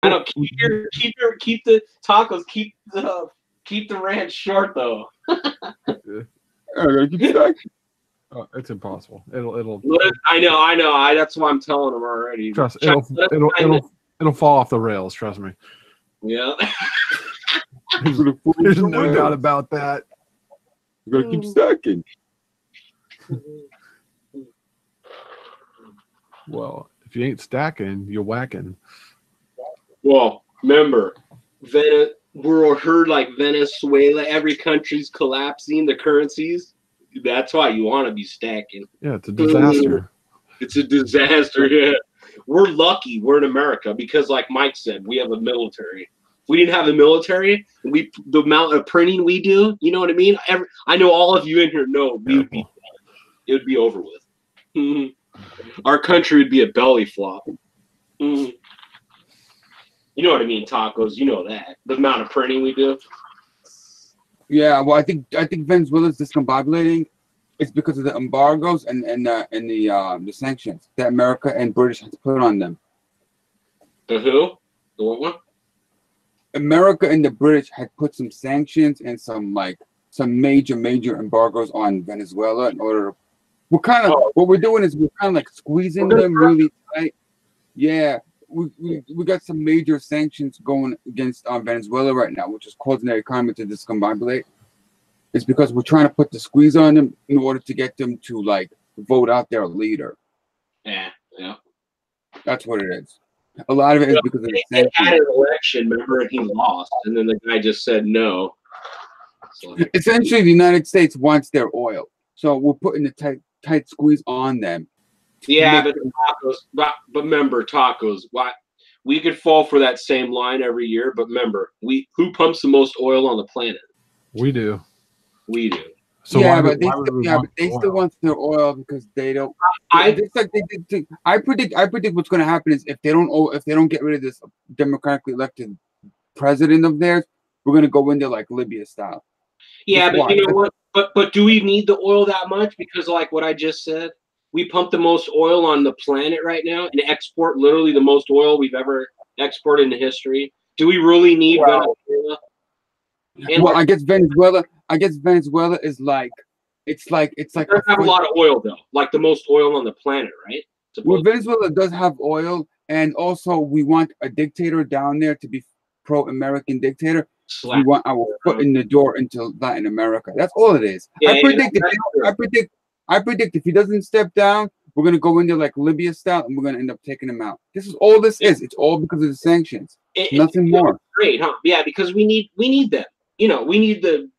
I don't keep the tacos, keep the ranch short though. I gotta keep stacking. Oh, it's impossible. It'll. I know. That's why I'm telling them already. Trust. It'll fall off the rails. Trust me. Yeah. There's no doubt about that. You gotta keep stacking. Well, if you ain't stacking, you're whacking. Well, remember, we're heard like Venezuela. Every country's collapsing the currencies. That's why you want to be stacking. Yeah, it's a disaster. It's a disaster. Yeah, we're lucky. We're in America because, like Mike said, we have a military. If we didn't have a military, the amount of printing we do, you know what I mean? I know all of you in here know it would be over with. Mm-hmm. Our country would be a belly flop. Mm-hmm. You know what I mean, tacos. You know that the amount of printing we do. Yeah, well, I think Venezuela's discombobulating. It's because of the embargoes and the sanctions that America and British had to put on them. The who? The what one? America and the British had put some sanctions and some major embargoes on Venezuela in order. What we're doing is we're kind of like squeezing them really tight. Yeah, we got some major sanctions going against Venezuela right now, which is causing their economy to discombobulate. It's because we're trying to put the squeeze on them in order to get them to like vote out their leader. Yeah. That's what it is. A lot of it is because of the sanctions. They had an election, remember, and he lost, and then the guy just said no. So, essentially, the United States wants their oil, so we're putting the tight squeeze on them. Yeah, but tacos. But remember, tacos. Why we could fall for that same line every year? But remember, who pumps the most oil on the planet? We do. We do. So but they still want their oil because they don't. I predict what's going to happen is if they don't get rid of this democratically elected president of theirs, we're going to go into like Libya style. Yeah, but you know what? But do we need the oil that much? Because like what I just said, we pump the most oil on the planet right now and export literally the most oil we've ever exported in history. Do we really need Venezuela? Well, I guess Venezuela is like it's like they have a lot of oil though, like the most oil on the planet, right? Well, Venezuela does have oil, and also we want a dictator down there to be pro-American dictator. We want our foot in the door into Latin America. That's all it is. Yeah, I predict if he doesn't step down, we're gonna go into like Libya style, and we're gonna end up taking him out. This is all this is. It's all because of the sanctions. Nothing more. Great, huh? Yeah, because we need them. You know, we need the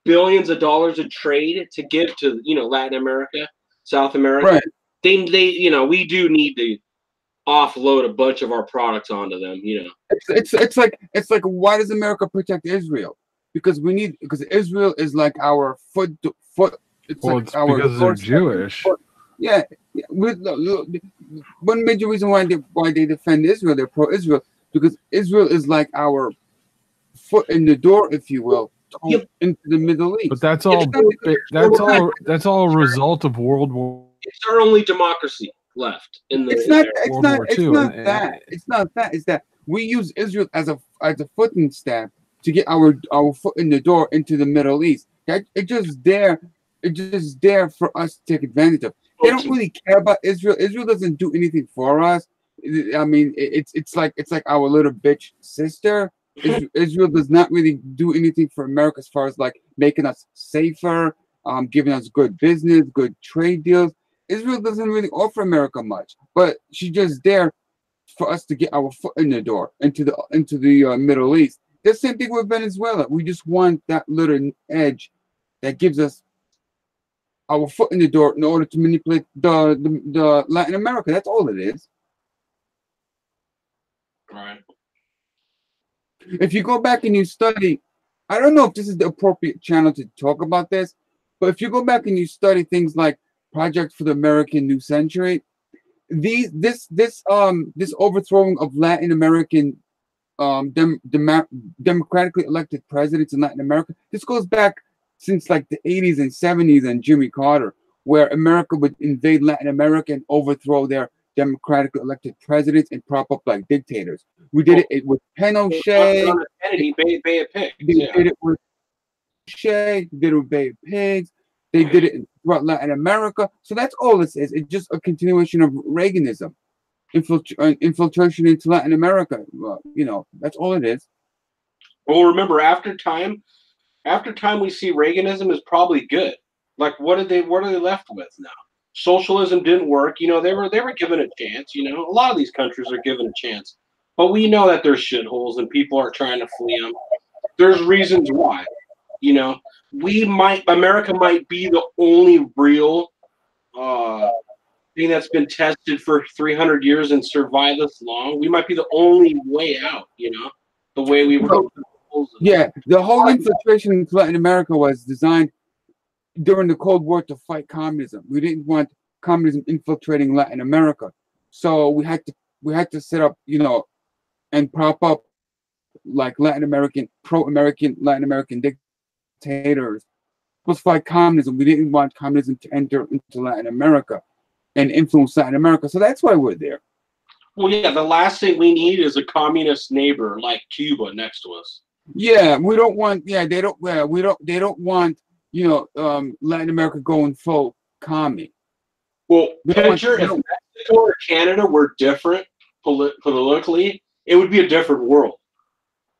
billions of dollars of trade to give to Latin America, South America. Right. They we do need to offload a bunch of our products onto them. It's like why does America protect Israel? Because Israel is like our foot. It's like our because they're Jewish. Yeah. One major reason why they defend Israel, they're pro-Israel, because Israel is like our foot in the door, if you will, into the Middle East. But that's all a result of World War. It's our only democracy left in the. It's not that. It's that we use Israel as a footing staff to get our foot in the door into the Middle East. It's just there for us to take advantage of. They don't really care about Israel. Israel doesn't do anything for us. I mean, it's like our little bitch sister. Israel does not really do anything for America as far as like making us safer, giving us good business, good trade deals. Israel doesn't really offer America much, but she's just there for us to get our foot in the door into the Middle East. The same thing with Venezuela. We just want that little edge that gives us our foot in the door in order to manipulate the Latin America. That's all it is. Right. If you go back and you study, I don't know if this is the appropriate channel to talk about this, but if you go back and you study things like Project for the American New Century, this overthrowing of Latin American democratically elected presidents in Latin America, this goes back since like the 80s and 70s and Jimmy Carter, where America would invade Latin America and overthrow their democratically elected presidents and prop up like dictators. We did it with Pinochet. Kennedy, Bay of Pigs. They did it with Pinochet. They did it with Bay of Pigs. They did it throughout Latin America. So that's all this is. It's just a continuation of Reaganism, infiltration into Latin America. That's all it is. Well, remember, after time, we see Reaganism is probably good. Like, what are they left with now? Socialism didn't work. They were given a chance. A lot of these countries are given a chance, but we know that there's shitholes and people are trying to flee them. There's reasons why. America might be the only real thing that's been tested for 300 years and survived this long. We might be the only way out. The way we were. Yeah, the whole infiltration into Latin America was designed during the Cold War to fight communism. We didn't want communism infiltrating Latin America, so we had to set up, and prop up like pro-American Latin American dictators. Let's fight communism. We didn't want communism to enter into Latin America and influence Latin America, so that's why we're there. Well, yeah, the last thing we need is a communist neighbor like Cuba next to us. Yeah, we don't want. Yeah, they don't. Yeah, we don't. They don't want. Latin America going full commie. Well, picture if Mexico or Canada were different politically, it would be a different world.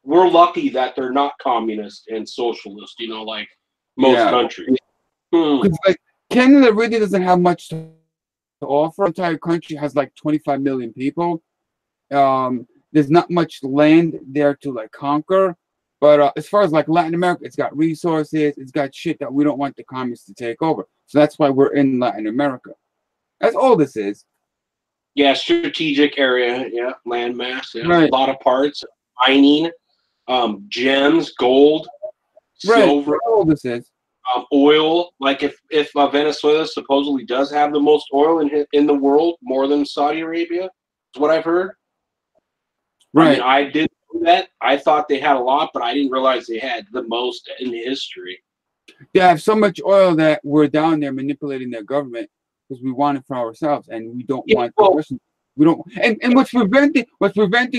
We're lucky that they're not communist and socialist. Like most countries. Because like Canada really doesn't have much to offer. The entire country has like 25 million people. There's not much land there to like conquer. But as far as like Latin America, it's got resources, it's got shit that we don't want the communists to take over. So that's why we're in Latin America. That's all this is. Yeah, strategic area, yeah, landmass, yeah. Right. A lot of parts, mining, gems, gold, silver. That's all this is. Oil. Like if Venezuela supposedly does have the most oil in the world, more than Saudi Arabia, is what I've heard. Right. I didn't know that. I thought they had a lot, but I didn't realize they had the most in history. They have so much oil that we're down there manipulating their government because we want it for ourselves, and we don't want the Russians. We don't. And what's preventing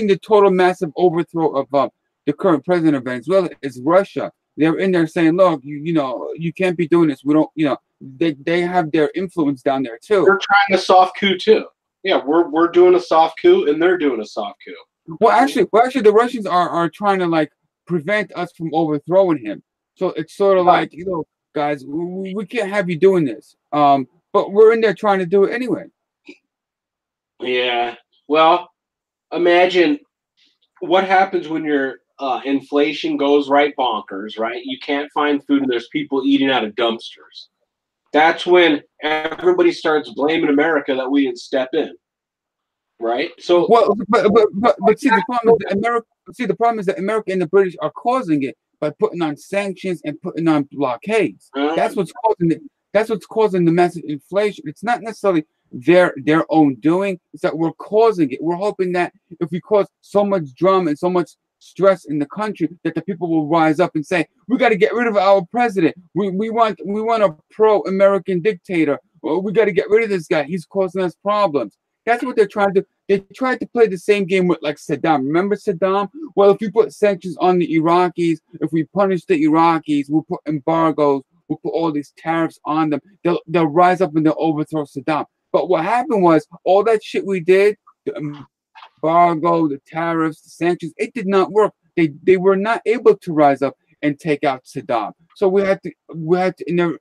the total massive overthrow of the current president of Venezuela is Russia. They're in there saying, "Look, you can't be doing this. We don't. They have their influence down there too. They're trying a soft coup too. Yeah, we're doing a soft coup, and they're doing a soft coup. Well, actually, the Russians are trying to like prevent us from overthrowing him. So it's sort of like, guys, we can't have you doing this. But we're in there trying to do it anyway. Yeah. Well, imagine what happens when your inflation goes right bonkers, right? You can't find food, and there's people eating out of dumpsters. That's when everybody starts blaming America that we didn't step in. Right. So but see, the problem is that America and the British are causing it by putting on sanctions and putting on blockades. That's what's causing it. That's what's causing the massive inflation. It's not necessarily their own doing. It's that we're causing it. We're hoping that if we cause so much drama and so much stress in the country, that the people will rise up and say, we got to get rid of our president. We want a pro-American dictator. We got to get rid of this guy. He's causing us problems. That's what they're trying to do. They tried to play the same game with like Saddam. Remember Saddam? Well, if we put sanctions on the Iraqis, if we punish the Iraqis, we'll put embargoes, we'll put all these tariffs on them. They'll rise up and they'll overthrow Saddam. But what happened was all that shit we did, the embargo, the tariffs, the sanctions, it did not work. They were not able to rise up and take out Saddam. So we had to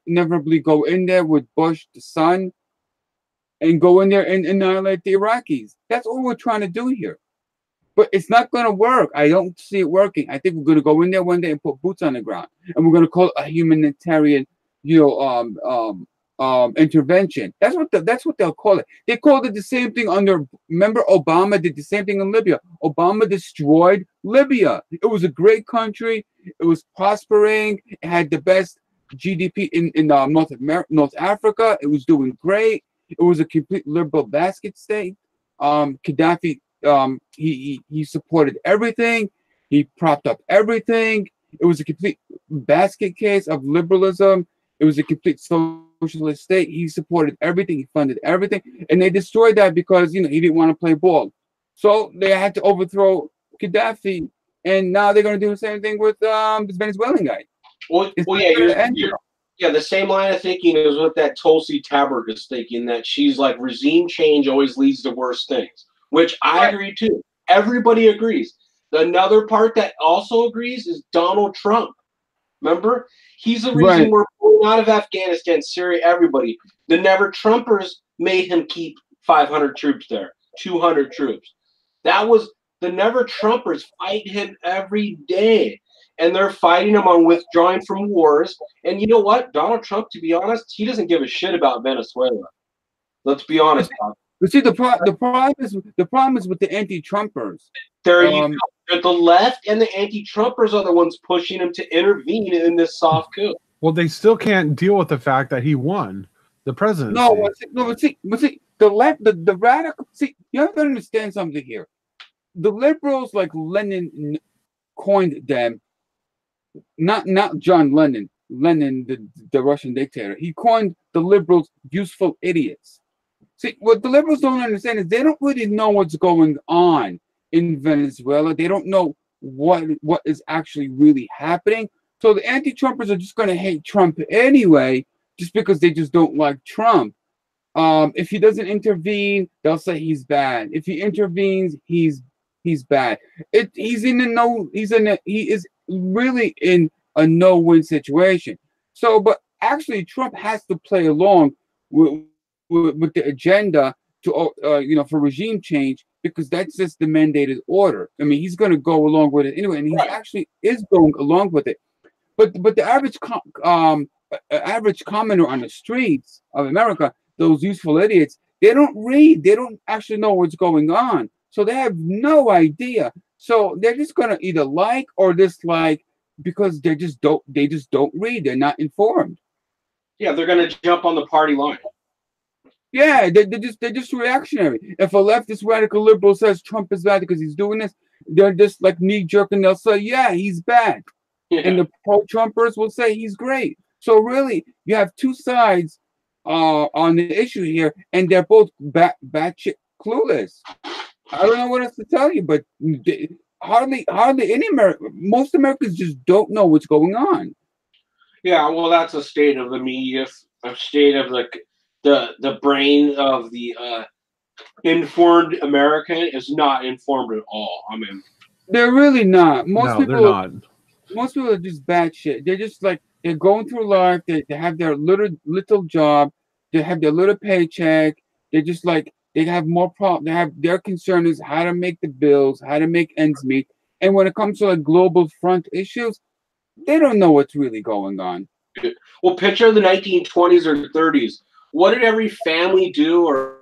inevitably go in there with Bush, the son, and go in there and annihilate the Iraqis. That's all we're trying to do here. But it's not going to work. I don't see it working. I think we're going to go in there one day and put boots on the ground, and we're going to call it a humanitarian, intervention. That's what they'll call it. They called it the same thing under. Remember, Obama did the same thing in Libya. Obama destroyed Libya. It was a great country. It was prospering. It had the best GDP in North Africa. It was doing great. It was a complete liberal basket state. Gaddafi, he supported everything. He propped up everything. It was a complete basket case of liberalism. It was a complete socialist state. He supported everything. He funded everything, and they destroyed that because he didn't want to play ball. So they had to overthrow Gaddafi, and now they're going to do the same thing with this Venezuelan guy. Well, yeah, the same line of thinking is what that Tulsi Gabbard is thinking, that she's like regime change always leads to worse things, which I agree too. Everybody agrees. Another part that also agrees is Donald Trump. Remember? He's the reason we're pulling out of Afghanistan, Syria, everybody. The Never Trumpers made him keep 500 troops there, 200 troops. That was the Never Trumpers fight him every day. And they're fighting him on withdrawing from wars. And you know what? Donald Trump, to be honest, he doesn't give a shit about Venezuela. Let's be honest. But see, the problem is with the anti-Trumpers. The left and the anti-Trumpers are the ones pushing him to intervene in this soft coup. Well, they still can't deal with the fact that he won the presidency. But see, the left, the radical. See, you have to understand something here. The liberals, like Lenin, coined them. Not John Lennon. Lenin, the Russian dictator. He coined the liberals useful idiots. See, what the liberals don't understand is they don't really know what's going on in Venezuela. They don't know what is actually really happening. So the anti-Trumpers are just going to hate Trump anyway, just because they just don't like Trump. If he doesn't intervene, they'll say he's bad. If he intervenes, he's bad. He is really in a no-win situation. So, but actually, Trump has to play along with the agenda to for regime change, because that's just the mandated order. I mean, he's going to go along with it anyway, and he actually is going along with it. But the average commenter on the streets of America, those useful idiots, they don't read. They don't actually know what's going on, so they have no idea. So they're just going to either like or dislike because they just don't read. They're not informed. Yeah, they're going to jump on the party line. Yeah, they're just reactionary. If a leftist radical liberal says Trump is bad because he's doing this, they're just like knee-jerk, and they'll say, yeah, he's bad. Yeah. And the pro-Trumpers will say he's great. So really, you have two sides on the issue here, and they're both batshit clueless. I don't know what else to tell you, but hardly any most Americans just don't know what's going on. Yeah, well, that's a state of the media, a state of the brain of the informed American is not informed at all. I mean, they're really not. Most people are not. Most people are just bad shit. They're just like, they're going through life. They have their little job. They have their little paycheck. They're just like, they have more problems. They have, their concern is how to make the bills, how to make ends meet. And when it comes to like global front issues, they don't know what's really going on. Well, picture the 1920s or 30s. What did every family do, or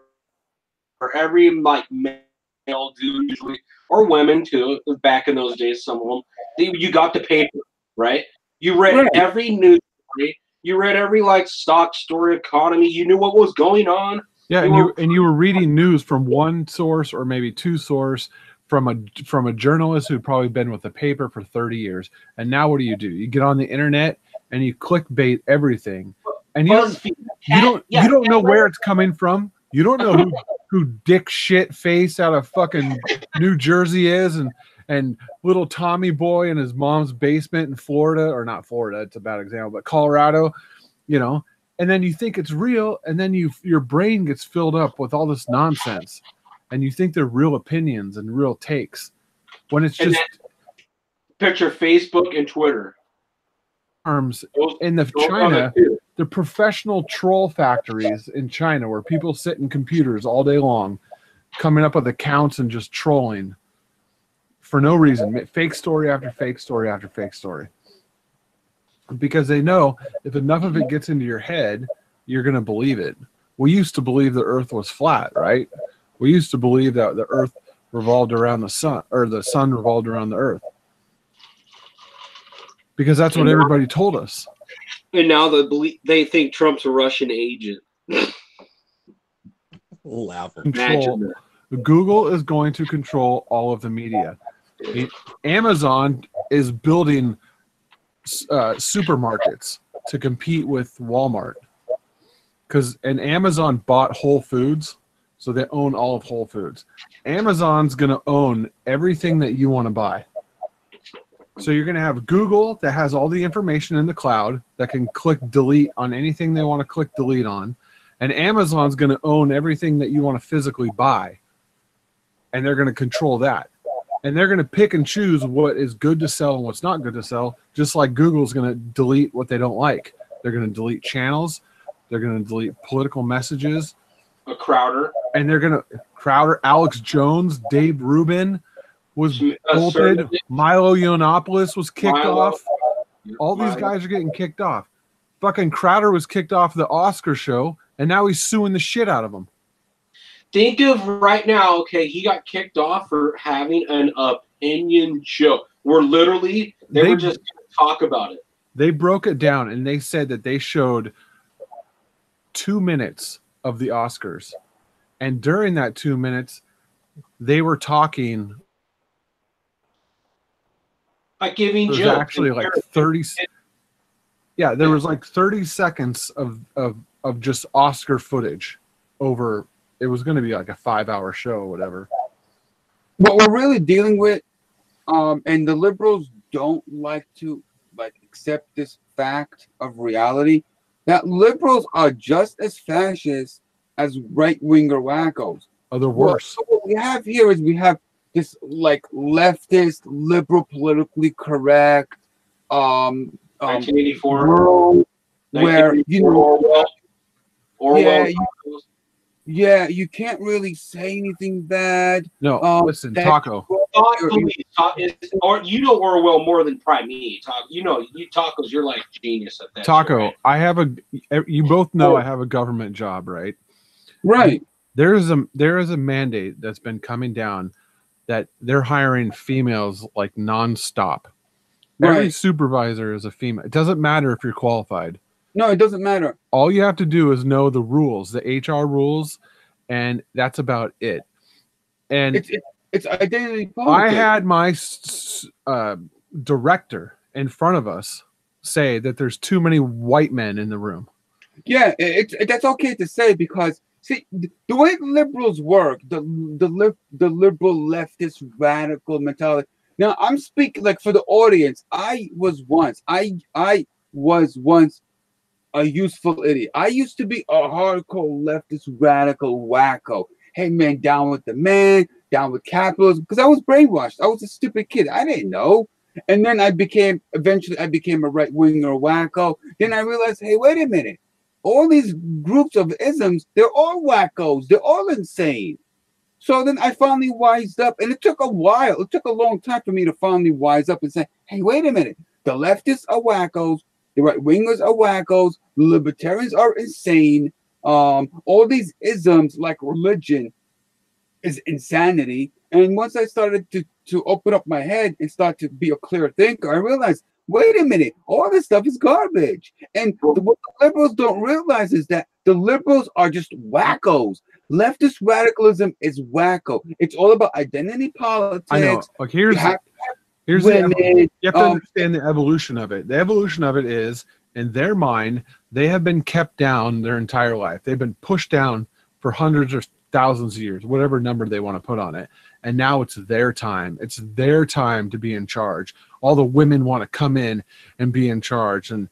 every like male do usually, or women too? Back in those days, some of them. You got the paper, right? You read every news story. You read every like stock story, economy. You knew what was going on. Yeah, and you were reading news from one source or maybe two sources from a journalist who'd probably been with the paper for 30 years. And now what do? You get on the internet and you clickbait everything. And you don't know where it's coming from. You don't know who Dick Shit Face out of fucking New Jersey is, and little Tommy Boy in his mom's basement in Florida, or not Florida, it's a bad example, but Colorado, and then you think it's real, and then your brain gets filled up with all this nonsense, and you think they're real opinions and real takes, when it's just picture Facebook and Twitter. In China, the professional troll factories in China where people sit in computers all day long, coming up with accounts and just trolling for no reason, fake story after fake story after fake story. Because they know if enough of it gets into your head, you're going to believe it. We used to believe the earth was flat, right? We used to believe that the earth revolved around the sun, or the sun revolved around the earth. Because that's what everybody told us. And now they think Trump's a Russian agent. Google is going to control all of the media. Amazon is building supermarkets to compete with Walmart. And Amazon bought Whole Foods, so they own all of Whole Foods. Amazon's going to own everything that you want to buy. So you're going to have Google that has all the information in the cloud that can click delete on anything they want to click delete on. And Amazon's going to own everything that you want to physically buy. And they're going to control that. And they're going to pick and choose what is good to sell and what's not good to sell, just like Google's going to delete what they don't like. They're going to delete channels. They're going to delete political messages. A Crowder. And they're going to Crowder, Alex Jones, Dave Rubin was bolted. Milo Yiannopoulos was kicked off. All these guys are getting kicked off. Fucking Crowder was kicked off the Oscar show, and now he's suing the shit out of them. Think of right now, okay, he got kicked off for having an opinion show. Where literally, they were just going to talk about it. They broke it down, and they said that they showed 2 minutes of the Oscars. And during that 2 minutes, they were talking. Like giving jokes. Actually, like 30. Yeah, there was like 30 seconds of just Oscar footage over. It was going to be like a 5-hour show or whatever. What we're really dealing with, and the liberals don't like to accept this fact of reality, that liberals are just as fascist as right-winger wackos. Oh, they're worse. So what we have here is we have this leftist, liberal, politically correct 1984 world where Orwell. Yeah, you can't really say anything bad. No, listen, Taco. Or you know Orwell more than probably me. You Tacos, you're like genius at that. Taco, shit, right? You both know I have a government job, right? Right. There is a mandate that's been coming down that they're hiring females like nonstop. Right. Every supervisor is a female. It doesn't matter if you're qualified. No, it doesn't matter. All you have to do is know the rules, the HR rules, and that's about it. And it's identity politics. I had my director in front of us say that there's too many white men in the room. Yeah, that's okay to say because see the way liberals work, the liberal leftist radical mentality. Now I'm speaking like for the audience. I was once a useful idiot. I used to be a hardcore leftist radical wacko. Hey man, down with the man, down with capitalism, because I was brainwashed. I was a stupid kid. I didn't know. And then eventually I became a right-winger wacko. Then I realized, hey, wait a minute. All these groups of isms, they're all wackos. They're all insane. So then I finally wised up, and it took a while. It took a long time for me to finally wise up and say, hey, wait a minute. The leftists are wackos. The right-wingers are wackos. The libertarians are insane. All these isms like religion is insanity. And once I started to open up my head and start to be a clear thinker, I realized, wait a minute, all this stuff is garbage. And what the liberals don't realize is that the liberals are just wackos. Leftist radicalism is wacko. It's all about identity politics. I know. Like you have to understand the evolution of it. The evolution of it is, in their mind, they have been kept down their entire life. They've been pushed down for hundreds or thousands of years, whatever number they want to put on it. And now it's their time. It's their time to be in charge. All the women want to come in and be in charge and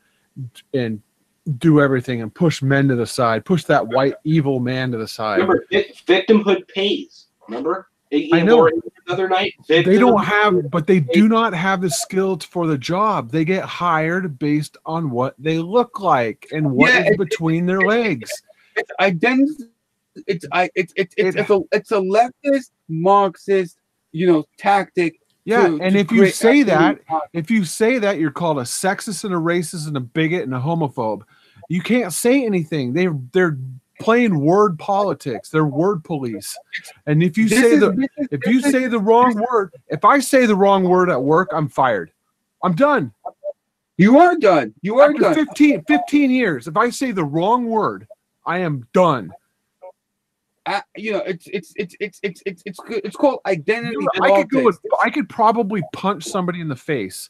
do everything and push men to the side, push that white evil man to the side. Remember, victimhood pays. Remember? I know. The other night, they don't have, but they do not have the skill for the job. They get hired based on what they look like and what is between their legs. It's identity. It's a leftist Marxist, tactic. Yeah, and if you say that, you're called a sexist and a racist and a bigot and a homophobe. You can't say anything. They're playing word politics. They're word police. And if you say the wrong word, if I say the wrong word at work, I'm fired. I'm done. You are done. You are After done. 15 years, if I say the wrong word, I am done. It's called identity. I could probably punch somebody in the face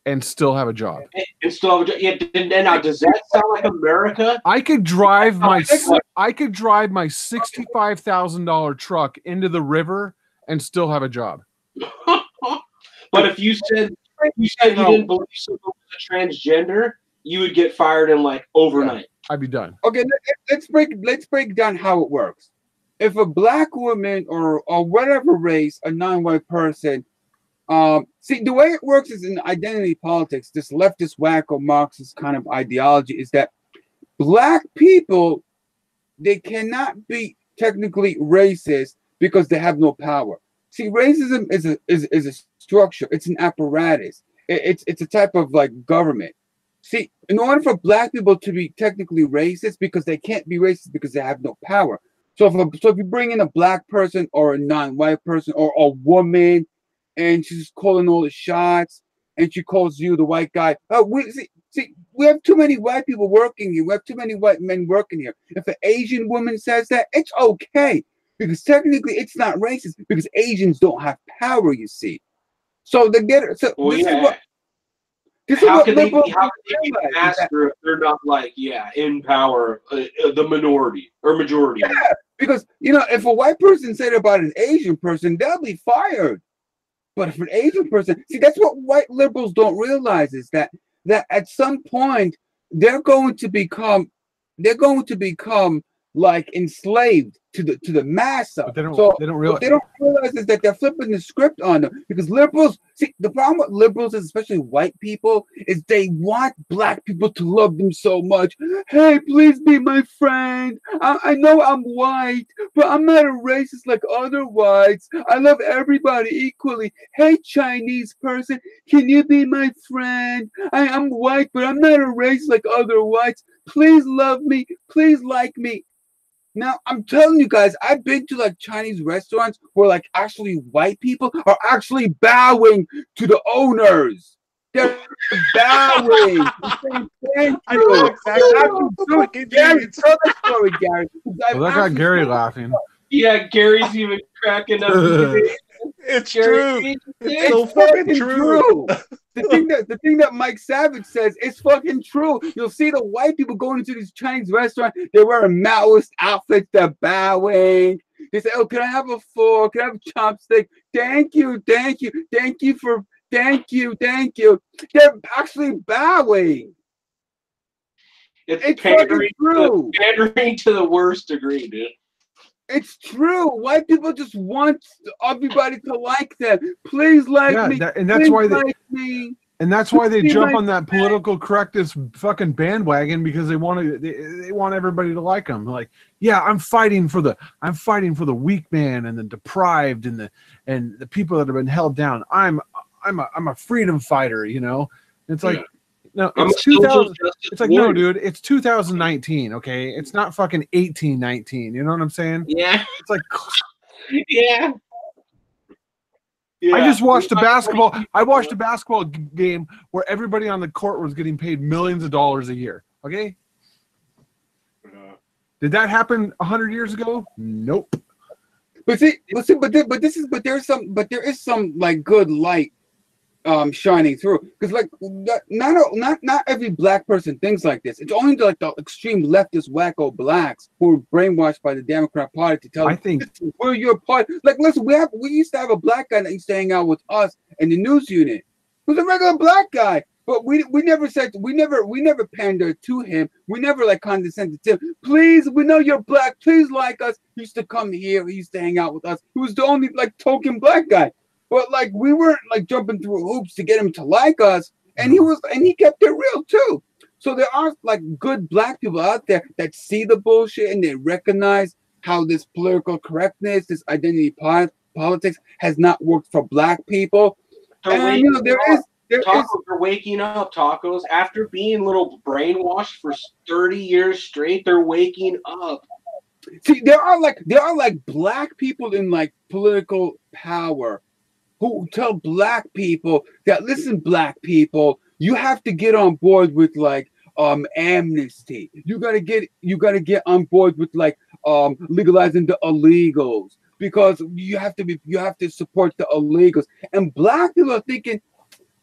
and still have a job. And still have a job. Yeah, and now does that sound like America? I could drive my $65,000 truck into the river and still have a job. But if you said you didn't believe someone was a transgender, you would get fired in like overnight. I'd be done. Okay, let's break down how it works. If a black woman or whatever race, a non-white person, see, the way it works is in identity politics. This leftist wacko Marxist kind of ideology is that black people, they cannot be technically racist because they have no power. See, racism is a structure. It's an apparatus. It's a type of like government. See, in order for black people to be technically racist, because they can't be racist because they have no power. So if you bring in a black person or a non-white person or a woman, and she's calling all the shots, and she calls you the white guy. Oh, we have too many white people working here. We have too many white men working here. If an Asian woman says that, it's okay because technically it's not racist because Asians don't have power. You see, so they get it. So well, this yeah. is what. How can they be master if they're not like in power, the minority or majority? Yeah, because if a white person said about an Asian person, they'll be fired. But if an Asian person, see, that's what white liberals don't realize is that at some point they're going to become like enslaved to the massa. But they don't realize. What they don't realize is that they're flipping the script on them because liberals. See, the problem with liberals, especially white people, is they want black people to love them so much. Hey, please be my friend. I know I'm white, but I'm not a racist like other whites. I love everybody equally. Hey, Chinese person, can you be my friend? I'm white, but I'm not a racist like other whites. Please love me. Please like me. Now, I'm telling you guys, I've been to like Chinese restaurants where like actually white people are actually bowing to the owners. They're bowing. Saying, thank I know you. exactly. Gary, tell the story, Gary. Well, that got Gary laughing. Yeah, Gary's even cracking up. It's true. It's so fucking true. The thing that Mike Savage says is fucking true. You'll see the white people going into these Chinese restaurants. They're wearing Maoist outfits. They're bowing. They say, "Oh, can I have a fork? Can I have a chopstick? Thank you, thank you, thank you for, thank you, thank you." They're actually bowing. It's pandering, true. Pandering to the worst degree, dude. It's true. White people just want everybody to like them. Please like me. And that's why me. And that's why they jump on that political correctness fucking bandwagon because they want everybody to like them. Like, yeah, I'm fighting for the weak man and the deprived and the people that have been held down. I'm a freedom fighter, It's like. No, it's 2000. It's like no, dude. It's 2019. Okay, it's not fucking 1819. You know what I'm saying? Yeah. It's like, yeah. I just watched a basketball. I watched a basketball game where everybody on the court was getting paid millions of dollars a year. Okay. Did that happen 100 years ago? Nope. But there is some like good light. Shining through because like not every black person thinks like this. It's only like the extreme leftist wacko blacks who are brainwashed by the Democrat Party to tell them we're your party. Like listen, we used to have a black guy that used to hang out with us in the news unit. He was a regular black guy, but we never pandered to him. We never like condescended to him. Please, we know you're black. Please like us. He used to come here. He used to hang out with us. He was the only like token black guy. But like we weren't like jumping through hoops to get him to like us, and he kept it real too. So there are like good black people out there that see the bullshit and they recognize how this political correctness, this identity politics has not worked for black people. And They're waking up, tacos. After being a little brainwashed for 30 years straight, they're waking up. See, there are like black people in like political power who tell black people that listen, black people, you have to get on board with like amnesty. You gotta get on board with like legalizing the illegals because you have to support the illegals. And black people are thinking,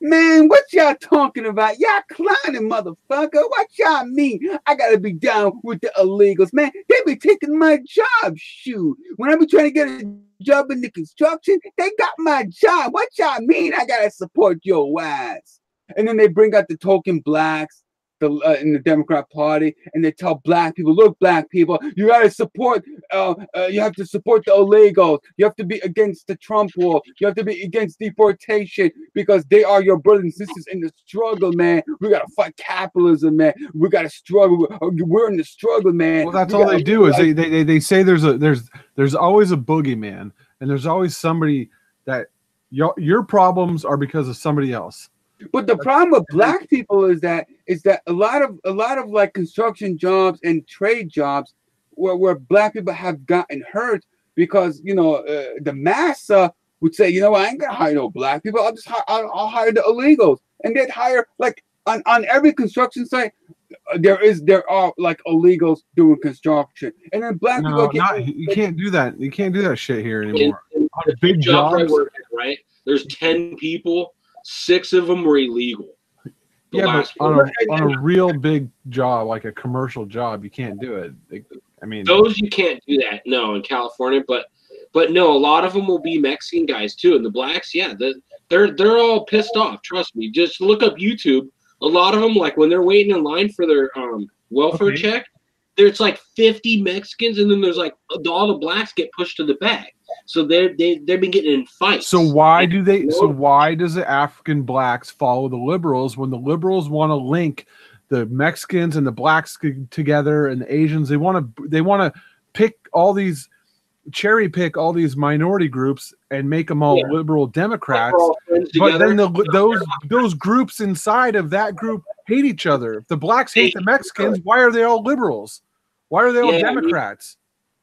Man, what y'all talking about? Y'all clowning, motherfucker. What y'all mean? I gotta be down with the illegals, man. They be taking my job. Shoot. When I be trying to get a job in the construction, they got my job. What y'all mean? I gotta support your ass. And then they bring out the token blacks in the Democrat Party, and they tell black people, look, black people, you gotta support, you have to support the illegals. You have to be against the Trump wall. You have to be against deportation because they are your brothers and sisters in the struggle, man. We gotta fight capitalism, man. We gotta struggle. We're in the struggle, man. Well, that's all they do is they say there's always a boogeyman, and there's always somebody that your problems are because of somebody else. But the problem with black people is that a lot of like construction jobs and trade jobs where black people have gotten hurt because the massa would say, I ain't gonna hire no black people. I'll hire the illegals, and they'd hire like on every construction site. There are like illegals doing construction, and then black people you can't do that. You can't do that shit here anymore. On big jobs, right? There's 10 people. 6 of them were illegal. But on a real big job, like a commercial job, you can't do it. Those you can't do that. No, in California, but no, a lot of them will be Mexican guys too, and the blacks, yeah, they're all pissed off. Trust me. Just look up YouTube. A lot of them, like when they're waiting in line for their welfare check, there's like 50 Mexicans, and then there's like all the blacks get pushed to the back. So they've been getting in fights. So why does the African blacks follow the liberals when the liberals want to link the Mexicans and the blacks together and the Asians? They want to cherry pick all these minority groups and make them all liberal Democrats. But then those groups inside of that group hate each other. If the blacks hate the Mexicans, why are they all liberals? Why are they all Democrats?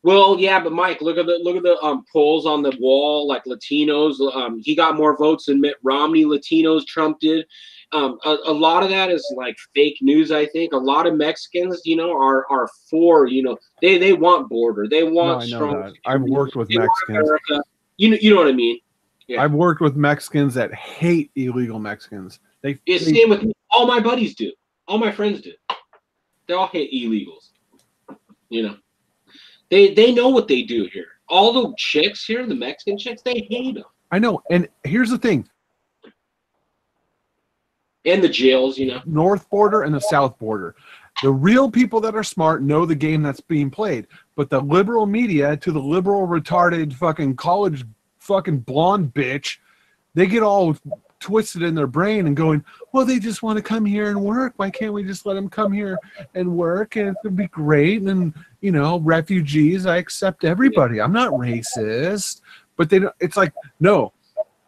Well, yeah, but Mike, look at the polls on the wall. Like Latinos, he got more votes than Mitt Romney. Latinos, Trump did. A lot of that is like fake news. I think a lot of Mexicans, are for. They want border. They want strong. I've worked with Mexicans. You know what I mean? Yeah. I've worked with Mexicans that hate illegal Mexicans. Same with me. All my buddies do. All my friends do. They all hate illegals. They know what they do here. All the chicks here, the Mexican chicks, they hate them. I know. And here's the thing. And the jails, North border and the south border. The real people that are smart know the game that's being played. But the liberal media, to the liberal retarded fucking college fucking blonde bitch, they get all twisted in their brain and going, well, they just want to come here and work. Why can't we just let them come here and work? And it would be great. And, refugees, I accept everybody. I'm not racist. But it's like, no,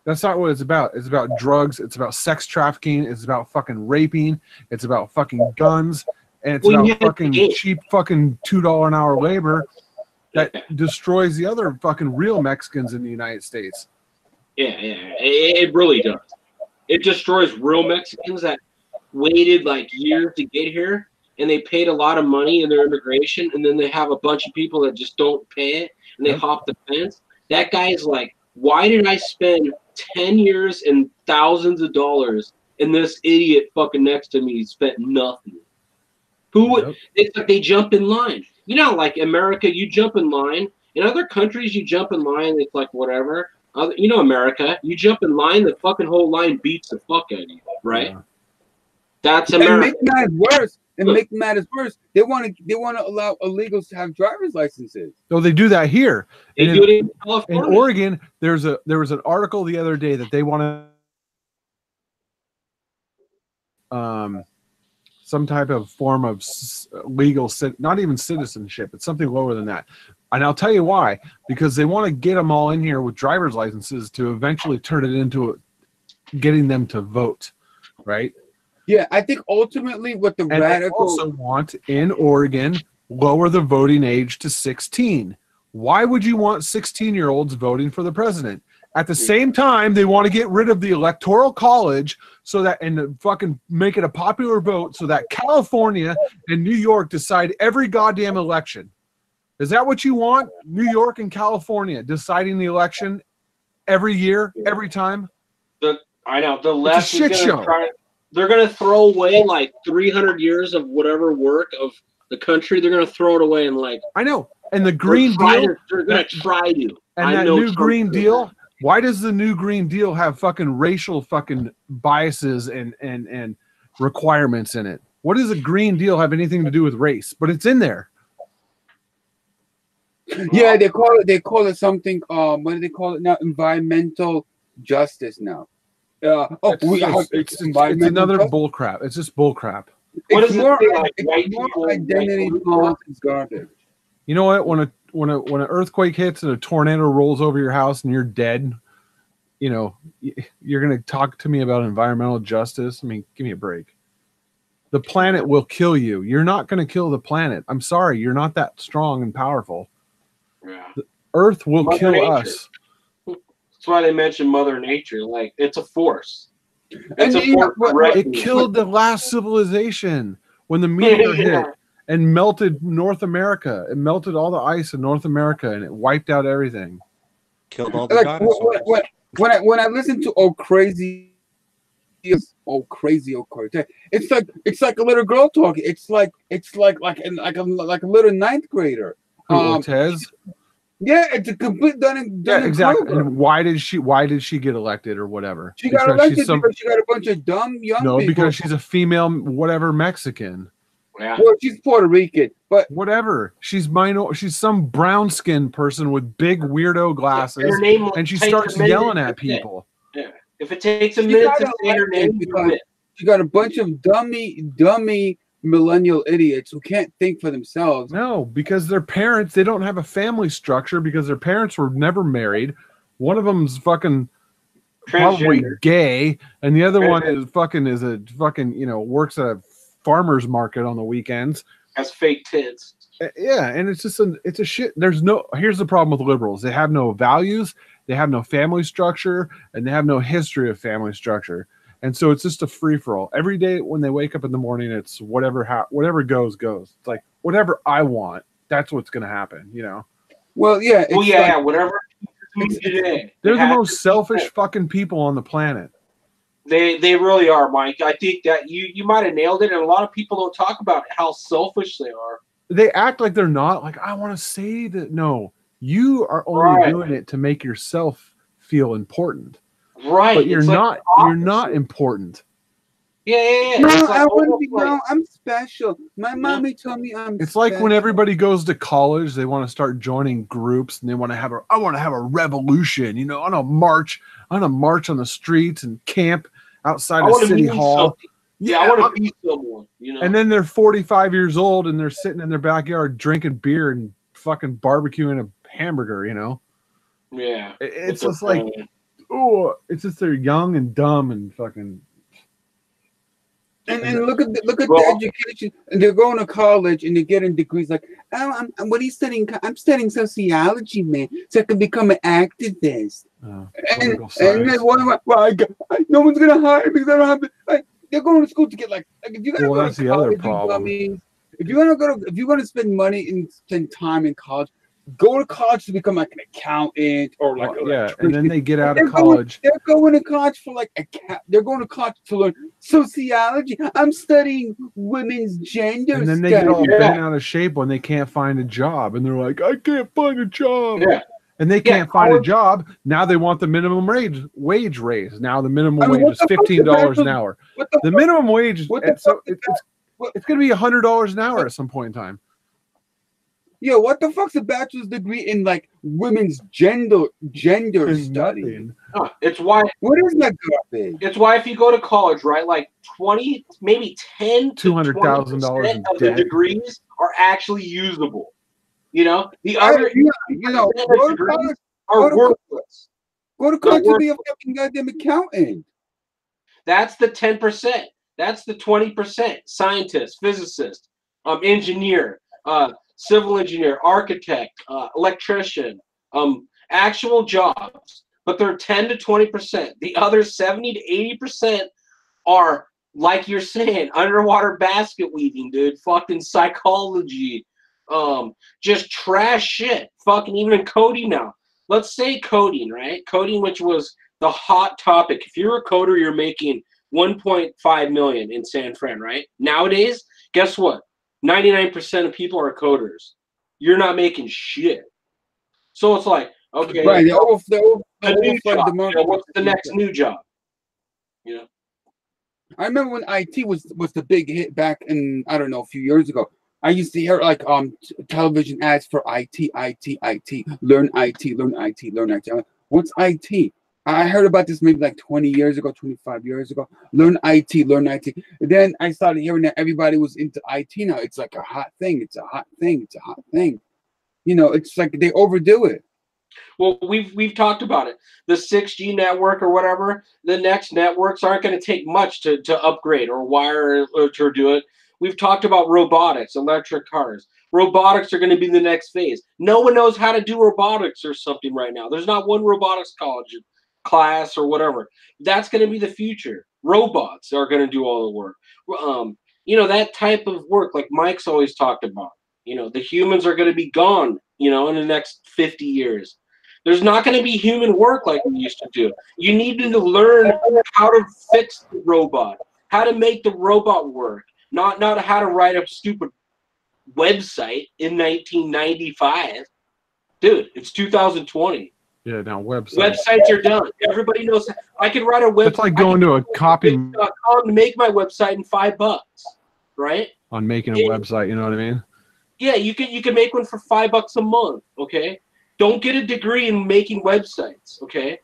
that's not what it's about. It's about drugs. It's about sex trafficking. It's about fucking raping. It's about fucking guns. And it's about fucking cheap fucking $2 an hour labor that destroys the other fucking real Mexicans in the United States. Yeah, it really does. It destroys real Mexicans that waited like years to get here, and they paid a lot of money in their immigration, and then they have a bunch of people that just don't pay it, and they hop the fence. That guy's like, why did I spend 10 years and thousands of dollars, and this idiot fucking next to me spent nothing? Who would? It's like they jump in line. Like America, you jump in line. In other countries, you jump in line. It's like whatever. America, you jump in line, the fucking whole line beats the fuck out of you, right? Yeah. That's America. And make matters worse, they want to allow illegals to have driver's licenses. So they do that here. They do it in California. In Oregon, there was an article the other day that they want to some type of form of legal, not even citizenship. It's something lower than that. And I'll tell you why. Because they want to get them all in here with driver's licenses to eventually turn it into getting them to vote, right? Yeah, I think ultimately what the radical... They also want, in Oregon, lower the voting age to 16. Why would you want 16-year-olds voting for the president? At the same time, they want to get rid of the Electoral College and fucking make it a popular vote so that California and New York decide every goddamn election. Is that what you want? New York and California deciding the election every year, every time? I know the left shit is show. They're gonna throw away like 300 years of whatever work of the country. They're gonna throw it away and like. I know. And the Green Deal. They're gonna try to. And I that know new Trump Green does Deal. that. Why does the new Green Deal have fucking racial fucking biases and requirements in it? What does a Green Deal have anything to do with race? But it's in there. Yeah, they call it something. What do they call it now? Environmental justice now. It's another bull crap. It's just bull crap. What It's is more, it? Like it's white more people, identity white politics garbage. You know what? When an earthquake hits and a tornado rolls over your house and you're dead, you know, you're gonna talk to me about environmental justice. I mean, give me a break. The planet will kill you. You're not gonna kill the planet. I'm sorry, you're not that strong and powerful. Yeah. The Earth will Mother kill Nature. us. That's why they mention Mother Nature. Like it's a force. And It's a force. It killed the last civilization when the meteor hit and melted North America. It melted all the ice in North America and it wiped out everything. Killed all the Like dinosaurs. when I listen to old crazy, Cortez, it's like a little girl talking. It's like a little ninth grader. Cortez. Yeah, it's a complete Yeah, exactly. And why did she get elected or whatever? She got elected because she got a bunch of dumb young people. No, because she's a female, whatever Mexican. Yeah. Well, she's Puerto Rican, but Whatever. She's She's some brown skinned person with big weirdo glasses, Her name and she takes starts a minute yelling to at say. people. Yeah. If it takes a She minute got to say her elected name, you because- win. she got a bunch of dummy millennial idiots who can't think for themselves. No, because their parents, they don't have a family structure because their parents were never married. One of them's fucking probably Transgender. gay, and the other one Transgender. is a fucking, you know, works at a farmer's market on the weekends. Has fake tits. Yeah, and it's just it's a shit. Here's the problem with liberals. They have no values, they have no family structure, and they have no history of family structure. And so it's just a free for all. Every day when they wake up in the morning, it's whatever goes. It's like whatever I want, that's what's going to happen, you know. Well, yeah. Well, it's yeah, like- whatever me today. They're the They have most to- selfish fucking people on the planet. They really are, Mike. I think that you might have nailed it, and a lot of people don't talk about how selfish they are. They act like they're not. Like, I want to say that. No, you are only Right. doing it to make yourself feel important. Right. But you're It's like not. the You're not opposite. important. Yeah. No, It's like I want to be. overplayed. No, I'm special. My mommy told me I'm. It's like when special. everybody goes to college, they want to start joining groups and they want to have I want to have a revolution, you know, on a march on the streets and camp outside I of want to City be Hall. something. Yeah, I want to be someone. You know. And then they're 45 years old and they're sitting in their backyard drinking beer and fucking barbecuing a hamburger, you know. yeah. It's What's just like, up, oh, it's just they're young and dumb and fucking. And look at Well- the education. And they're going to college and they're getting degrees. Like, oh, what are you studying? I'm studying sociology, man, so I can become an activist. Political And science. then no one's gonna hire me. They're going to school to get like if you're gonna Well, go that's to the other college, you problem. dummies, if you're gonna spend money and spend time in college, go to college to become like an accountant or like an Yeah, and then electrician. they get out They're of college. They're going to college for like they're going to college to learn sociology. I'm studying women's gender. And then they get all studies. bent out of shape when they can't find a job, and they're like, "I can't find a job." Yeah. And they Yeah, can't find a college- job. Now they want the minimum wage raise. Now the minimum I mean, wage what is the fuck is $15 an that? hour. What the The fuck? minimum wage, What the it's, so fuck is it's going to be $100 an hour at some point in time. Yeah, what the fuck's a bachelor's degree in like women's gender There's studies? nothing. No, it's why What is that garbage? It's why if you go to college, right, like 20, maybe 10 to $200,000 $20% in of the debt. degrees are actually usable. You know, the I- other yeah, you know, go to degrees college, are go to worthless. go to college to be a fucking goddamn accountant. That's the 10%. That's the 20%. Scientist, physicist, engineer, civil engineer, architect, electrician, actual jobs. But they're 10 to 20%. The other 70 to 80% are, like you're saying, underwater basket weaving, dude. Fucking psychology. Just trash shit. Fucking even in coding now. Let's say coding, right? Coding, which was the hot topic. If you're a coder, you're making 1.5 million in San Fran, right? Nowadays, guess what? 99% of people are coders. You're not making shit. So it's like, okay, Right. a new job. You know, what's the next new job? You know. I remember when IT was the big hit back in, I don't know, a few years ago. I used to hear like television ads for IT, learn IT, learn IT, learn IT. I'm like, what's IT? I heard about this maybe like 20 years ago, 25 years ago. Learn IT, learn IT. And then I started hearing that everybody was into IT now. It's like a hot thing. It's a hot thing. It's a hot thing. You know, it's like they overdo it. Well, we've talked about it. The 6G network or whatever, the next networks aren't going to take much to upgrade or wire or to do it. We've talked about robotics, electric cars. Robotics are going to be the next phase. No one knows how to do robotics or something right now. There's not one robotics college class or whatever. That's going to be the future. Robots are going to do all the work. You know, that type of work, like Mike's always talked about. You know, the humans are going to be gone, you know, in the next 50 years. There's not going to be human work like we used to do. You need to learn how to fix the robot, how to make the robot work, not how to write a stupid website in 1995. Dude, it's 2020. Yeah, now websites are done. Everybody knows. I can write a website. It's like going to a copy to make my website in $5, right? On making a website, you know what I mean? Yeah, you can make one for $5 a month. Okay, don't get a degree in making websites. Okay,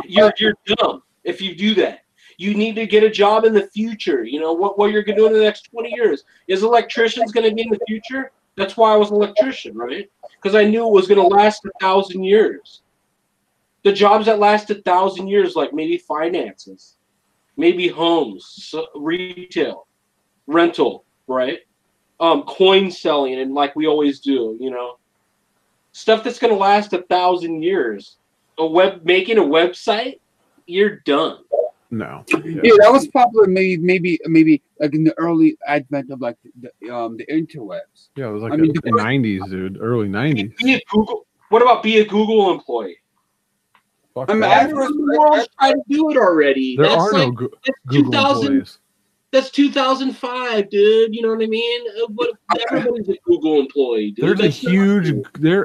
you're dumb if you do that. You need to get a job in the future. You know what you're going to do in the next 20 years. Is electricians going to be in the future? That's why I was an electrician, right? Because I knew it was going to last 1,000 years. The jobs that last 1,000 years, like maybe finances, maybe homes, retail, rental, right? Coin selling, and like we always do, you know, stuff that's going to last 1,000 years. Making a website, you're done. No. Yeah, that was popular maybe like in the early advent of like the interwebs. Yeah, it was like the 90s, dude. Early 90s. What about be a Google employee? Fuck I mean, everyone's trying to do it already. There are no Google employees. That's 2005, dude. You know what I mean? Everybody's a Google employee, dude.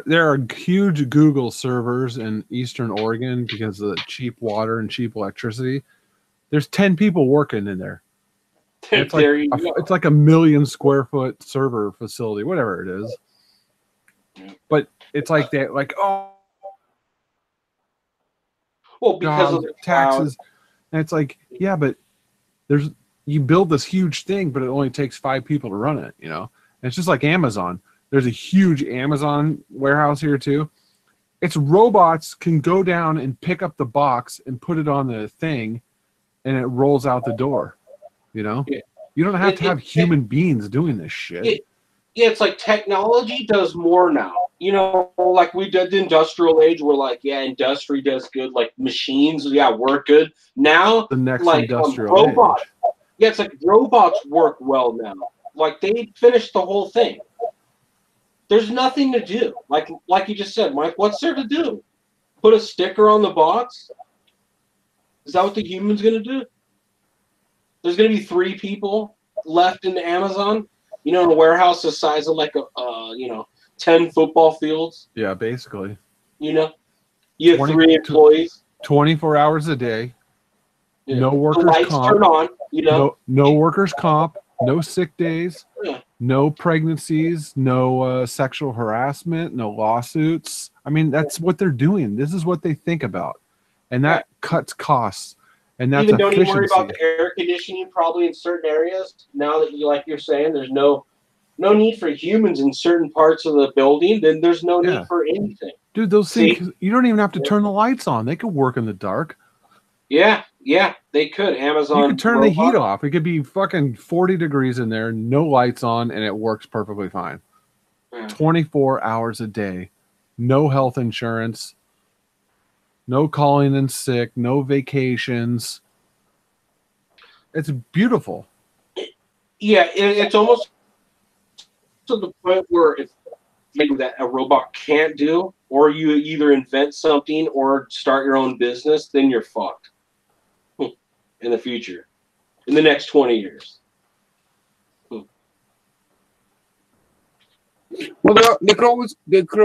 There are huge Google servers in Eastern Oregon because of the cheap water and cheap electricity. There's 10 people working in there. It's like, it's like 1 million square foot server facility, whatever it is. But it's like that, like, oh, well, because of the taxes. And it's like, yeah, but you build this huge thing, but it only takes 5 people to run it, you know? And it's just like Amazon. There's a huge Amazon warehouse here too. It's robots can go down and pick up the box and put it on the thing, and it rolls out the door, you know? Yeah. You don't have to have human beings doing this shit. Yeah, it's like technology does more now. You know, like we did the industrial age, we're like, yeah, industry does good. Like machines, yeah, work good. Now, the next like industrial robots. age. Yeah, it's like robots work well now. Like they finished the whole thing. There's nothing to do. Like you just said, Mike, what's there to do? Put a sticker on the box? Is that what the human's going to do? There's going to be 3 people left in the Amazon, you know, in a warehouse the size of like 10 football fields. Yeah, basically. You know, you have 3 employees. 24 hours a day. Yeah. No workers' lights comp. Turn on, you know. No workers' comp. No sick days. Yeah. No pregnancies. No sexual harassment. No lawsuits. I mean, that's what they're doing. This is what they think about. And that cuts costs, and that's don't even worry about the air conditioning probably in certain areas. Now that you're saying, there's no need for humans in certain parts of the building. Then there's no need for anything. Dude, those things, you don't even have to turn the lights on. They could work in the dark. Yeah, they could. Amazon. You could turn the heat off. It could be fucking 40 degrees in there, no lights on, and it works perfectly fine. Yeah. 24 hours a day, no health insurance. No calling in sick, no vacations. It's beautiful. Yeah, it's almost to the point where that a robot can't do, or you either invent something or start your own business, then you're fucked in the future, in the next 20 years. Well, they could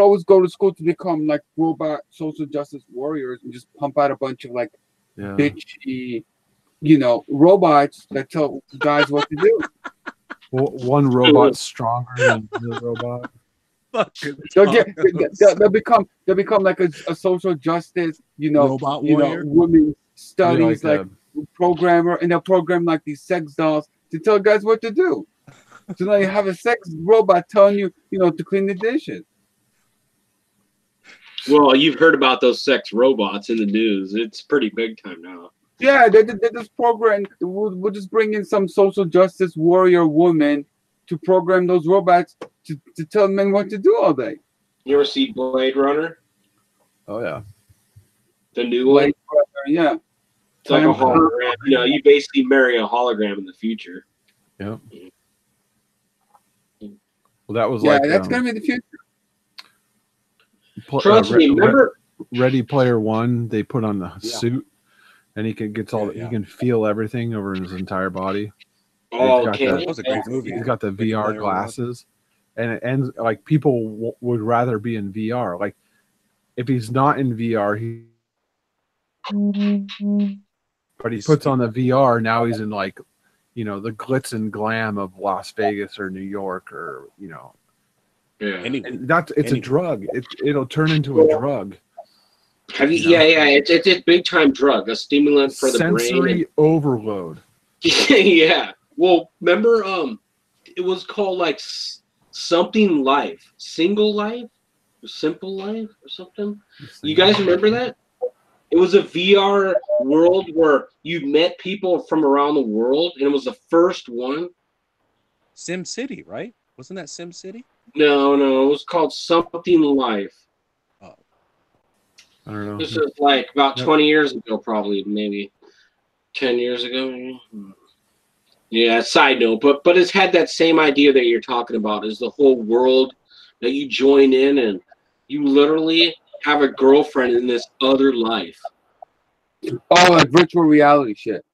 always go to school to become like robot social justice warriors and just pump out a bunch of like bitchy, robots that tell guys what to do. One robot stronger than the robot. They'll become like a social justice, robot warrior, women studies like programmer, and they'll program like these sex dolls to tell guys what to do. So now you have a sex robot telling you, to clean the dishes. Well, you've heard about those sex robots in the news. It's pretty big time now. Yeah, they just program. We'll just bring in some social justice warrior woman to program those robots to tell men what to do all day. You ever see Blade Runner? Oh yeah, the new one. Yeah, it's like a hologram. You basically marry a hologram in the future. Yeah. Well, that was that's gonna be the future. Trust me. Remember Ready Player One? They put on the suit, and he can feel everything over his entire body. Oh, okay. That was a great movie. He's got the VR glasses, and it ends like people would rather be in VR. Like if he's not in VR, but he puts on the VR. Now he's in the glitz and glam of Las Vegas or New York or Yeah. And it's a drug. It'll turn into a drug. Have you? Yeah. It's a big time drug, a stimulant for the brain. Sensory overload. Yeah. Well, remember, it was called like something life, single life, or simple life, or something. You guys remember that? It was a VR world where you met people from around the world, and it was the first one. Sim City, right? Wasn't that Sim City? No, it was called Something Life. Oh. I don't know. This was like about 20 years ago, probably, maybe 10 years ago. Maybe. Yeah, side note, but it's had that same idea that you're talking about, is the whole world that you join in, and you literally have a girlfriend in this other life. Oh, like virtual reality shit.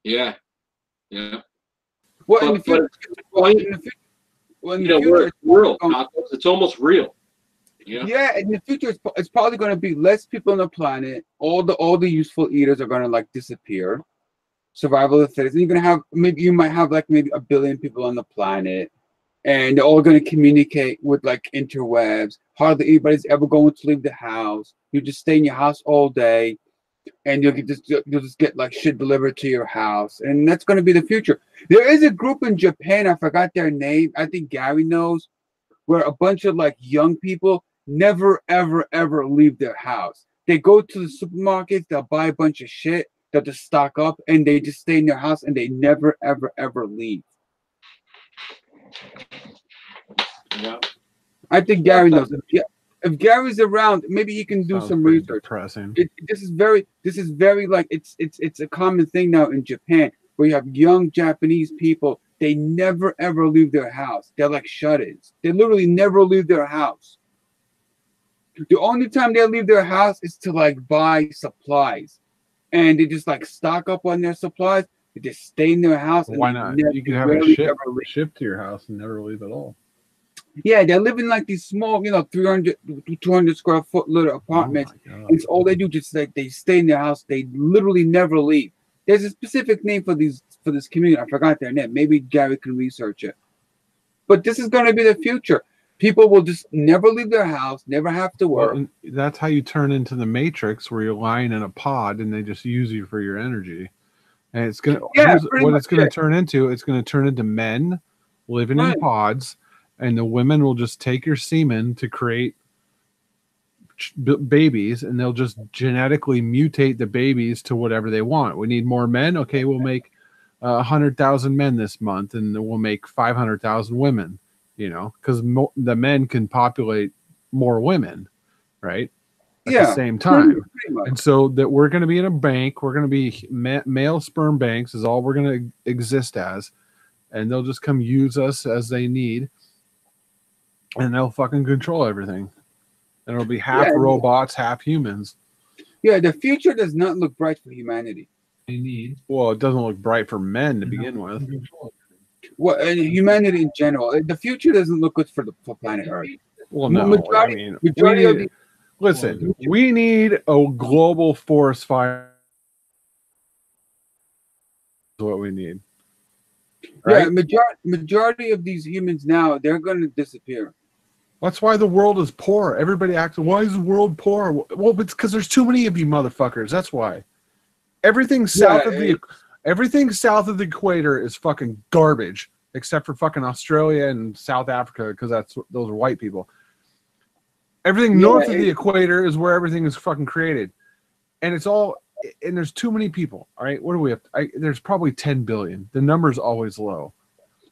Yeah. Well, in the future, it's real. It's almost real. Yeah, in the future, it's probably going to be less people on the planet. All the useful eaters are going to disappear. Survival of the fittest. And you're going to have you might have maybe 1 billion people on the planet, and they're all going to communicate with interwebs. Hardly anybody's ever going to leave the house. You just stay in your house all day, and you'll just get shit delivered to your house, and that's going to be the future. There is a group in Japan, I forgot their name. I think Gary knows, where a bunch of young people never ever ever leave their house. They go to the supermarkets, they'll buy a bunch of shit, they'll just stock up, and they just stay in their house, and they never ever ever leave. Yeah. I think Gary knows. If Gary's around, maybe he can do some research. Depressing. This is very it's a common thing now in Japan, where you have young Japanese people. They never ever leave their house. They're like shut-ins. They literally never leave their house. The only time they leave their house is to buy supplies, and they just stock up on their supplies. They just stay in their house. Why not? You can have it shipped to your house and never leave at all. Yeah, they live in these small, 300, 200 square foot little apartments. It's all they do. Just they stay in their house. They literally never leave. There's a specific name for this community. I forgot their name. Maybe Gary can research it. But this is going to be the future. People will just never leave their house, never have to work. Well, that's how you turn into the Matrix, where you're lying in a pod and they just use you for your energy. And it's gonna it's gonna turn into. It's gonna turn into men living in pods, and the women will just take your semen to create babies, and they'll just genetically mutate the babies to whatever they want. We need more men. Okay, we'll make 100,000 men this month, and we'll make 500,000 women. Because the men can populate more women, right? At the same time. And so that we're going to be in a bank. We're going to be male sperm banks is all we're going to exist as. And they'll just come use us as they need. and they'll fucking control everything. And it'll be half robots, half humans. Yeah, the future does not look bright for humanity. Well, it doesn't look bright for men to begin with. Well, and humanity in general, the future doesn't look good for planet Earth. Well, no, majority of the listen, we need a global forest fire. Is what we need. Right? Yeah, majority of these humans now, they're going to disappear. That's why the world is poor. Everybody acts, why is the world poor? Well, it's because there's too many of you motherfuckers. That's why. Everything south of the equator is fucking garbage, except for fucking Australia and South Africa, because those are white people. Everything north of the equator is where everything is fucking created, and there's too many people. All right, what do we have? There's probably 10 billion. The number's always low.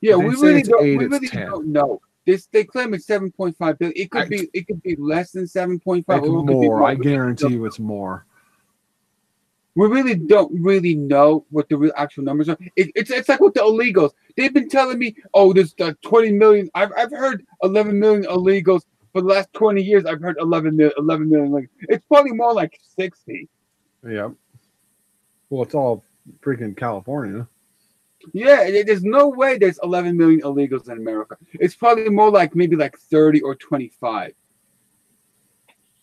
Yeah, we really don't know. They claim it's 7.5 billion. It could be less than 7.5. Or more. I guarantee you, it's more. We really don't know what the real actual numbers are. It's like with the illegals. They've been telling me, oh, there's 20 million. I've heard 11 million illegals for the last 20 years. I've heard 11 million. It's probably more like 60. Yeah. Well, it's all freaking California. Yeah, there's no way there's 11 million illegals in America. It's probably more like maybe like 30 or 25.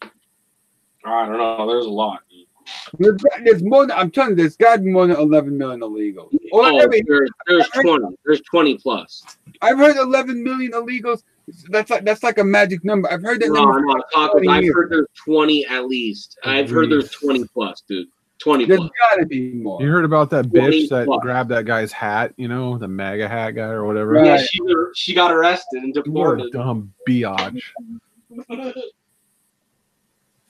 I don't know. There's a lot. There's more than, I'm telling you, there's got to be more than 11 million illegals. There's 20. There's 20 plus. I've heard 11 million illegals. That's like a magic number. I've heard that number. No, I've heard there's 20 at least. I've heard there's 20 plus, dude. 20 plus. There's got to be more. You heard about that bitch that grabbed that guy's hat, the MAGA hat guy or whatever? Right. Yeah, she got arrested and deported. What a dumb biatch.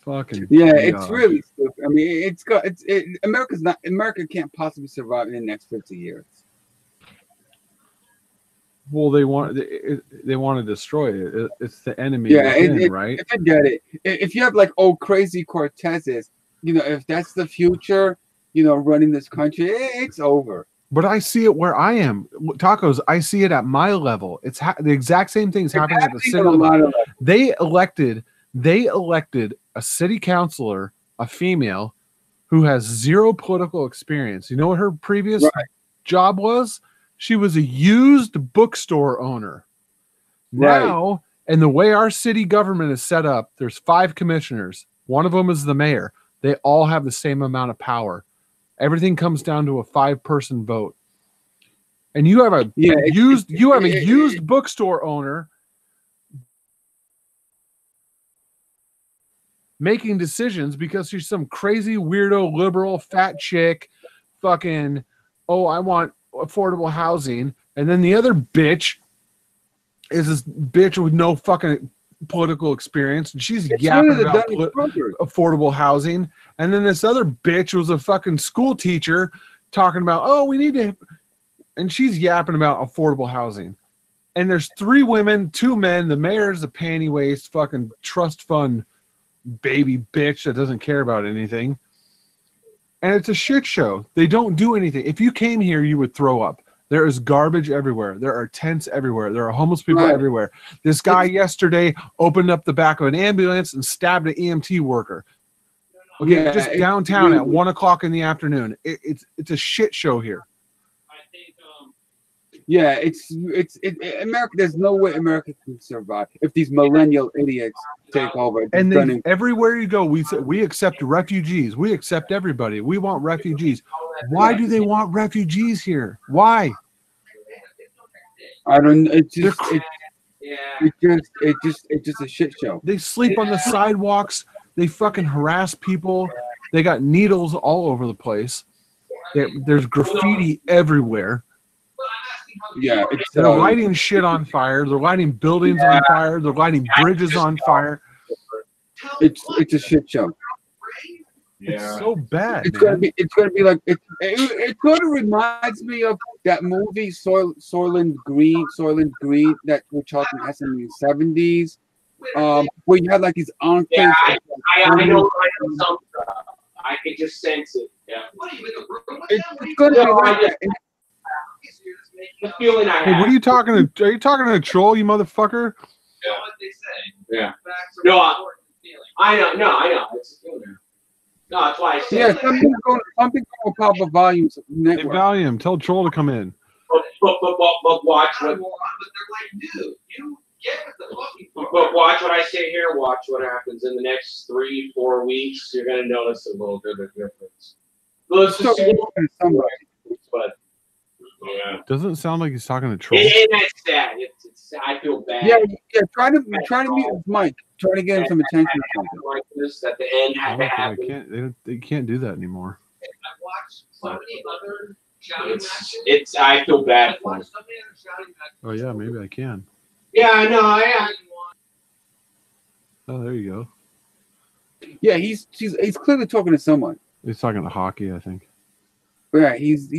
Fucking yeah, it's really stupid. I mean, America can't possibly survive in the next 50 years. Well, they want to destroy it. It's the enemy within, right? I get it. If you have like old crazy Cortezes, if that's the future, running this country, it's over. But I see it where I am. Tacos, I see it at my level. It's the exact same things happening at the city level. They elected a city councilor, a female, who has zero political experience. You know what her previous job was? She was a used bookstore owner. Right. Now, and the way our city government is set up, there's 5 commissioners. One of them is the mayor. They all have the same amount of power. Everything comes down to a 5-person vote. And you have a used bookstore owner making decisions because she's some crazy weirdo liberal fat chick fucking, oh, I want affordable housing. And then the other bitch is this bitch with no fucking political experience, and she's yapping about affordable housing. And then this other bitch was a fucking school teacher talking about, oh, we need to, and she's yapping about affordable housing. And there's 3 women, 2 men. The mayor's a panty waist fucking trust fund baby bitch that doesn't care about anything. And it's a shit show. They don't do anything. If you came here, you would throw up. There is garbage everywhere. There are tents everywhere. There are homeless people everywhere. This guy yesterday opened up the back of an ambulance and stabbed an EMT worker. Okay, just downtown at 1 o'clock in the afternoon. It's a shit show here. Yeah, it's America. There's no way America can survive if these millennial idiots take over. And then everywhere you go, we accept refugees. We accept everybody. We want refugees. Why do they want refugees here? Why? I don't. It's just a shit show. They sleep on the sidewalks. They fucking harass people. They got needles all over the place. There's graffiti everywhere. Yeah, they're lighting shit on fire. They're lighting buildings on fire. They're lighting bridges on fire. It's a shit show. It's so bad. It's gonna be like it sort of reminds me of that movie Soylent Green that we're talking as in the 70s. Where you had like these enclaves. Yeah, I know. I can just sense it. Yeah. It's gonna be like that. The feeling I have. Hey, what are you talking to? Are you talking to a troll, you motherfucker? Yeah. What they say. Yeah. No, I know. No, I know. It's a feeling. No, that's why I say. Yeah, something going with Papa Volumes Hey, Network. Valium, tell Troll to come in. But watch what. But they're like, dude, you get the fucking. But watch what I say here. Watch what happens in the next 3-4 weeks. You're gonna notice a little bit of difference. Well, it's just Somebody. but yeah. Doesn't sound like he's talking to Troll. It's sad. It's I feel bad. Yeah. Try to mute his mic. Try to get him some attention or something. Like this at the end I had don't to think I happen. can't. They can't do that anymore. I've watched so many other shouting matches. It's I feel bad for him. Oh yeah, maybe I can. Yeah, I know. I Oh, there you go. Yeah, he's clearly talking to someone. He's talking to hockey, I think. Yeah, he's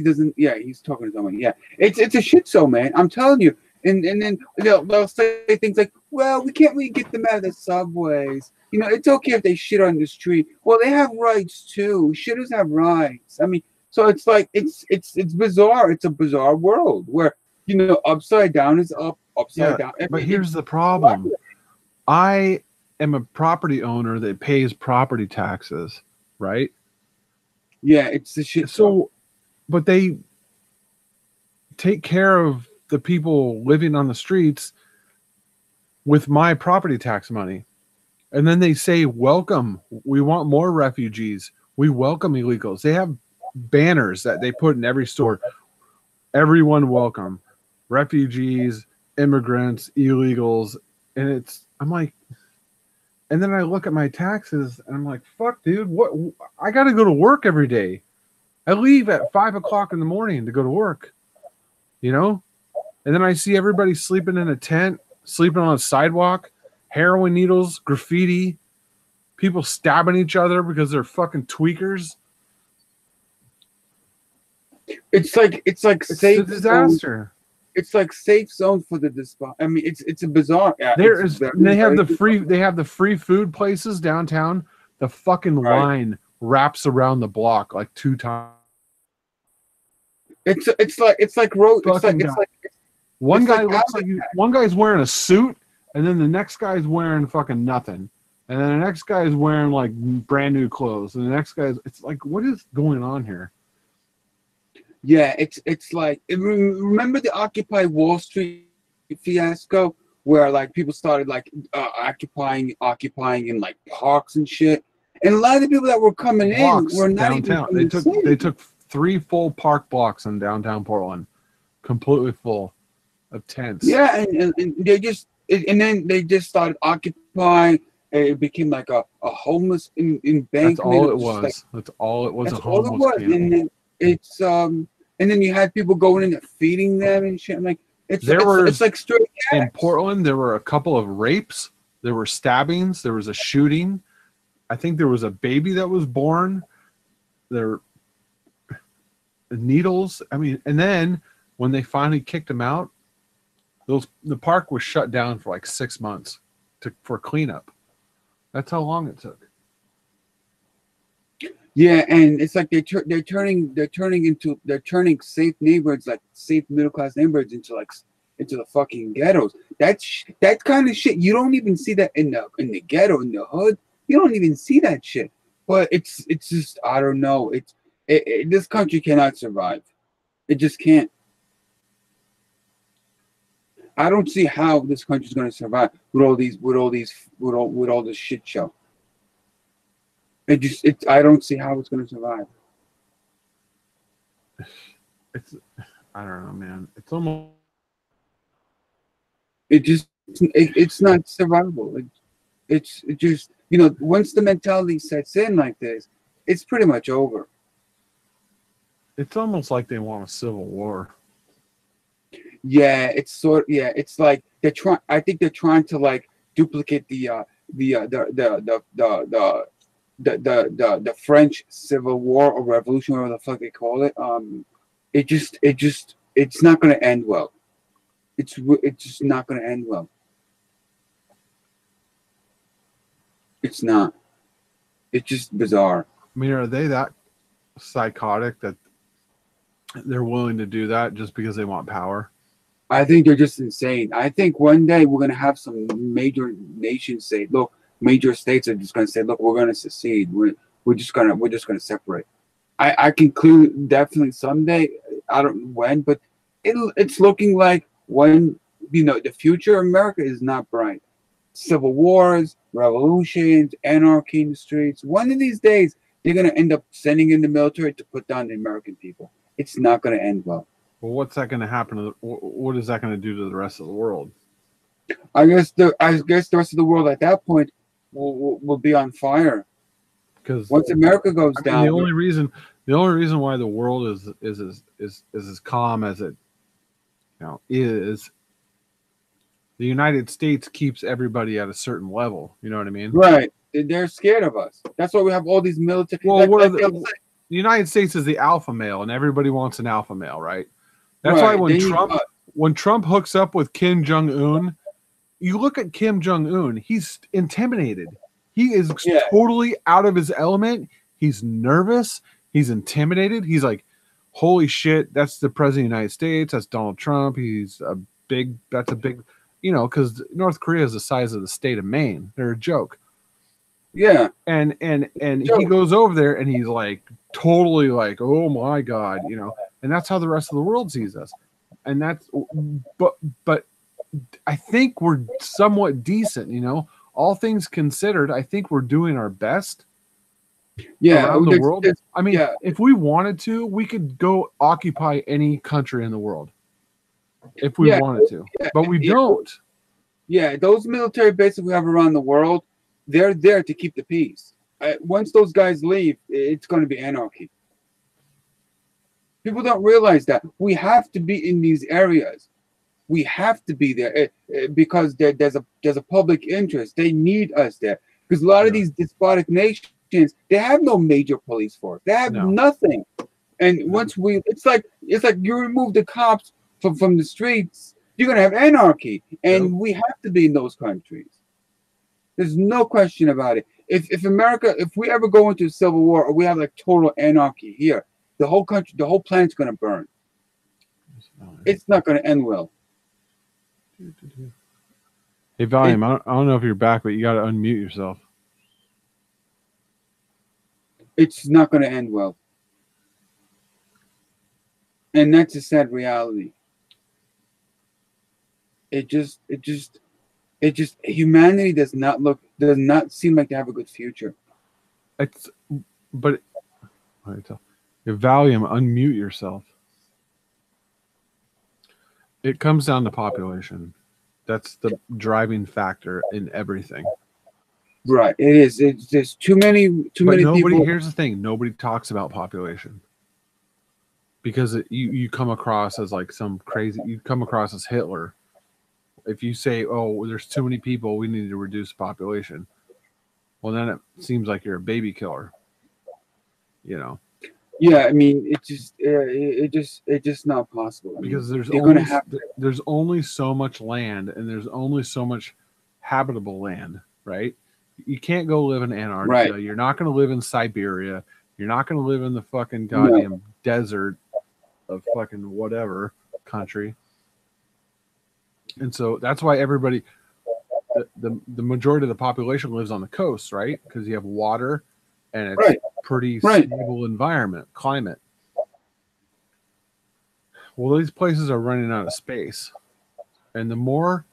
talking to someone. Yeah, it's a shit show, man. I'm telling you. And then they'll say things like, well, we can't really get them out of the subways. You know, it's okay if they shit on the street. Well, they have rights too. Shitters have rights. I mean, so it's like it's bizarre. It's a bizarre world where, you know, upside down is up, upside down. But here's the problem. I am a property owner that pays property taxes, right? Yeah, it's the shit. So, but they take care of the people living on the streets with my property tax money. And then they say, welcome. We want more refugees. We welcome illegals. They have banners that they put in every store. Everyone welcome. Refugees, immigrants, illegals. And I'm like, and then I look at my taxes and I'm like, fuck, dude, what? I got to go to work every day. I leave at 5 o'clock in the morning to go to work, you know? And then I see everybody sleeping in a tent, sleeping on a sidewalk, heroin needles, graffiti, people stabbing each other because they're fucking tweakers. It's like It's safe a disaster. It's like safe zone for the despot. I mean, it's a bizarre. Yeah, They have very the free food places downtown. The fucking line wraps around the block like 2 times. It's like road. One it's guy like looks like one guy's wearing a suit, and then the next guy's wearing fucking nothing, and then the next guy's wearing like brand new clothes, and the next guy's. It's like, what is going on here? Yeah, it's like, remember the Occupy Wall Street fiasco where like people started like occupying in like parks and shit, and a lot of the people that were coming Blocks in were not downtown. even. They took 3 full park blocks in downtown Portland, completely full of tents. Yeah, and they just and then they just started occupying. It became like a homeless embankment. That's all it was. was. Like, that's all it was. that's A all it homeless was. camp. And then it's and then you had people going in and feeding them and shit. I'm like, it's like straight in gas. Portland. There were a couple of rapes. There were stabbings. There was a shooting. I think there was a baby that was born. There needles. I mean, and then when they finally kicked him out, the park was shut down for like 6 months for cleanup. That's how long it took. Yeah, and it's like they're turning safe neighborhoods, like safe middle class neighborhoods, into the fucking ghettos. That kind of shit you don't even see that in the ghetto, in the hood. You don't even see that shit. But it's just, I don't know. This country cannot survive. It just can't. I don't see how this country's going to survive with all this shit show. I don't see how it's going to survive. I don't know, man. It's almost. It's not survivable. It's just, you know, once the mentality sets in like this, it's pretty much over. It's almost like they want a civil war. Yeah, it's like I think they're trying to like duplicate the French Civil War or Revolution, whatever the fuck they call it. It's not going to end well. It's just not going to end well. It's not. It's just bizarre. I mean, are they that psychotic that they're willing to do that just because they want power? I think they're just insane. I think one day we're gonna have some major nations say, "Look, major states are just gonna say, look, we're gonna secede. We're just gonna separate." I can clearly, definitely someday. I don't know when, but it's looking like when the future of America is not bright. Civil wars, revolutions, anarchy in the streets. One of these days, they're gonna end up sending in the military to put down the American people. It's not gonna end well. Well, what's that going to happen to? What is that going to do to the rest of the world? I guess the rest of the world at that point will be on fire. Because once America goes down, the only reason why the world is as calm as it is the United States keeps everybody at a certain level. You know what I mean? Right. They're scared of us. That's why we have all these military. Well, the United States is the alpha male, and everybody wants an alpha male, right? That's why when Trump hooks up with Kim Jong-un, you look at Kim Jong-un, he's intimidated. He is totally out of his element. He's nervous. He's intimidated. He's like, holy shit, that's the president of the United States. That's Donald Trump. That's a big, because North Korea is the size of the state of Maine. They're a joke. Yeah. And he goes over there and he's like totally like, oh my God, and that's how the rest of the world sees us. And but I think we're somewhat decent, all things considered. I think we're doing our best. Yeah. Around the world. I mean, if we wanted to, we could go occupy any country in the world if we wanted to, but we don't. Yeah. Those military bases we have around the world, they're there to keep the peace. Once those guys leave, it's going to be anarchy. People don't realize that. We have to be in these areas. We have to be there because there's a public interest. They need us there because a lot of these despotic nations, they have no major police force. They have nothing. And once it's like you remove the cops from the streets, you're going to have anarchy. And we have to be in those countries. There's no question about it. If America, if we ever go into a civil war or we have like total anarchy here, the whole country, the whole planet's going to burn. It's not going to end well. Hey, Volume, I don't know if you're back, but you got to unmute yourself. It's not going to end well. And that's a sad reality. Humanity does not seem like they have a good future. Your volume, unmute yourself. It comes down to population. That's the driving factor in everything. Right. It is. It's just too many people. Here's the thing. Nobody talks about population. Because you come across as like some crazy, you come across as Hitler. If you say, oh, there's too many people, we need to reduce population. Well, then it seems like you're a baby killer. Yeah, I mean, it's just not possible. Because there's only so much land and there's only so much habitable land, right? You can't go live in Antarctica. Right. You're not going to live in Siberia. You're not going to live in the fucking goddamn desert of fucking whatever country. And so that's why everybody, the majority of the population lives on the coast, right? Because you have water and it's pretty stable environment, climate. Well, these places are running out of space. And the more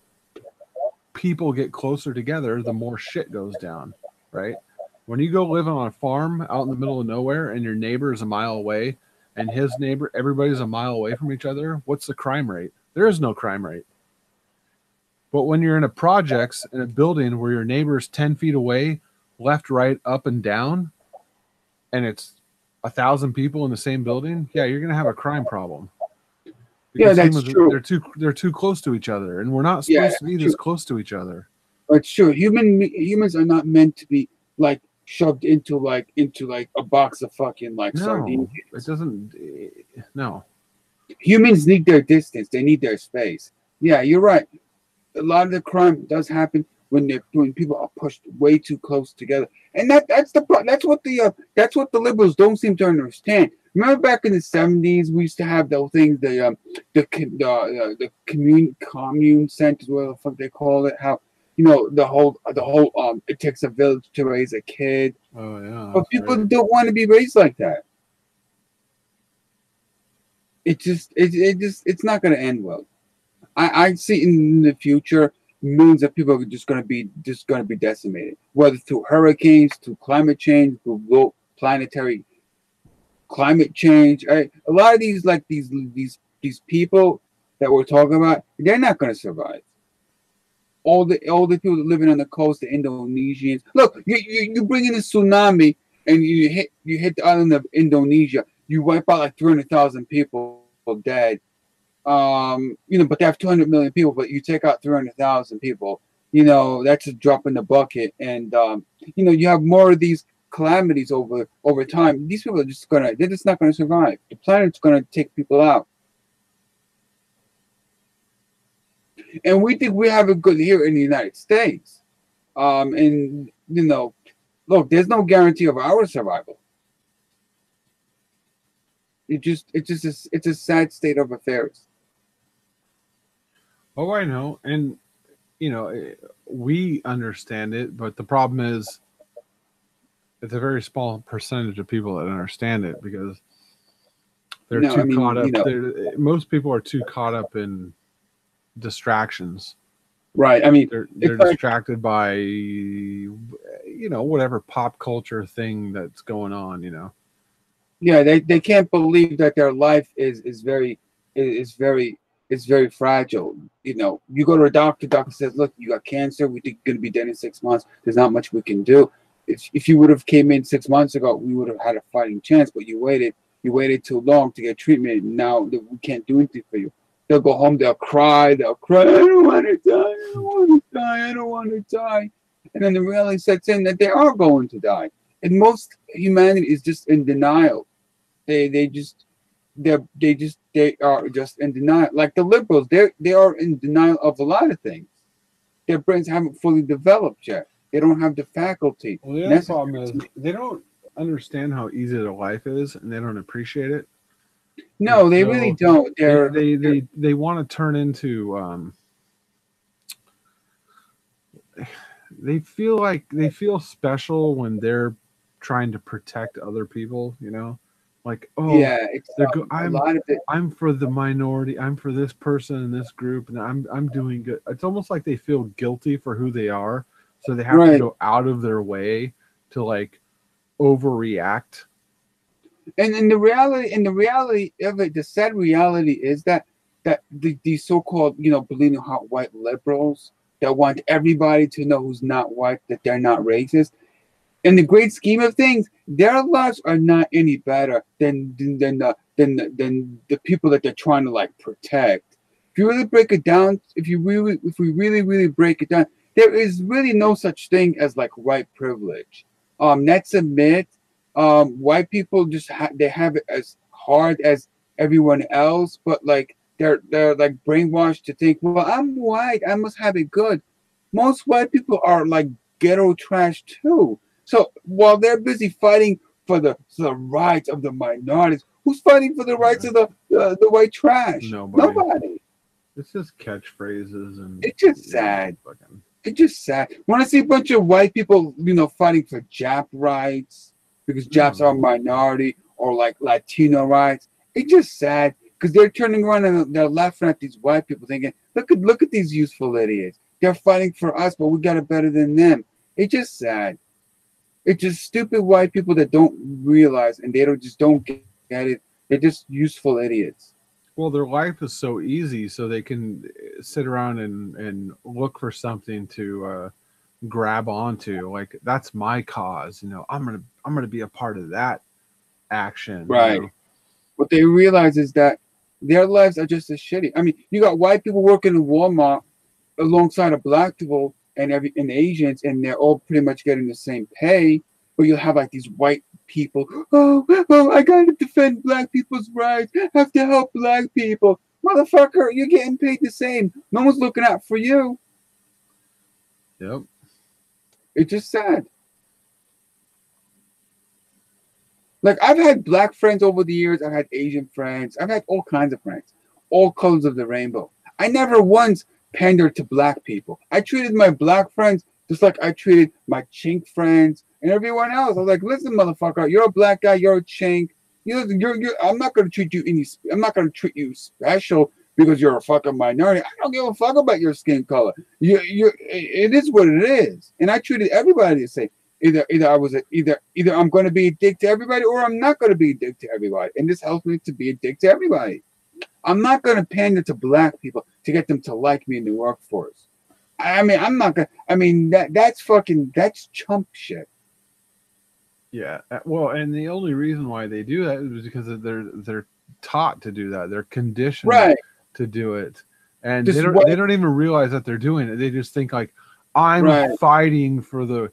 people get closer together, the more shit goes down, right? When you go live on a farm out in the middle of nowhere and your neighbor is a mile away and his neighbor, everybody's a mile away from each other, what's the crime rate? There is no crime rate. But when you're in a projects in a building where your neighbor's 10 feet away, left, right, up, and down, and it's 1,000 people in the same building, you're going to have a crime problem. Because that's true. They're too close to each other, and we're not supposed to be this close to each other. It's true. Humans are not meant to be like shoved into a box of fucking sardines. It doesn't. No. Humans need their distance. They need their space. Yeah, you're right. A lot of the crime does happen when people are pushed way too close together, and that's what the liberals don't seem to understand. Remember back in the 70s, we used to have those things, the commune centers, whatever the fuck they call it. How the whole it takes a village to raise a kid. Oh yeah. But people don't want to be raised like that. It's not going to end well. I see in the future millions of people are just going to be decimated, whether through hurricanes, through climate change, through planetary climate change. A lot of these these people that we're talking about, they're not going to survive. All the people living on the coast, the Indonesians. Look, you bring in a tsunami and you hit the island of Indonesia. You wipe out like 300,000 people dead. But they have 200 million people. But you take out 300,000 people. That's a drop in the bucket. And you have more of these calamities over time. These people are they're just not gonna survive. The planet's gonna take people out. And we think we have it good here in the United States. Look, there's no guarantee of our survival. It's a sad state of affairs. Oh, I know, and we understand it, but the problem is, it's a very small percentage of people that understand it because they're caught up. Most people are too caught up in distractions. Right. I mean, they're distracted by whatever pop culture thing that's going on. Yeah, they can't believe that their life is very fragile. You go to a doctor says, look, you got cancer. We think you're going to be dead in 6 months. There's not much we can do. If you would have came in 6 months ago, we would have had a fighting chance, but you waited too long to get treatment. Now we can't do anything for you. They'll go home, they'll cry, I don't want to die, I don't want to die. And then the reality sets in that they are going to die. And most humanity is just in denial. They are just in denial. Like the liberals, they are in denial of a lot of things. Their brains haven't fully developed yet. They don't have the faculty. Well, the other problem is they don't understand how easy their life is, and they don't appreciate it. No, they really don't. They want to turn into. They feel special when they're trying to protect other people. Like, oh yeah, I'm for the minority. I'm for this person in this group, and I'm doing good. It's almost like they feel guilty for who they are, so they have to go out of their way to like overreact. And in the reality of it, the sad reality is that these so-called bleeding heart white liberals that want everybody to know who's not white, that they're not racist. In the great scheme of things, their lives are not any better than the people that they're trying to like protect. If you really break it down, if we really break it down, there is really no such thing as like white privilege. Let's admit, white people just they have it as hard as everyone else, but like they're like brainwashed to think, well, I'm white, I must have it good. Most white people are like ghetto trash too. So while they're busy fighting for the rights of the minorities, who's fighting for the rights of the white trash? Nobody. It's just catchphrases and it's just sad. It's just sad. When I see a bunch of white people, fighting for Jap rights because Japs are a minority, or like Latino rights, it's just sad because they're turning around and they're laughing at these white people, thinking, look at these useful idiots. They're fighting for us, but we got it better than them. It's just sad. It's just stupid white people that don't realize and they don't get it. They're just useful idiots. Well, their life is so easy, so they can sit around and look for something to grab onto. Like, that's my cause, I'm gonna be a part of that action. Right. What they realize is that their lives are just as shitty. I mean, you got white people working in Walmart alongside of black people and Asians, and they're all pretty much getting the same pay. But you'll have like these white people, oh, I gotta defend black people's rights. I have to help black people. Motherfucker, you're getting paid the same. No one's looking out for you. Yep. It's just sad. Like I've had black friends over the years. I've had Asian friends. I've had all kinds of friends, all colors of the rainbow. I never once pandered to black people. I treated my black friends just like I treated my chink friends and everyone else. I was like, listen, motherfucker, you're a black guy. You're a chink. I'm not going to treat you I'm not going to treat you special because you're a fucking minority. I don't give a fuck about your skin color. It is what it is. And I treated everybody the same. Either I'm going to be a dick to everybody or I'm not going to be a dick to everybody. And this helps me to be a dick to everybody. I'm not going to pander to black people to get them to like me in the workforce. I mean, I'm not going to. I mean, that's chump shit. Yeah. Well, and the only reason why they do that is because they're taught to do that. They're conditioned to do it. And they don't even realize that they're doing it. They just think like, I'm fighting for the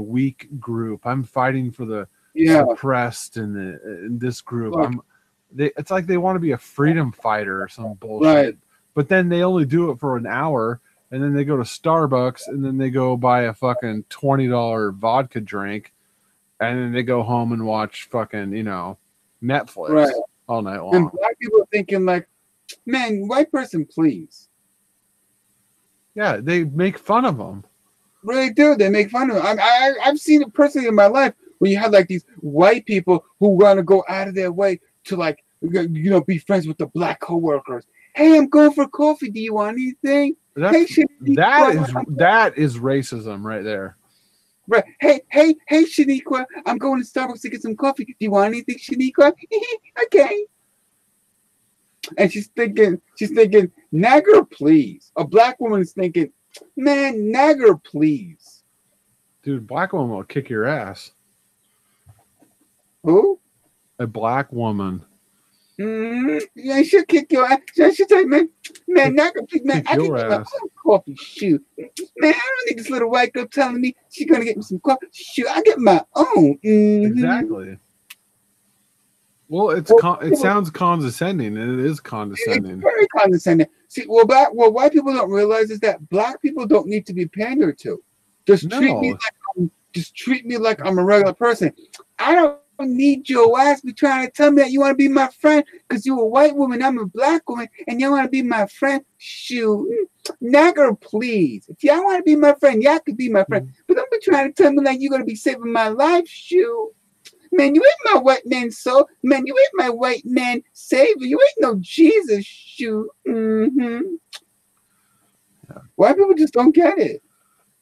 weak group. I'm fighting for the suppressed in this group. It's like they want to be a freedom fighter or some bullshit. Right. But then they only do it for an hour, and then they go to Starbucks, and then they go buy a fucking $20 vodka drink, and then they go home and watch fucking, Netflix all night long. And black people are thinking like, man, white person, please. Yeah, they make fun of them. Really do. They make fun of them. I've seen it personally in my life where you have like these white people who want to go out of their way to like, be friends with the black coworkers. Hey, I'm going for coffee. Do you want anything? That is racism right there. Right. Hey, Shaniqua, I'm going to Starbucks to get some coffee. Do you want anything, Shaniqua? Okay. And she's thinking, nagger, please. A black woman is thinking, man, nagger, please. Dude, black woman will kick your ass. Who? A black woman. Yeah, she'll kick your ass. She'll say, man, nagger, please, man, I can get my own coffee. Shoot. Man, I don't need this little white girl telling me she's going to get me some coffee. Shoot, I get my own. Exactly. Well, it sounds condescending, and it is condescending. It's very condescending. See, what white people don't realize is that black people don't need to be pandered to. Just treat me like I'm a regular person. I don't need your ass be trying to tell me that you want to be my friend because you're a white woman, I'm a black woman, and you want to be my friend. Shoot, nagger, please. If y'all want to be my friend, y'all could be my friend. But don't be trying to tell me like you're going to be saving my life. Shoot. Man, you ain't my white man soul. Man, you ain't my white man savior. You ain't no Jesus. Shoot. Yeah. White people just don't get it.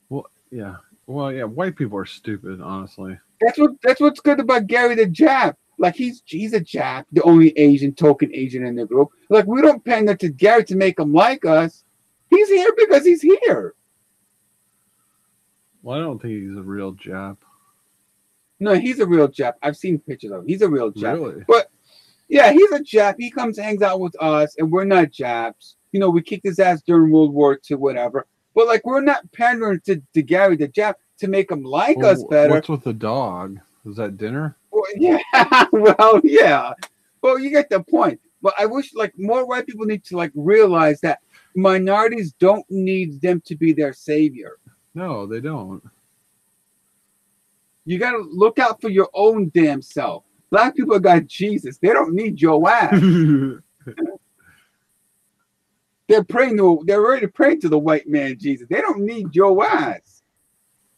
Well, yeah. White people are stupid, honestly. That's what's good about Gary the Jap. Like he's a Jap, the only token Asian in the group. Like we don't pander to Gary to make him like us. He's here because he's here. Well, I don't think he's a real Jap. No, he's a real Jap. I've seen pictures of him. He's a real Jap. Really? But yeah, he's a Jap. He comes and hangs out with us, and we're not Japs. We kicked his ass during World War II, whatever. But like, we're not pandering to Gary the Jap to make him like us better. What's with the dog? Was that dinner? Well, yeah. Well, yeah. Well, you get the point. But I wish like more white people need to like realize that minorities don't need them to be their savior. No, they don't. You got to look out for your own damn self. Black people got Jesus. They don't need your ass. They're already praying to the white man, Jesus. They don't need your ass.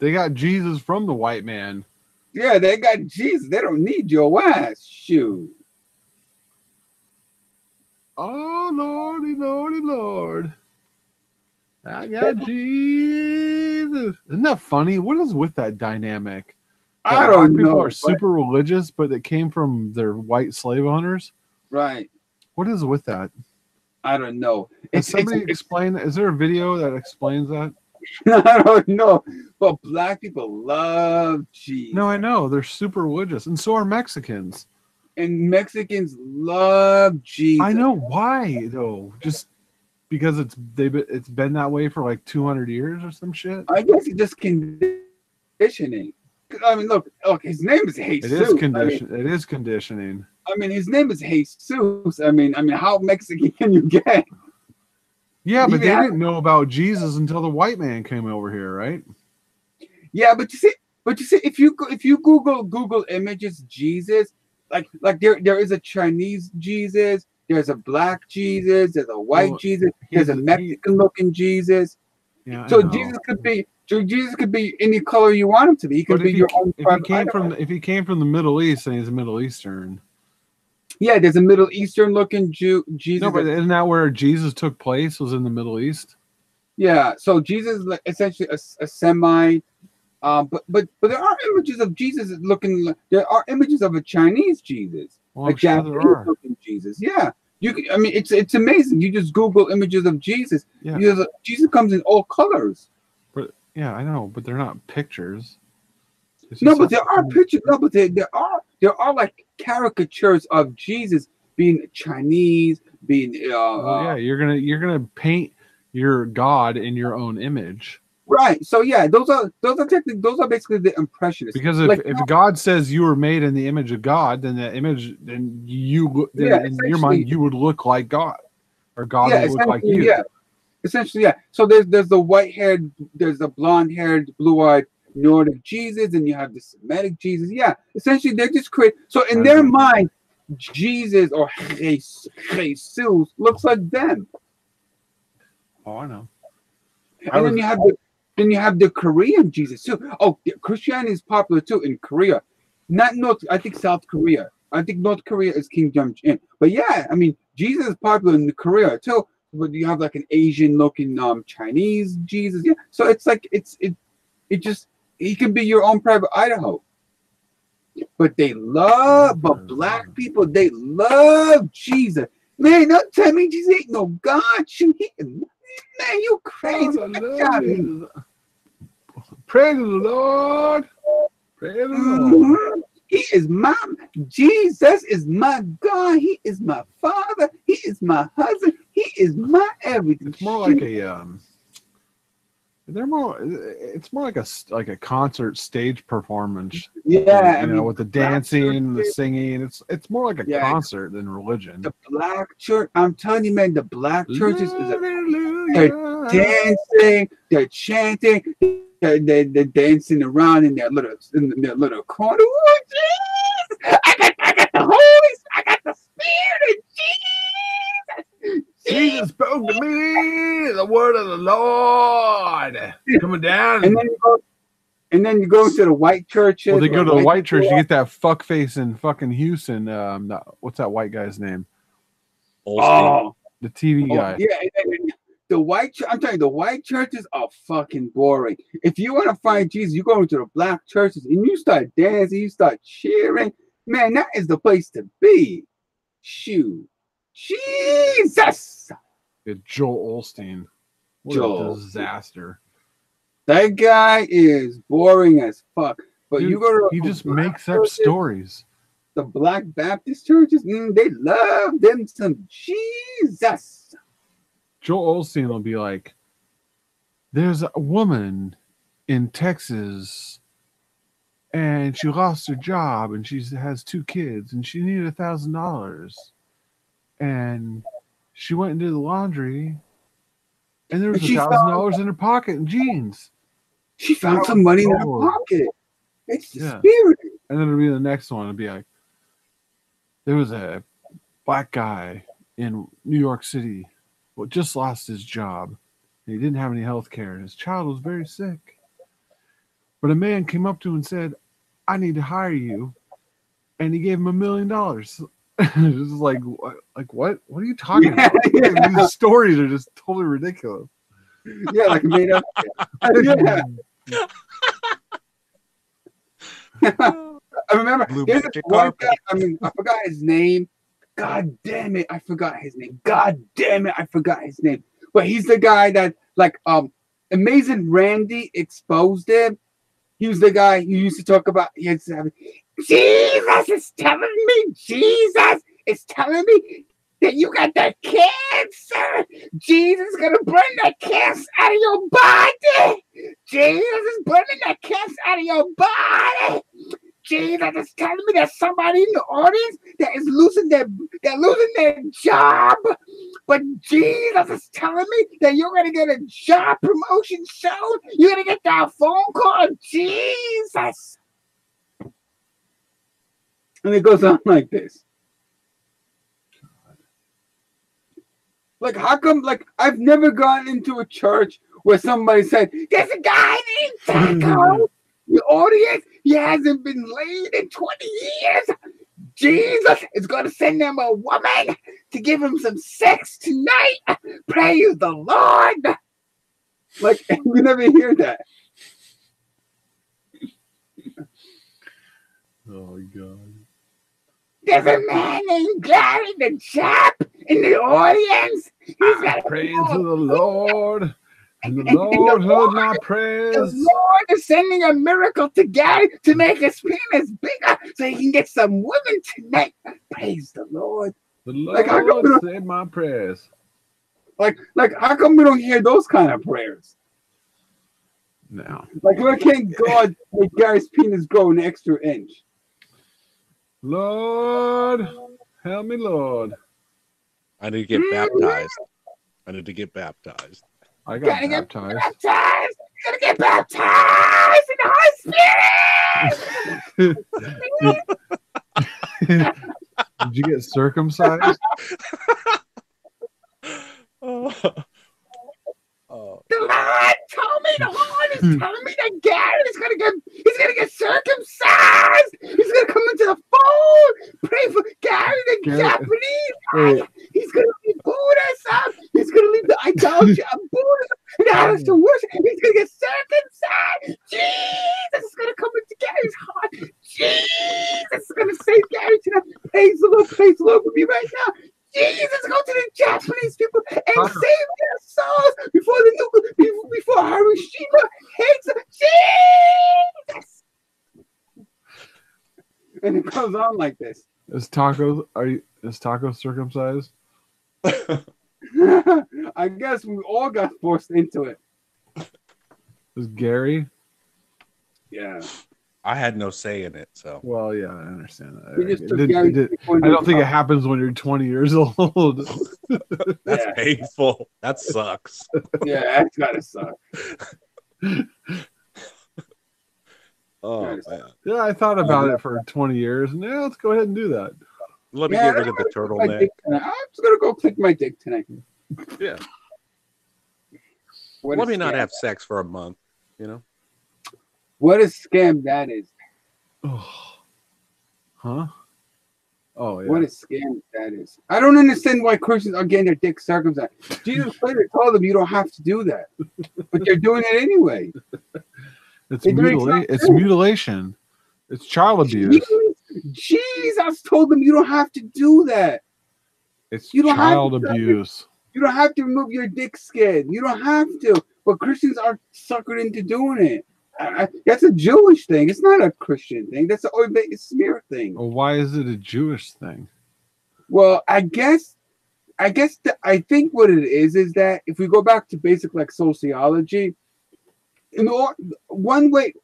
They got Jesus from the white man. Yeah, they got Jesus. They don't need your ass. Shoot. Oh, Lordy, Lordy, Lord. I got Jesus. Isn't that funny? What is with that dynamic? I don't know. People are super religious, but it came from their white slave owners. Right. What is with that? I don't know. Is there a video that explains that? I don't know. But black people love Jesus. No, I know. They're super religious. And so are Mexicans. And Mexicans love Jesus. I know why, though. Just because it's been that way for like 200 years or some shit. I guess it's just conditioning. I mean, look, his name is Jesus. It is conditioning. It is conditioning. I mean, his name is Jesus. I mean, how Mexican can you get? Yeah, but they didn't know about Jesus until the white man came over here, right? Yeah, but But you see, if you Google images Jesus, like there is a Chinese Jesus, there's a black Jesus, there's a white Jesus, there's a Mexican looking Jesus. Yeah, So Jesus could be any color you want him to be. He could be your own. If he came from the Middle East, then he's a Middle Eastern. Yeah, there's a Middle Eastern looking Jew Jesus. No, but isn't that where Jesus took place? Was in the Middle East. Yeah, so Jesus is essentially a Semite. But there are images of Jesus looking. There are images of a Chinese Jesus, a Japanese looking Jesus. Yeah, you can. I mean, it's amazing. You just Google images of Jesus. Yeah. Jesus comes in all colors. But yeah, I know, but they're not pictures. No, but there are pictures. No, but there are like caricatures of Jesus being Chinese, being. Yeah, you're gonna paint your God in your own image. Right. So yeah, those are basically the impressionists. Because if God says you were made in the image of God, then the image, in your mind you would look like God, or God would look like you. Yeah. Essentially, yeah. So there's the white-haired, there's the blonde-haired, blue-eyed Nordic Jesus, and you have the Semitic Jesus. Yeah. Essentially, they're just create. So in their mind, Jesus or Jesus looks like them. Oh, I know. And then you have the Korean Jesus too. Oh, Christianity is popular too in Korea. I think South Korea. I think North Korea is Kim Jong-un. But yeah, I mean, Jesus is popular in Korea too. But you have like an Asian looking Chinese Jesus. Yeah. So it's like he can be your own private Idaho. But black people, they love Jesus. Man, don't tell me Jesus ain't no God. Man, you crazy. Praise the Lord. Praise the Lord. He is Jesus is my God. He is my Father. He is my husband. He is my everything. It's more like it's more like a concert stage performance. Yeah, with the dancing, the singing. It's more like a concert than religion. The black church, I'm telling you, man, the black churches they're dancing, they're chanting, they're dancing around in their little corner. Oh, Jesus! I got the Holy Spirit, I got the Spirit of Jesus. Jesus spoke to me, the word of the Lord coming down. And then you go to the white churches. Well, they go to the white church. You get that fuck face in fucking Houston. What's that white guy's name? Oh, the TV guy. Yeah, I'm telling you, the white churches are fucking boring. If you want to find Jesus, you go into the black churches and you start dancing, you start cheering. Man, that is the place to be. Shoot. Jesus! Joel Osteen. What a disaster. That guy is boring as fuck. But Dude, you go to he just makes up stories. The Black Baptist churches, they love them some Jesus. Joel Osteen will be like, there's a woman in Texas and she lost her job and she has 2 kids and she needed $1,000. And she went and did the laundry and there was $1,000 in her pocket in jeans. She found some money in her pocket. It's the spirit. And then it'll be the next one. It'll be like, there was a black guy in New York City who just lost his job. And he didn't have any health care. And his child was very sick. But a man came up to him and said, I need to hire you. And he gave him $1 million. It's like what? What are you talking about? These stories are just totally ridiculous. Yeah, like made up. Yeah. I remember there's this one guy, I forgot his name. God damn it, I forgot his name. But he's the guy that Amazing Randy exposed him. He was the guy who used to talk about Jesus is telling me that you got that cancer. Jesus is gonna burn that cancer out of your body. Jesus is burning that cancer out of your body. Jesus is telling me that somebody in the audience that is losing their job but Jesus is telling me that you're gonna get a job promotion soon. You're gonna get that phone call, Jesus. And it goes on like this. Like, how come, like, I've never gone into a church where somebody said, there's a guy named Taco. The audience, he hasn't been laid in 20 years. Jesus is going to send him a woman to give him some sex tonight. Praise the Lord. Like, you never hear that. Oh, my God. There's a man named Gary the Chap in the audience. He's got praise to the Lord. And the Lord heard my prayers. The Lord is sending a miracle to Gary to make his penis bigger so he can get some women tonight. Praise the Lord. The Lord said my prayers. Like, how come we don't hear those kind of prayers? No. Like, why can't God make Gary's penis grow an extra inch? Lord, help me, Lord. I need to get baptized. I need to get baptized. I got baptized. Gotta get baptized in the Holy Spirit. Did you get circumcised? The Lord told me, the Lord is telling me that Gary is gonna get circumcised. He's gonna come into the fold. Pray for Gary the Japanese guy. He's gonna be Buddhism. He's gonna leave the idolatry of Buddhism and how to worship. He's gonna get circumcised. Jesus is gonna come into Gary's heart. Jesus is gonna save Gary tonight. Praise the Lord with me right now. Jesus, go to the Japanese people and save their souls before Hiroshima hits Jesus. And it goes on like this. Is Taco circumcised? I guess we all got forced into it. Is Gary? Yeah. I had no say in it, so. Well, yeah, I understand that. I don't think it happens when you're 20 years old. That's painful. That sucks. Yeah, that's gotta suck. Oh, man. Yeah, I thought about it for 20 years, and let's go ahead and do that. Let me get rid of the turtleneck. I'm just gonna go click my dick tonight. Yeah. Let me not have sex for a month, you know? What a scam that is. Oh. Huh? Oh, yeah. What a scam that is. I don't understand why Christians are getting their dick circumcised. Jesus later told them you don't have to do that. But they're doing it anyway. It's mutilation. It's child abuse. Jesus told them you don't have to do that. It's child abuse. You don't have to remove your dick skin. You don't have to. But Christians are suckered into doing it. That's a Jewish thing. It's not a Christian thing. That's an Oy Vey smear thing. Well, why is it a Jewish thing? Well, I think what it is that if we go back to basic like sociology, one way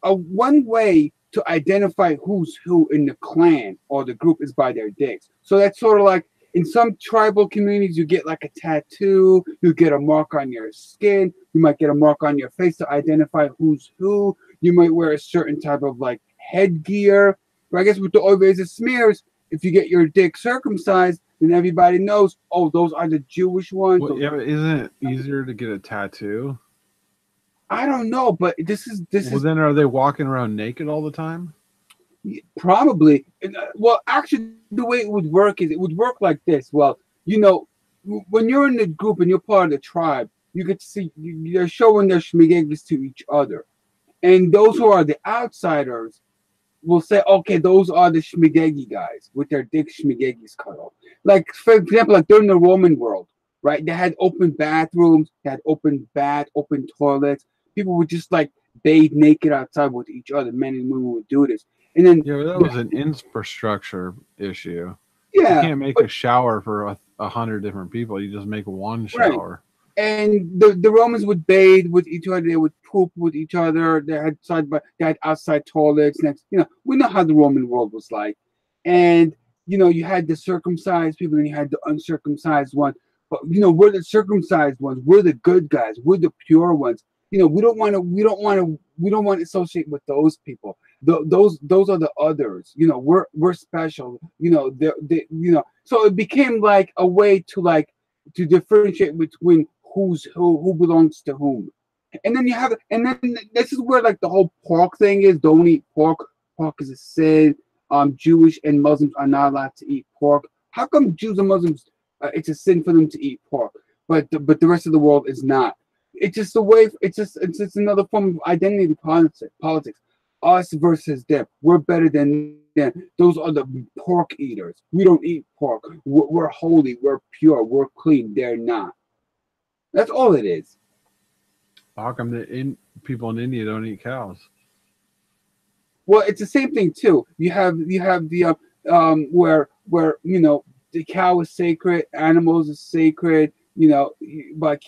to identify who's who in the clan or the group is by their dicks. So that's sort of like in some tribal communities, you get like a tattoo, you get a mark on your skin, you might get a mark on your face to identify who's who. You might wear a certain type of like headgear. But I guess with the Oy Vey smears, if you get your dick circumcised, then everybody knows, oh, those are the Jewish ones. Well, yeah, but isn't it easier to get a tattoo? I don't know, but this is. Well, then are they walking around naked all the time? Probably. Well, actually, the way it would work is it would work like this. Well, you know, when you're in the group and you're part of the tribe, you get to see they're showing their shmigegis to each other, and those who are the outsiders will say, okay, those are the shmigegi guys with their dick shmigegis cut off. Like for example, like during the Roman world, right? They had open bathrooms, they had open toilets. People would just like bathe naked outside with each other. Men and women would do this. And then that was an infrastructure issue. Yeah, you can't make a shower for 100 different people. You just make one shower. Right. And the Romans would bathe with each other. They would poop with each other. They had outside toilets. We know how the Roman world was like. And you had the circumcised people and you had the uncircumcised one. But we're the circumcised ones. We're the good guys. We're the pure ones. We don't want to associate with those people. Those are the others. We're special. So it became like a way to differentiate between who belongs to whom. And then this is where like the whole pork thing is. Don't eat pork. Pork is a sin. Jewish and Muslims are not allowed to eat pork. How come Jews and Muslims? It's a sin for them to eat pork, but the rest of the world is not. It's just the way. It's just another form of identity politics. Us versus them. We're better than them. Those are the pork eaters. We don't eat pork. We're holy. We're pure. We're clean. They're not. That's all it is. How come the people in India don't eat cows? Well, it's the same thing too. You have the where the cow is sacred, animals is sacred. By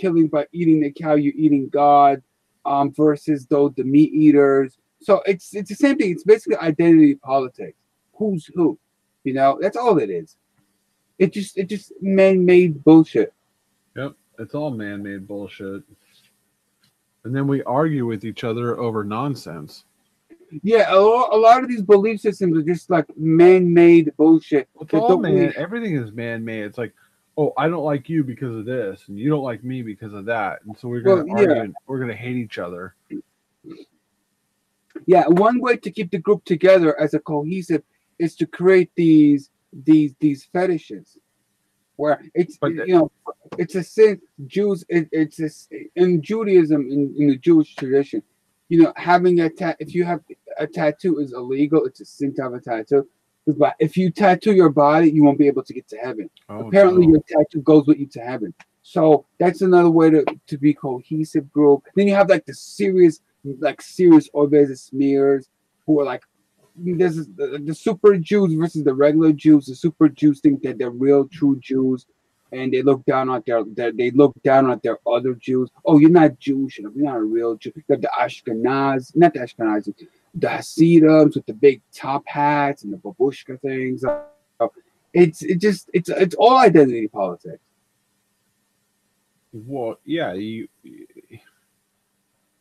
eating the cow, you're eating God. Versus the meat eaters. So it's the same thing. It's basically identity politics. Who's who? That's all it is. It just man-made bullshit. Yep, it's all man-made bullshit. And then we argue with each other over nonsense. Yeah, a lot of these belief systems are just like man-made bullshit. It's all man. Everything is man-made. It's like, oh, I don't like you because of this, and you don't like me because of that, and so we're going to argue. And we're going to hate each other. Yeah, one way to keep the group together as a cohesive is to create these fetishes, where it's a sin. Jews, in Judaism, in the Jewish tradition. Having if you have a tattoo is illegal. It's a sin to have a tattoo. But if you tattoo your body, you won't be able to get to heaven. Apparently, your tattoo goes with you to heaven. So that's another way to be cohesive group. Then you have like the serious Orbes smears who are like, there's the super Jews versus the regular Jews. The super Jews think that they're real, true Jews. And they look down on their other Jews. Oh, you're not Jewish enough. You're not a real Jew. You have the Ashkenaz, not the Ashkenazis, the Hasidims with the big top hats and the babushka things. It's all identity politics. Well, yeah,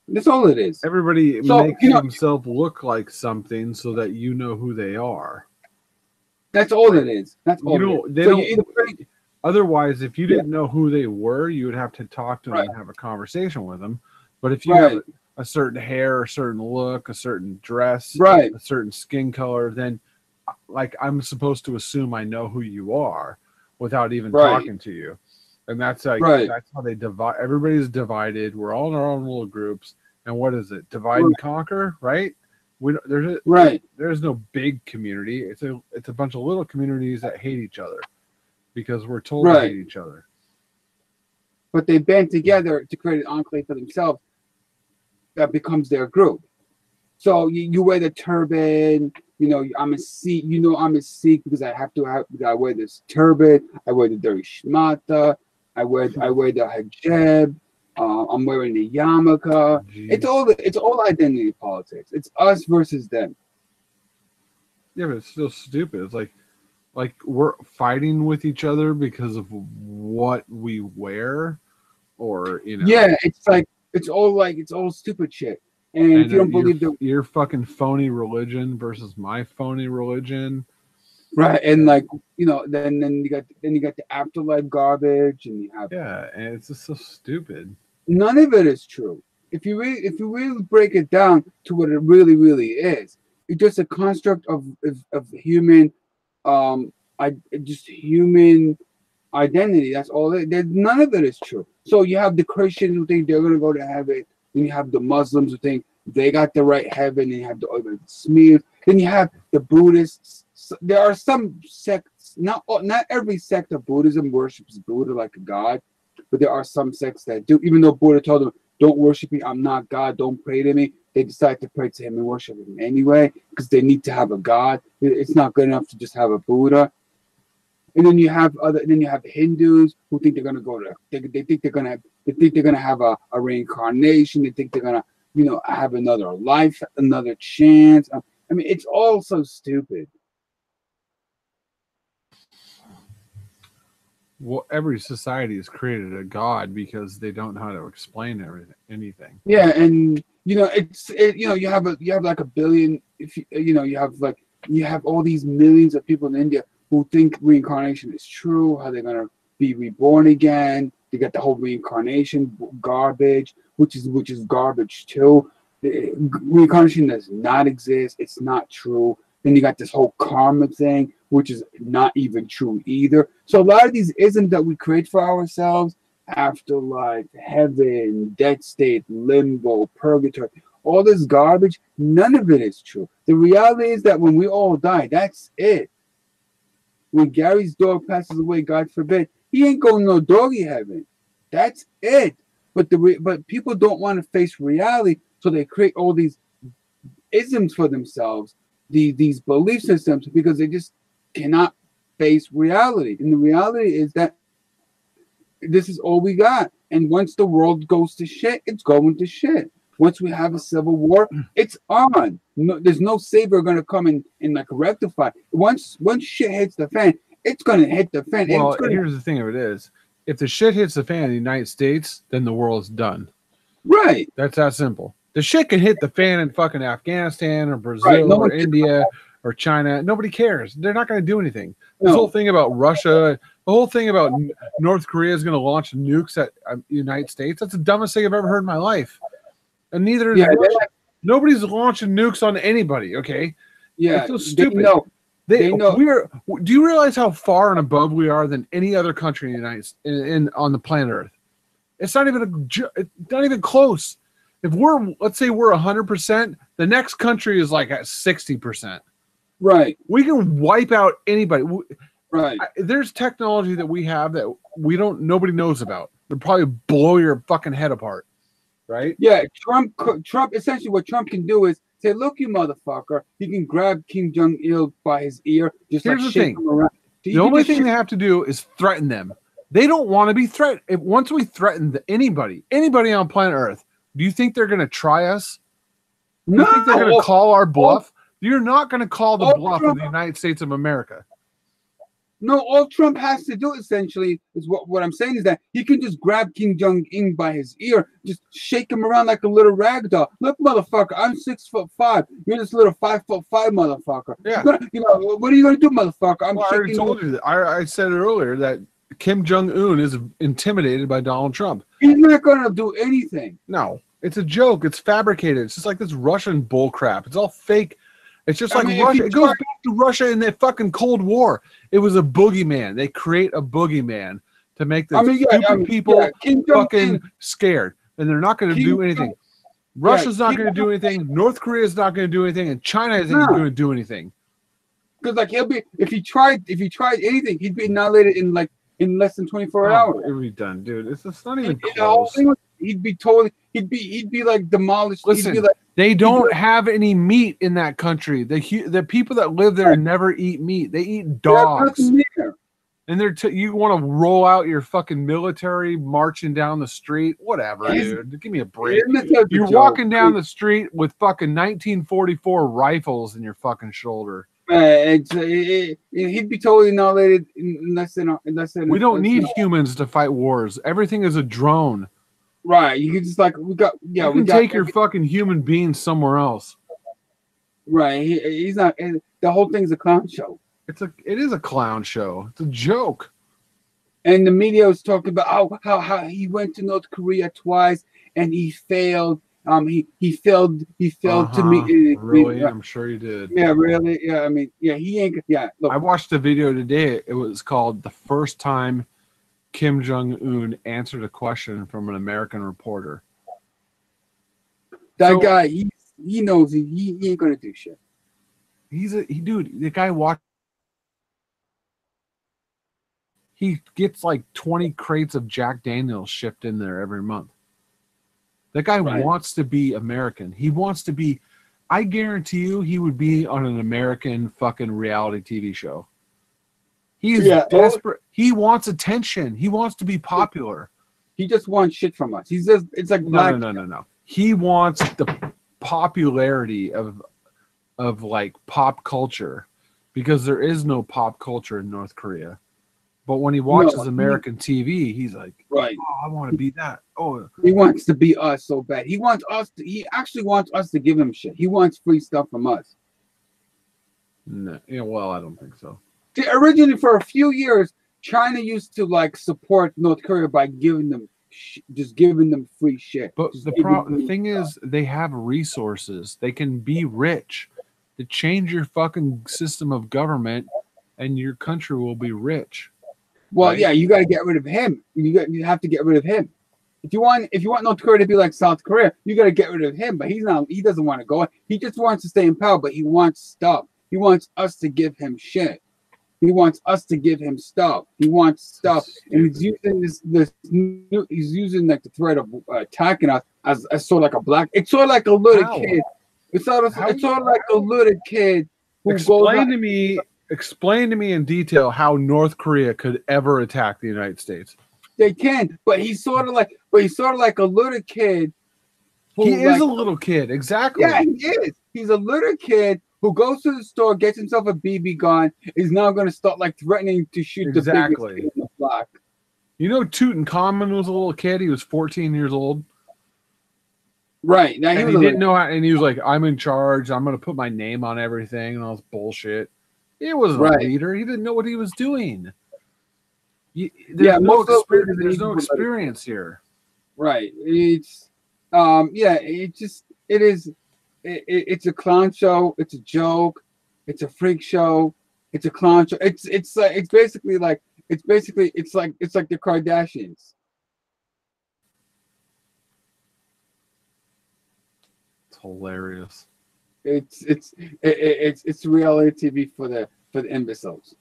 that's all it is. Everybody makes themselves look like something so that you know who they are. That's all it is. That's all. Otherwise, if you didn't know who they were, you would have to talk to them and have a conversation with them. But if you have a certain hair, a certain look, a certain dress, a certain skin color, then like I'm supposed to assume I know who you are without even talking to you. And that's that's how they divide. Everybody's divided. We're all in our own little groups. And what is it? Divide and conquer, right? There's no big community. It's a bunch of little communities that hate each other. Because we're told to hate each other. But they band together to create an enclave for themselves that becomes their group. So you wear the turban, I'm a Sikh, I'm a Sikh because I wear this turban, I wear the dirty shmata, I wear the hijab, I'm wearing the yarmulke. It's all identity politics. It's us versus them. Yeah, but it's still stupid. It's like we're fighting with each other because of what we wear, or Yeah, it's all stupid shit. And if you don't believe your fucking phony religion versus my phony religion, right? And then you got the afterlife garbage, and you have and it's just so stupid. None of it is true. If you really break it down to what it really, really is, it's just a construct of human. Just human identity. That's all. None of it is true. So you have the Christians who think they're going to go to heaven. Then you have the Muslims who think they got the right heaven. And you have the smears. Then you have the Buddhists. There are some sects. Not every sect of Buddhism worships Buddha like a god, but there are some sects that do. Even though Buddha told them, "Don't worship me. I'm not God. Don't pray to me." They decide to pray to him and worship him anyway because they need to have a god. It's not good enough to just have a Buddha. And then you have Hindus who think they're gonna go to. They think they're gonna have a reincarnation. They think they're gonna have another life, another chance. I mean, it's all so stupid. Well, every society has created a god because they don't know how to explain anything. Yeah, and you have like a billion. If you have all these millions of people in India who think reincarnation is true. How they're gonna be reborn again? They got the whole reincarnation garbage, which is garbage too. Reincarnation does not exist. It's not true. Then you got this whole karma thing, which is not even true either. So a lot of these isms that we create for ourselves, afterlife, heaven, dead state, limbo, purgatory, all this garbage, none of it is true. The reality is that when we all die, that's it. When Gary's dog passes away, God forbid, he ain't going no doggy heaven. That's it. But people don't want to face reality, so they create all these isms for themselves, these belief systems, because they just cannot face reality. And the reality is that this is all we got. And once the world goes to shit, it's going to shit. Once we have a civil war, it's on. No, there's no savior going to come and like rectify. Once shit hits the fan, it's going to hit the fan. Well, here's the thing of it is, if the shit hits the fan in the United States, then the world's done. Right. That's that simple. The shit can hit the fan in fucking Afghanistan or Brazil or India or China. Nobody cares. They're not going to do anything. This whole thing about Russia, the whole thing about North Korea is going to launch nukes at the United States, that's the dumbest thing I've ever heard in my life. And neither is Russia. Nobody's launching nukes on anybody, okay? Yeah. It's so stupid. They know. Do you realize how far and above we are than any other country in the on the planet Earth? It's not even close. If let's say we're 100%, the next country is like at 60%. Right. We can wipe out anybody. Right. There's technology that we have that nobody knows about. They'll probably blow your fucking head apart. Right? Yeah. Trump. Essentially, what Trump can do is say, "Look, you motherfucker." He can grab Kim Jong-il by his ear, just Here's like the shake him around. The only thing they have to do is threaten them. They don't want to be threatened. Once we threaten anybody on planet Earth, do you think they're going to try us? Do you think they're going to call our bluff? You're not going to call the bluff of the United States of America. No, all Trump has to do essentially is what I'm saying is that he can just grab Kim Jong-un by his ear, just shake him around like a little rag doll. Look, motherfucker, I'm 6'5". You're this little 5'5" motherfucker. Yeah. What are you gonna do, motherfucker? I already told you that. I said earlier that Kim Jong-un is intimidated by Donald Trump. He's not gonna do anything. No, it's a joke. It's fabricated. It's just like this Russian bull crap. It's all fake. It's just like Russia. It goes back to Russia in the fucking Cold War. It was a boogeyman. They create a boogeyman to make the stupid people fucking scared. And they're not going to do anything. Russia's not going to do anything. North Korea's not going to do anything. And China isn't going to do anything. Because like if he tried anything, he'd be annihilated in less than 24 hours. It would be done, dude. It's not even close. He'd be like demolished. Listen, they don't have any meat in that country. The people that live there never eat meat. They eat dogs. And you want to roll out your fucking military marching down the street? Whatever, dude. Give me a break. You're walking down the street with fucking 1944 rifles in your fucking shoulder. He'd be totally annihilated in less than. We don't need humans to fight wars. Everything is a drone. Right, you can just you can take your fucking human beings somewhere else. Right, he's not. The whole thing's a clown show. It is a clown show. It's a joke. And the media was talking about how he went to North Korea twice and he failed. He failed to meet. Really, I'm sure he did. Yeah, really. Yeah, I mean, yeah, he ain't. Yeah, look. I watched a video today. It was called "The First Time Kim Jong-un Answered a Question from an American Reporter." That guy, he knows he ain't gonna do shit. Dude. The guy watched. He gets like 20 crates of Jack Daniels shipped in there every month. That guy wants to be American. He wants to be. I guarantee you, he would be on an American fucking reality TV show. He is desperate. He wants attention. He wants to be popular. He just wants shit from us. He's just. It's like no. He wants the popularity of like pop culture, because there is no pop culture in North Korea. But when he watches No, American TV, he's like, Right. "Oh, I want to be that." Oh, He wants to be us so bad. He wants us to. He actually wants us to give him shit. He wants free stuff from us. no, yeah, well, I don't think so. See, originally, for a few years, China used to like support North Korea by giving them, just giving them free shit. But Just the giving the them thing is, they have resources. They can be rich. To change your fucking system of government, and your country will be rich. Well, right? yeah, you got to get rid of him. You have to get rid of him. If you want North Korea to be like South Korea, you got to get rid of him. But he's not. He doesn't want to go. He just wants to stay in power. But he wants stuff. He wants us to give him shit. He wants us to give him stuff. He wants stuff, and he's using he's using like the threat of attacking us as sort of like a black. It's sort of like a little How? kid. It's sort of like a little kid who Explain to me in detail how North Korea could ever attack the United States. They can, but he's sort of like a little kid. He is a little kid, exactly. Yeah, he is. He's a little kid who goes to the store, gets himself a BB gun, is now going to start like threatening to shoot the biggest kid in the block. You know, Tutankhamun was a little kid. He was 14 years old. Right. Now And he didn't know how, and he was like, "I'm in charge. I'm going to put my name on everything," and all this bullshit. He wasn't a leader. He didn't know what he was doing. There's no experience here. Right. It's it's a clown show. It's a joke. It's a freak show. It's a clown show. It's basically like the Kardashians. It's hilarious. It's reality TV for the imbeciles.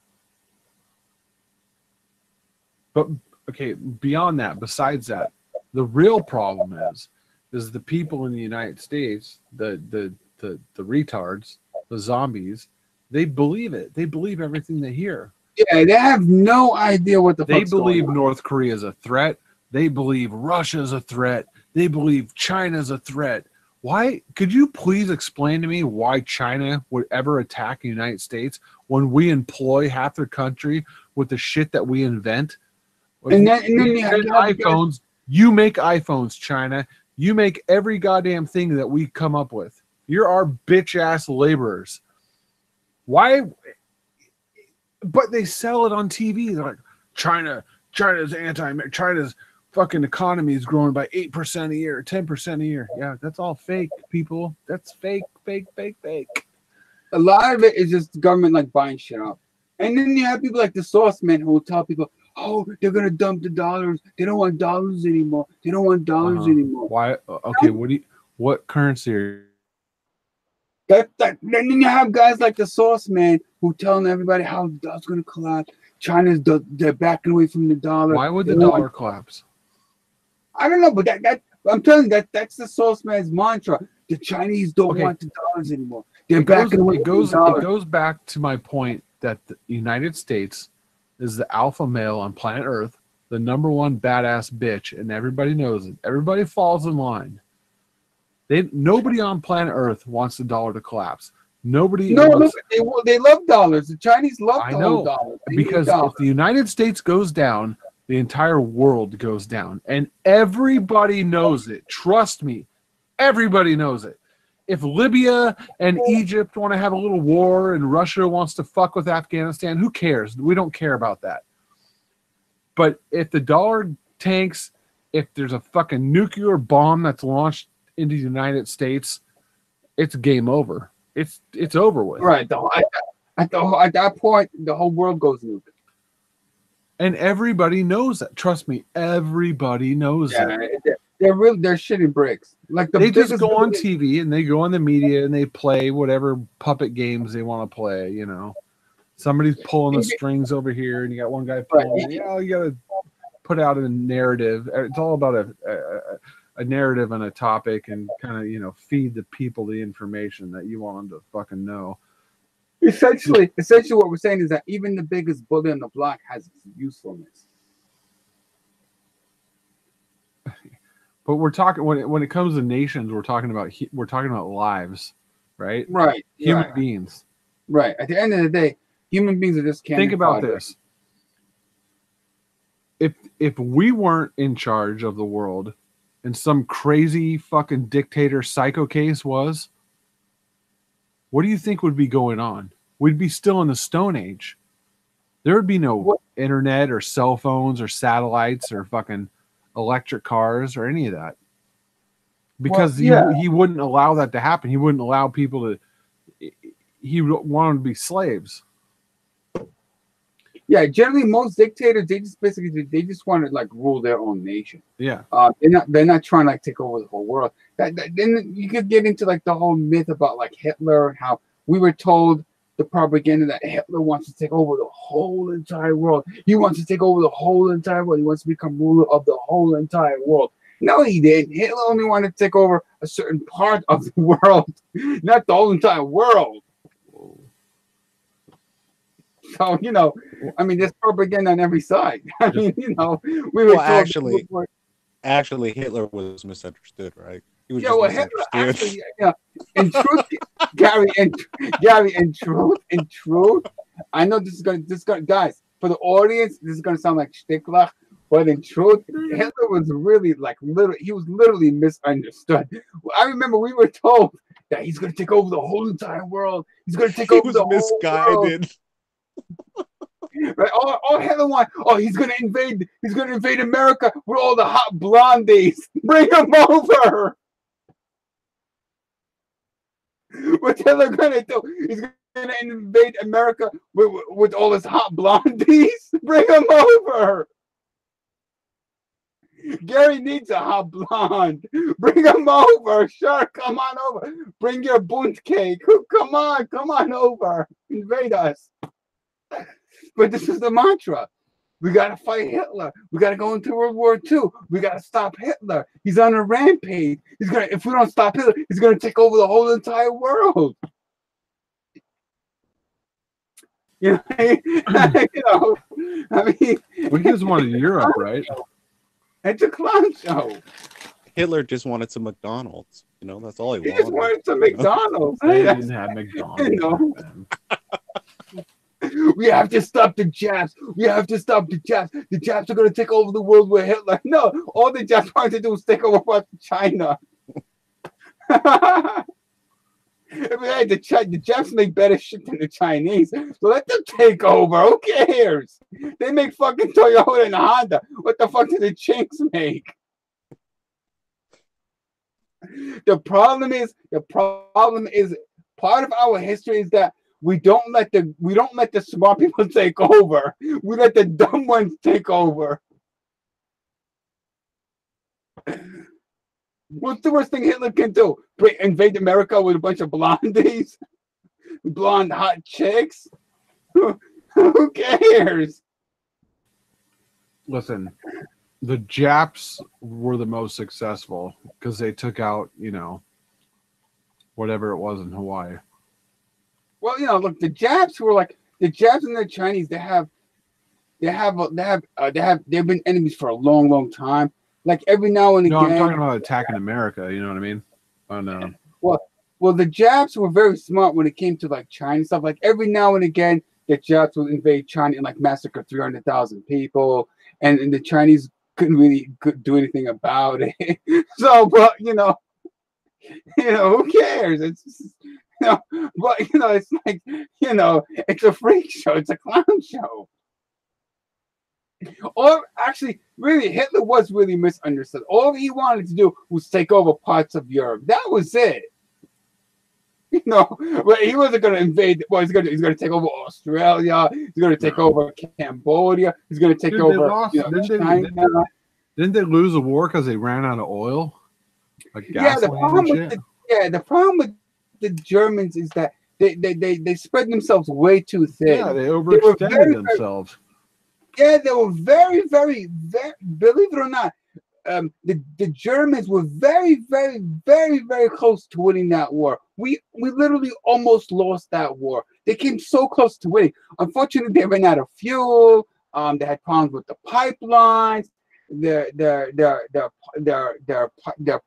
But okay, beyond that, besides that, the real problem is the people in the United States, the retards, the zombies, they believe it. They believe everything they hear. Yeah, they have no idea what the They fuck's believe going on. North Korea is a threat. They believe Russia is a threat. They believe China is a threat. Why? Could you please explain to me why China would ever attack the United States when we employ half their country with the shit that we invent? And then you have iPhones. You make iPhones, China. You make every goddamn thing that we come up with. You're our bitch ass laborers. Why? But they sell it on TV. They're like, China's fucking economy is growing by 8% a year, 10% a year. Yeah, that's all fake, people. That's fake. A lot of it is just the government like buying shit up. And then you have people like the source man who will tell people, "Oh, they're gonna dump the dollars. They don't want dollars anymore. They don't want dollars anymore." Why? Okay, what currency are Then you have guys like the source man who telling everybody how the dollar's gonna collapse. They're backing away from the dollar. Why would the dollar collapse? I don't know, but that I'm telling you that's the source man's mantra. The Chinese don't want the dollars anymore. They're backing away. It goes back to my point that the United States is the alpha male on planet Earth, the number one badass bitch, and everybody knows it. Everybody falls in line. Nobody on planet Earth wants the dollar to collapse. Nobody. They love dollars. The Chinese love dollars. Because if the United States goes down, the entire world goes down, and everybody knows it. Trust me, everybody knows it. If Libya and Egypt want to have a little war and Russia wants to fuck with Afghanistan, who cares? We don't care about that. But if the dollar tanks, if there's a fucking nuclear bomb that's launched into the United States, it's game over. It's over with. Right. At that point, the whole world goes nuke. And everybody knows that. Trust me, everybody knows that. They're shitty bricks. Like they just go on TV and they go on the media and they play whatever puppet games they want to play. You know, somebody's pulling the strings over here, and you got one guy pulling. You got to put out a narrative. It's all about a narrative and a topic, and kind of feed the people the information that you want them to fucking know. Essentially, what we're saying is that even the biggest bully on the block has usefulness. But we're talking when it comes to nations, we're talking about lives, right? Right. Human beings. Right. At the end of the day, human beings are just candy. Think about this. if we weren't in charge of the world and some crazy fucking dictator psycho case was, what do you think would be going on? We'd be still in the Stone Age. There would be no internet or cell phones or satellites or fucking electric cars or any of that. Because he wouldn't allow that to happen. He wouldn't allow people to. He wanted to be slaves. Yeah, generally most dictators they just want to like rule their own nation. Yeah, they're not trying to like take over the whole world. Then you could get into like the whole myth about like Hitler and how we were told the propaganda that Hitler wants to take over the whole entire world. He wants to take over the whole entire world. He wants to become ruler of the whole entire world. No, he didn't. Hitler only wanted to take over a certain part of the world, not the whole entire world. So, I mean, there's propaganda on every side. I mean, we were actually, Hitler was misunderstood, right? He was Hitler actually, in truth, Gary, in truth, I know this is gonna, guys, for the audience, this is gonna sound like shtickler, but in truth, Hitler was really he was literally misunderstood. I remember we were told that he's gonna take over the whole entire world. He's gonna take over the whole world. Right? All Hitler wants, he's gonna invade America with all the hot blondies. Bring him over. What's Hitler gonna do? He's gonna invade America with all his hot blondies. Bring him over. Gary needs a hot blonde. Bring him over. Sure, come on over. Bring your bunt cake. Come on over. Invade us. But this is the mantra. We got to fight Hitler. We got to go into World War II. We got to stop Hitler. He's on a rampage. If we don't stop Hitler, he's going to take over the whole entire world. I mean, we just wanted Europe, right? It's a clown show. Hitler just wanted some McDonald's. That's all he wanted. He just wanted some McDonald's. They didn't have McDonald's. We have to stop the Japs. We have to stop the Japs. The Japs are going to take over the world with Hitler. No, all the Japs wanted to do was take over parts of China. The Japs make better shit than the Chinese. So let them take over. Who cares? They make fucking Toyota and Honda. What the fuck do the Chinks make? The problem is part of our history is that we don't let the smart people take over. We let the dumb ones take over. What's the worst thing Hitler can do? Invade America with a bunch of blondies? Blonde hot chicks? Who cares? Listen, the Japs were the most successful because they took out, whatever it was in Hawaii. Well, look, the Japs and the Chinese. They've been enemies for a long, long time. Like every now and again. No, I'm talking about attacking America. You know what I mean? Oh no. Well, the Japs were very smart when it came to like China stuff. Like every now and again, the Japs would invade China and like massacre 300,000 people, and the Chinese couldn't really do anything about it. So, but who cares? It's just, but it's like it's a freak show. It's a clown show. Or actually, really, Hitler was really misunderstood. All he wanted to do was take over parts of Europe. That was it. But he wasn't going to invade. Well, he's going to take over Australia. He's going to take over Cambodia. He's going to take over China. Didn't they lose a war because they ran out of oil? Like the problem with the Germans is that they spread themselves way too thin. Yeah, they overextended themselves. They were very, very, very, believe it or not, the Germans were very, very, very, very close to winning that war. We literally almost lost that war. They came so close to winning. Unfortunately, they ran out of fuel. They had problems with the pipelines. Their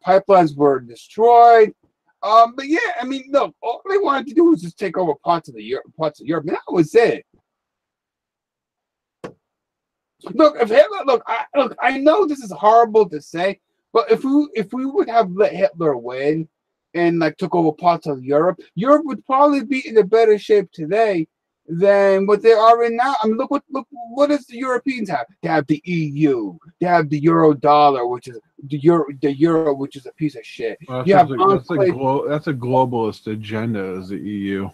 pipelines were destroyed. But yeah, I mean, look, all they wanted to do was just take over parts of Europe. And that was it. Look, if Hitler, look, I know this is horrible to say, but if we would have let Hitler win and like took over parts of Europe, Europe would probably be in a better shape today than what they are in now. I mean, look what does the Europeans have? They have the EU, they have the euro dollar, which is the euro, which is a piece of shit. Well, You have that's a globalist agenda, is the EU.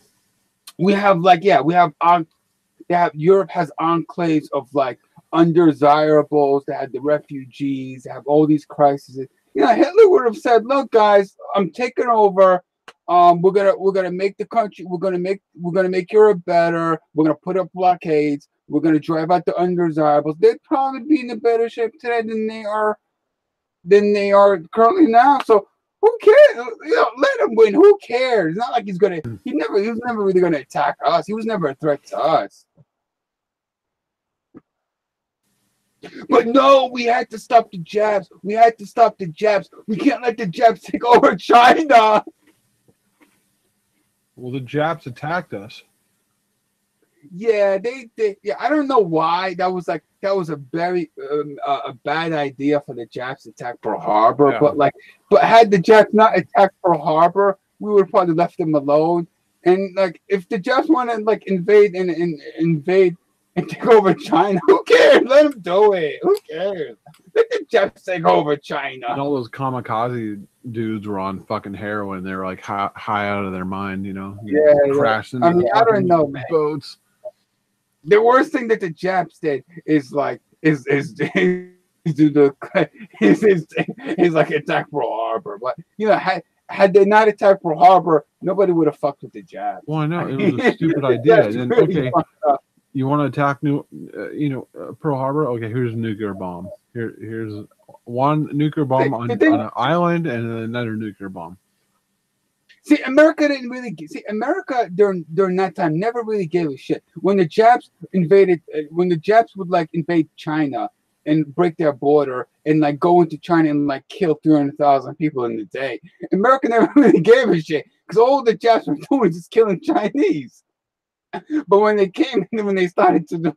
we have Europe has enclaves of like undesirables. They had the refugees. They have all these crises. You know, Hitler would have said, "Look, guys, I'm taking over. We're gonna make the country. We're gonna make Europe better. We're gonna put up blockades. We're gonna drive out the undesirables." They'd probably be in a better shape today than they are currently now. So who cares? You know, let him win. Who cares? It's not like he was never really gonna attack us. He was never a threat to us. But no, we had to stop the Japs. We had to stop the Japs. We can't let the Japs take over China. Well, the Japs attacked us. Yeah, yeah. I don't know why that was a very a bad idea for the Japs to attack Pearl Harbor. Yeah. But had the Japs not attacked Pearl Harbor, we would have probably left them alone. And like, if the Japs want to like invade and take over China, who cares? Let them do it. Who cares? Let the Japs take over China. And all those kamikaze dudes were on fucking heroin. They were like high out of their mind, you know. Yeah, crashing. I mean, I don't know, man. Boats. The worst thing that the Japs did is like is like attack Pearl Harbor. But you know, had they not attacked Pearl Harbor, nobody would have fucked with the Japs. Well, I know it was a stupid idea. And really okay, you want to attack Pearl Harbor? Okay, here's a nuclear bomb. Here's one nuclear bomb on an island and another nuclear bomb. See, America didn't really. America during that time never really gave a shit. When the Japs would like invade China and break their border and like go into China and like kill 300,000 people in a day, America never really gave a shit because all the Japs were doing was just killing Chinese. But when they started to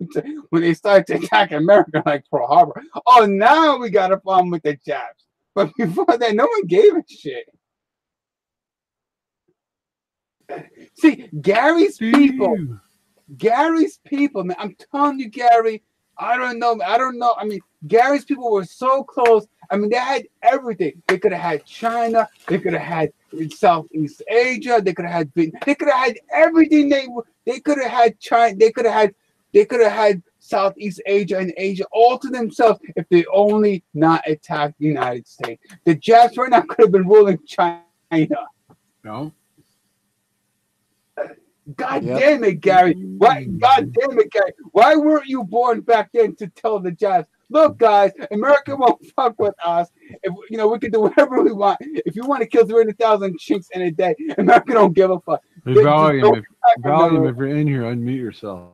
attack America like Pearl Harbor, oh, now we got a problem with the Japs. But before that, no one gave a shit. See, Gary's people, man. I'm telling you, Gary. I don't know. I mean, Gary's people were so close. I mean, they had everything. They could have had China. They could have had Southeast Asia. They could have had everything. They could have had China. They could have had Southeast Asia and Asia all to themselves if they only not attacked the United States. The Japs right now could have been ruling China. No. God damn it, Gary. Why? God damn it, Gary. Why weren't you born back then to tell the Japs, look, guys, America won't fuck with us. If we can do whatever we want. If you want to kill 300,000 chinks in a day, America don't give a fuck. Hey, Valium, if you're in here, unmute yourself.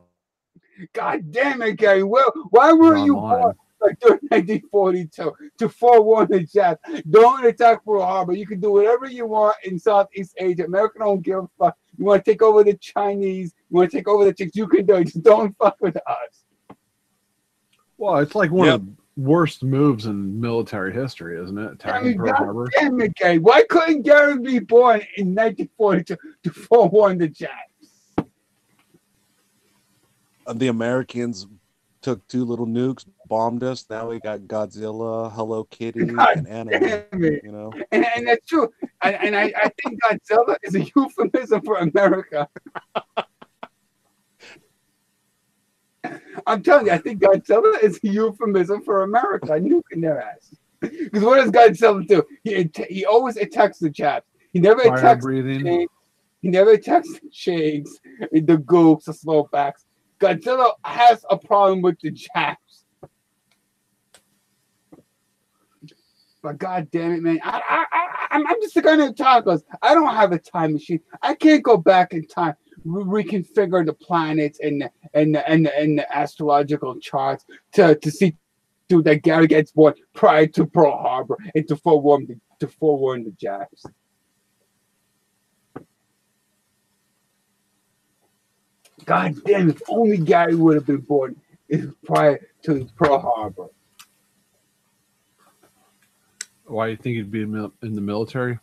God damn it, Gary. Well, why weren't you born like during 1942 to forewarn the Japs? Don't attack Pearl Harbor. You can do whatever you want in Southeast Asia. America don't give a fuck. You want to take over the Chinese? You want to take over the chicks? You can do it. Just don't fuck with us. Well, it's like one of the worst moves in military history, isn't it? Attacking Pearl Harbor. Damn it, Gary. Why couldn't Gary be born in 1942 to forewarn the Japs? The Americans took two little nukes, bombed us. Now we got Godzilla, Hello Kitty, and anime. You know, and that's true. And I think Godzilla is a euphemism for America. I'm telling you, I think Godzilla is a euphemism for America. Nuking their ass. Because what does Godzilla do? He always attacks the Japs. He never attacks the Shades. He never attacks the Shades, the Gooks, the Slowbacks. Godzilla has a problem with the Japs. But God damn it, man. I'm just going to talk us. I don't have a time machine. I can't go back in time, reconfigure the planets and the astrological charts to see to that Gary gets born prior to Pearl Harbor and to forewarn the Japs. God damn, if only Gary would have been born is prior to Pearl Harbor. Why do you think he'd be in the military?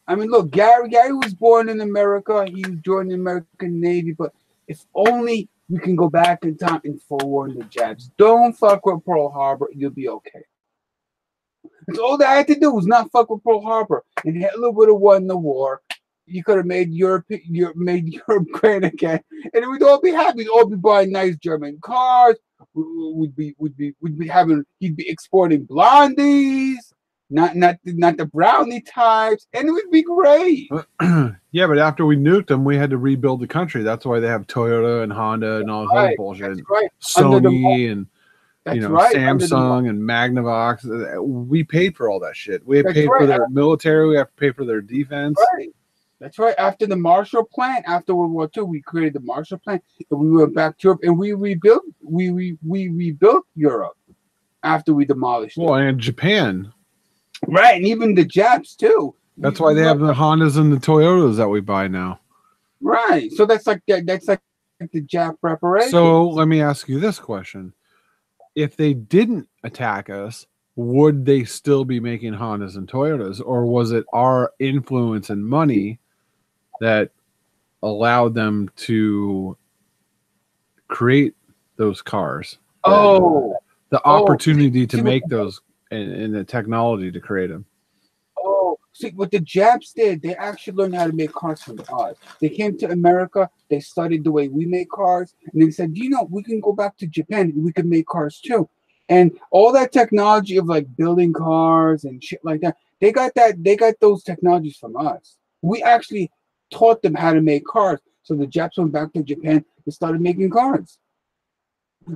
I mean, look, Gary was born in America. He joined the American Navy, but if only we can go back in time and forewarn the Japs. Don't fuck with Pearl Harbor. You'll be okay. That's all they had to do was not fuck with Pearl Harbor. And Hitler would have won the war. You could have made Europe great again, and we'd all be happy. We'd all be buying nice German cars. We'd be having. He'd be exporting blondies. Not the brownie types, and it would be great. Yeah, but after we nuked them, we had to rebuild the country. That's why they have Toyota and Honda and all this other bullshit. That's right. Sony and right. Samsung and Magnavox. We paid for all that shit. We had paid for their military. We have to pay for their defense. Right. That's right. After the Marshall Plan, after World War II, we created the Marshall Plan, and we went back to Europe, and we rebuilt. We rebuilt Europe after we demolished. Well, and Japan. Right, and even the Japs too. That's why they have the Hondas and the Toyotas that we buy now. Right. So that's like the Jap reparation. So let me ask you this question. If they didn't attack us, would they still be making Hondas and Toyotas? Or was it our influence and money that allowed them to create those cars? The opportunity to make those and the technology to create them. Oh, see, what the Japs did, they actually learned how to make cars from us. They came to America, they studied the way we make cars, and they said, we can go back to Japan and we can make cars too. And all that technology of like building cars and shit like that, they got those technologies from us. We actually taught them how to make cars. So the Japs went back to Japan and started making cars.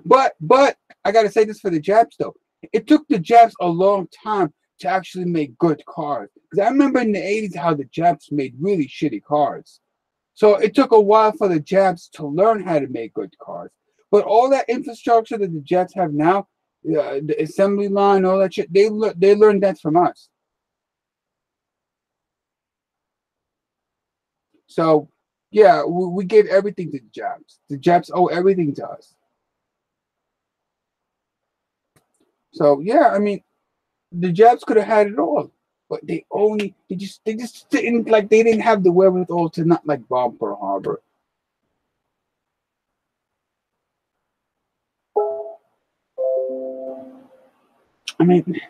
But I gotta say this for the Japs though. It took the Japs a long time to actually make good cars. Because I remember in the 80s how the Japs made really shitty cars. So it took a while for the Japs to learn how to make good cars. But all that infrastructure that the Japs have now, the assembly line, all that shit, they learned that from us. So, yeah, we gave everything to the Japs. The Japs owe everything to us. So yeah, I mean, the Japs could have had it all, but they just didn't they didn't have the wherewithal to not like bomb Pearl Harbor. I mean,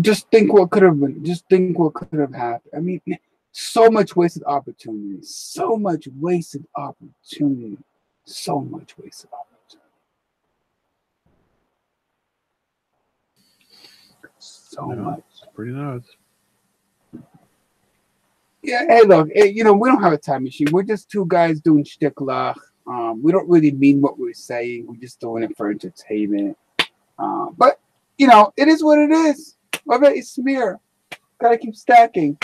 just think what could have been. Just think what could have happened. I mean, so much wasted opportunity. So much wasted opportunity. So much wasted opportunity. So much. Pretty nuts. Yeah, hey, look, we don't have a time machine. We're just two guys doing shtickler. We don't really mean what we're saying. We're just doing it for entertainment. But, it is what it is. Okay, it's smear. Gotta keep stacking.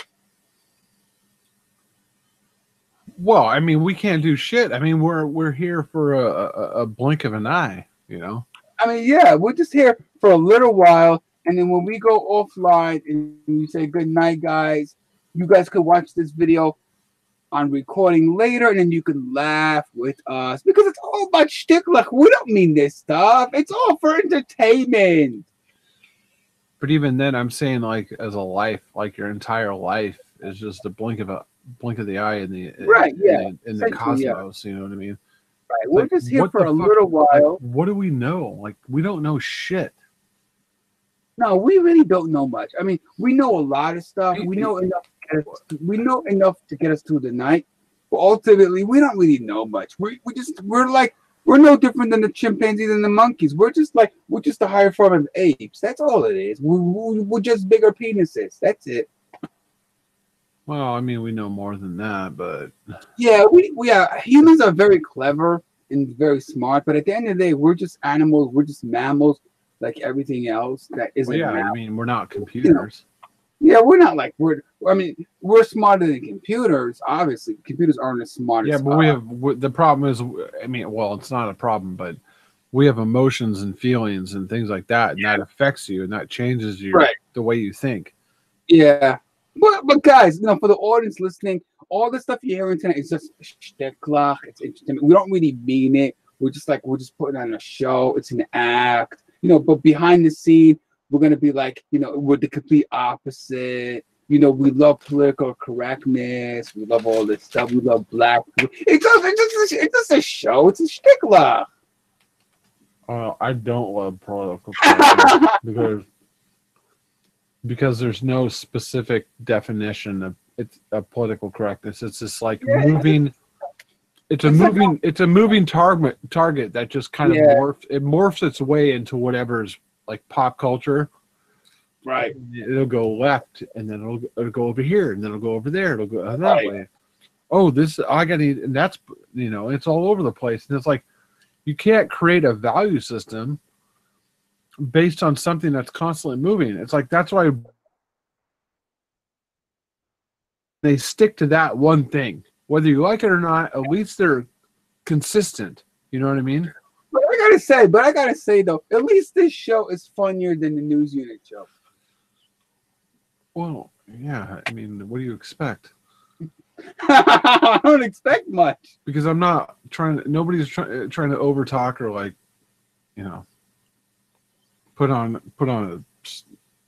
Well, I mean, we can't do shit. I mean, we're here for a blink of an eye, I mean, yeah, we're just here for a little while. And then when we go offline and we say good night, guys, you guys could watch this video on recording later, and then you can laugh with us because it's all about shtick. Like, we don't mean this stuff. It's all for entertainment. But even then, I'm saying like as a life, like your entire life is just a blink of the eye in the in the cosmos. You know what I mean? Right. We're just here for a little while. Like, what do we know? Like, we don't know shit. No, we really don't know much. I mean, we know a lot of stuff. We know enough. To get us through the night. But ultimately, we don't really know much. We're no different than the chimpanzees and the monkeys. We're just a higher form of apes. That's all it is. We're just bigger penises. That's it. Well, I mean, we know more than that, but yeah, humans are very clever and very smart. But at the end of the day, we're just animals. We're just mammals. Like everything else that isn't. Well, I mean, we're not computers. Yeah, we're not like we're smarter than computers. Obviously, computers aren't as smart. Yeah, but the problem is, I mean, well, it's not a problem, but we have emotions and feelings and things like that, and that affects you, and that changes you, the way you think. Yeah, but guys, for the audience listening, all the stuff you're hearing tonight is just shtickler. It's entertainment. We don't really mean it. we're just putting on a show. It's an act, But behind the scene, we're gonna be like, we're the complete opposite. We love political correctness. We love all this stuff. We love black people. It's just a show. It's a shtickler. I don't love political correctness because there's no specific definition of it's a political correctness. It's just like moving. It's a moving target that just kind of morphs its way into whatever's like pop culture. Right. It'll go left, and then it'll go over here, and then it'll go over there. It'll go that way. Oh, I got to, and that's it's all over the place, and it's like you can't create a value system based on something that's constantly moving. It's like that's why they stick to that one thing, whether you like it or not. At least they're consistent. You know what I mean? But I gotta say though, at least this show is funnier than the News Unit show. Well, yeah. I mean, what do you expect? I don't expect much because I'm not trying. Nobody's trying to overtalk or like, put on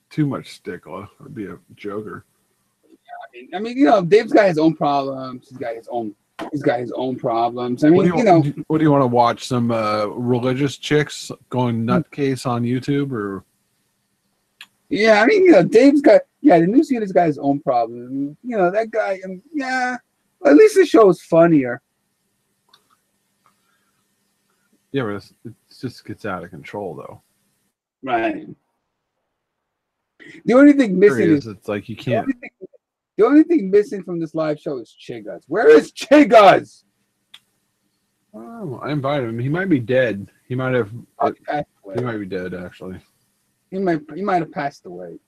too much stickler or be a joker. I mean, Dave's got his own problems. He's got his own problems. I mean, what do you want to watch? Some religious chicks going nutcase on YouTube or? Yeah, I mean, Dave's got the News Unit's got his own problem. That guy. At least the show is funnier. Yeah, but it just gets out of control though. Right. The only thing missing is it's like you can't. The only thing missing from this live show is Chiggaz. Where is Chiggaz? Oh, I invited him. He might be dead. He might have. He might be dead actually. He might have passed away.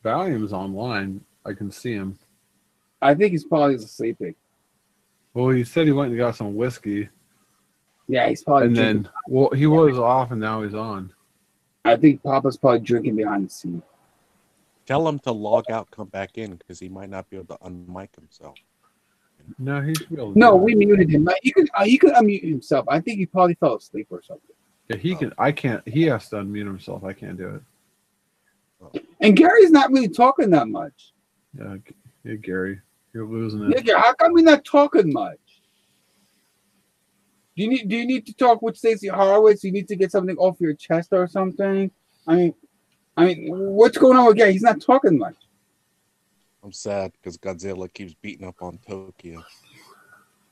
Valium's online. I can see him. I think he's probably sleeping. Well, he said he went and got some whiskey. Yeah, he's probably. And then, he was off, and now he's on. I think Papa's probably drinking behind the scene. Tell him to log out, come back in, because he might not be able to unmic himself. No, he should be able to. No, we muted him. He could unmute himself. I think he probably fell asleep or something. Yeah, he can. I can't. He has to unmute himself. I can't do it. And Gary's not really talking that much. Yeah, Gary, you're losing it. Yeah, how come we're not talking much? Do you need to talk with Stacey Horowitz? You need to get something off your chest or something? I mean, what's going on with Gary? He's not talking much. I'm sad because Godzilla keeps beating up on Tokyo.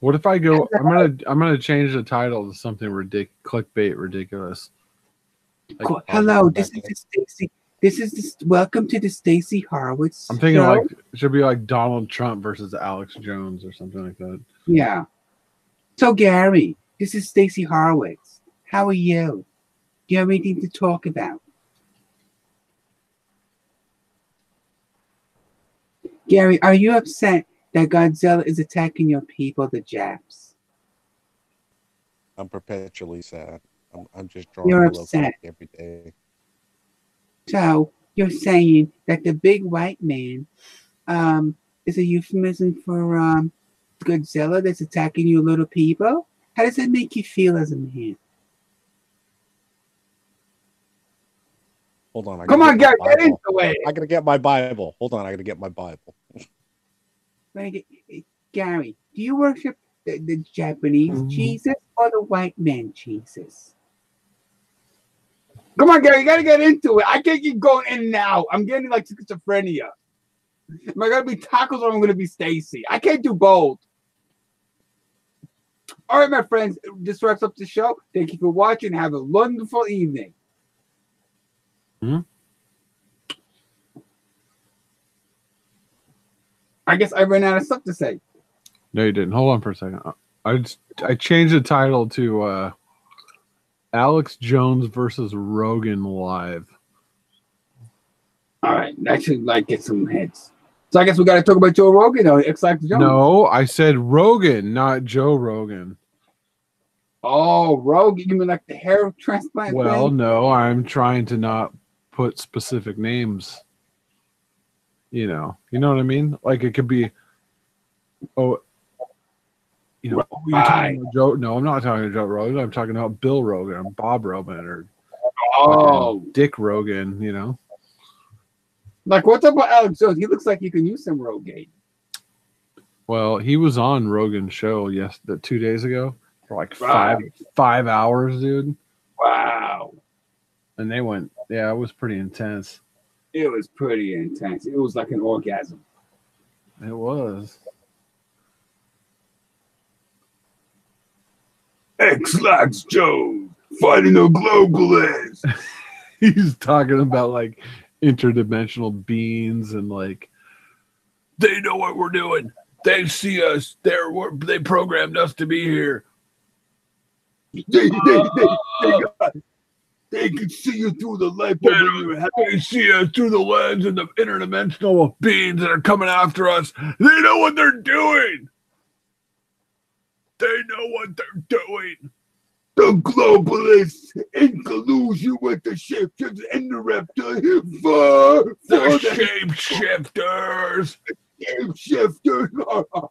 What if I go? I'm gonna change the title to something clickbait ridiculous. Like, hello, this is Stacey. Welcome to the Stacey Horowitz. I'm thinking show. like it should be like Donald Trump versus Alex Jones or something like that. Yeah. So Gary, this is Stacey Horowitz. How are you? Do you have anything to talk about? Gary, are you upset that Godzilla is attacking your people, the Japs? I'm perpetually sad. I'm just drawing You're below upset every day. So you're saying that the big white man is a euphemism for Godzilla that's attacking your little people? How does that make you feel as a man? Hold on. Come on, Gary, get into it. I gotta get my Bible. Hold on, I gotta get my Bible. Gary, do you worship the Japanese Jesus or the white man Jesus? Come on, Gary, you gotta get into it. I can't keep going in and out. I'm getting like schizophrenia. Am I gonna be Tacos or I'm gonna be Stacey? I can't do both. All right, my friends, this wraps up the show. Thank you for watching. Have a wonderful evening. I guess I ran out of stuff to say. No, you didn't. Hold on for a second. I changed the title to Alex Jones versus Rogan Live. All right, that should get some heads. So I guess we got to talk about Joe Rogan or Alex Jones. No, I said Rogan, not Joe Rogan. Oh, Rogan, you mean like the hair transplant? Well, thing? no, I'm trying to not put specific names. You know what I mean? Like it could be, you know, you're talking about Joe. No, I'm not talking about Joe Rogan. I'm talking about Bill Rogan, Bob Rogan, or Dick Rogan. You know, like what's up with Alex Jones? He looks like he can use some Rogaine. Well, he was on Rogan's show 2 days ago for like 5 hours, dude. Wow. And they went, yeah, it was pretty intense. It was pretty intense. It was like an orgasm. It was. X-Lax Jones fighting a globalist. He's talking about like interdimensional beings and like they know what we're doing. They see us. They programmed us to be here. They can see you through the light bulb in your head. They see us through the lens and the interdimensional beings that are coming after us. They know what they're doing. They know what they're doing. The globalists in collusion with the shifters and the reptiles the shapeshifters. Shapeshifters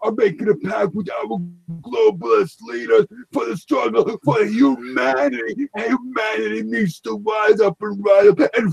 are making a pact with our globalist leaders for the struggle for humanity. Humanity needs to rise up and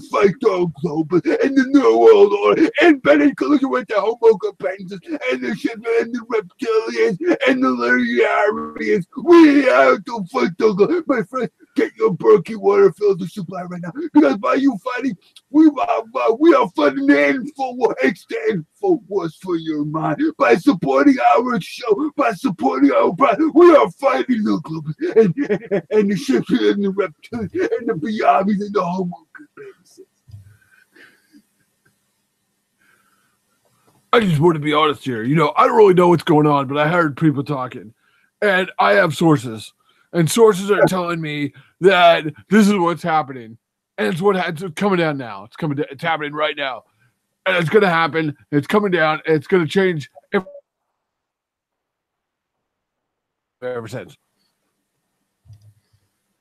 fight the global and the new world order and bend in collusion with the Homo sapiens and the shifters and the reptilians and the Lyriarians. We have to fight the global. My friend, get your Berkey water filter supply right now, because by you fighting, we are fighting the info war. It's the info wars for your mind. By supporting our show, by supporting our brand, we are fighting the global and the shifters and the reptiles and the Biabis and the Homo sapiens. I just want to be honest here. You know, I don't really know what's going on, but I heard people talking, and I have sources. And sources are telling me that this is what's happening, and it's coming down now. It's happening right now, and it's going to happen. It's coming down. It's going to change ever since.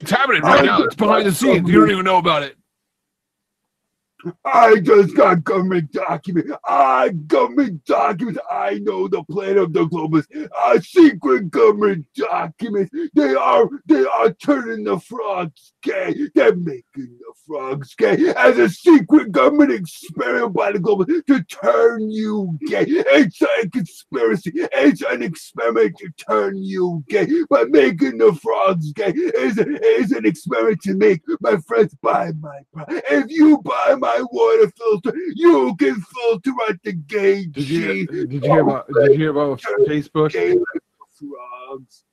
It's happening right now. It's behind the scenes. You don't even know about it. I just got government documents. Government documents. I know the plan of the globalists. Secret government documents. They are turning the frogs gay. They're making the frogs gay as a secret government experiment by the globalists to turn you gay. It's a conspiracy. It's an experiment to turn you gay. But making the frogs gay is an experiment to make my friends buy my product. If you buy my water filter, you can filter out the gay. Did you hear about Facebook? Frogs.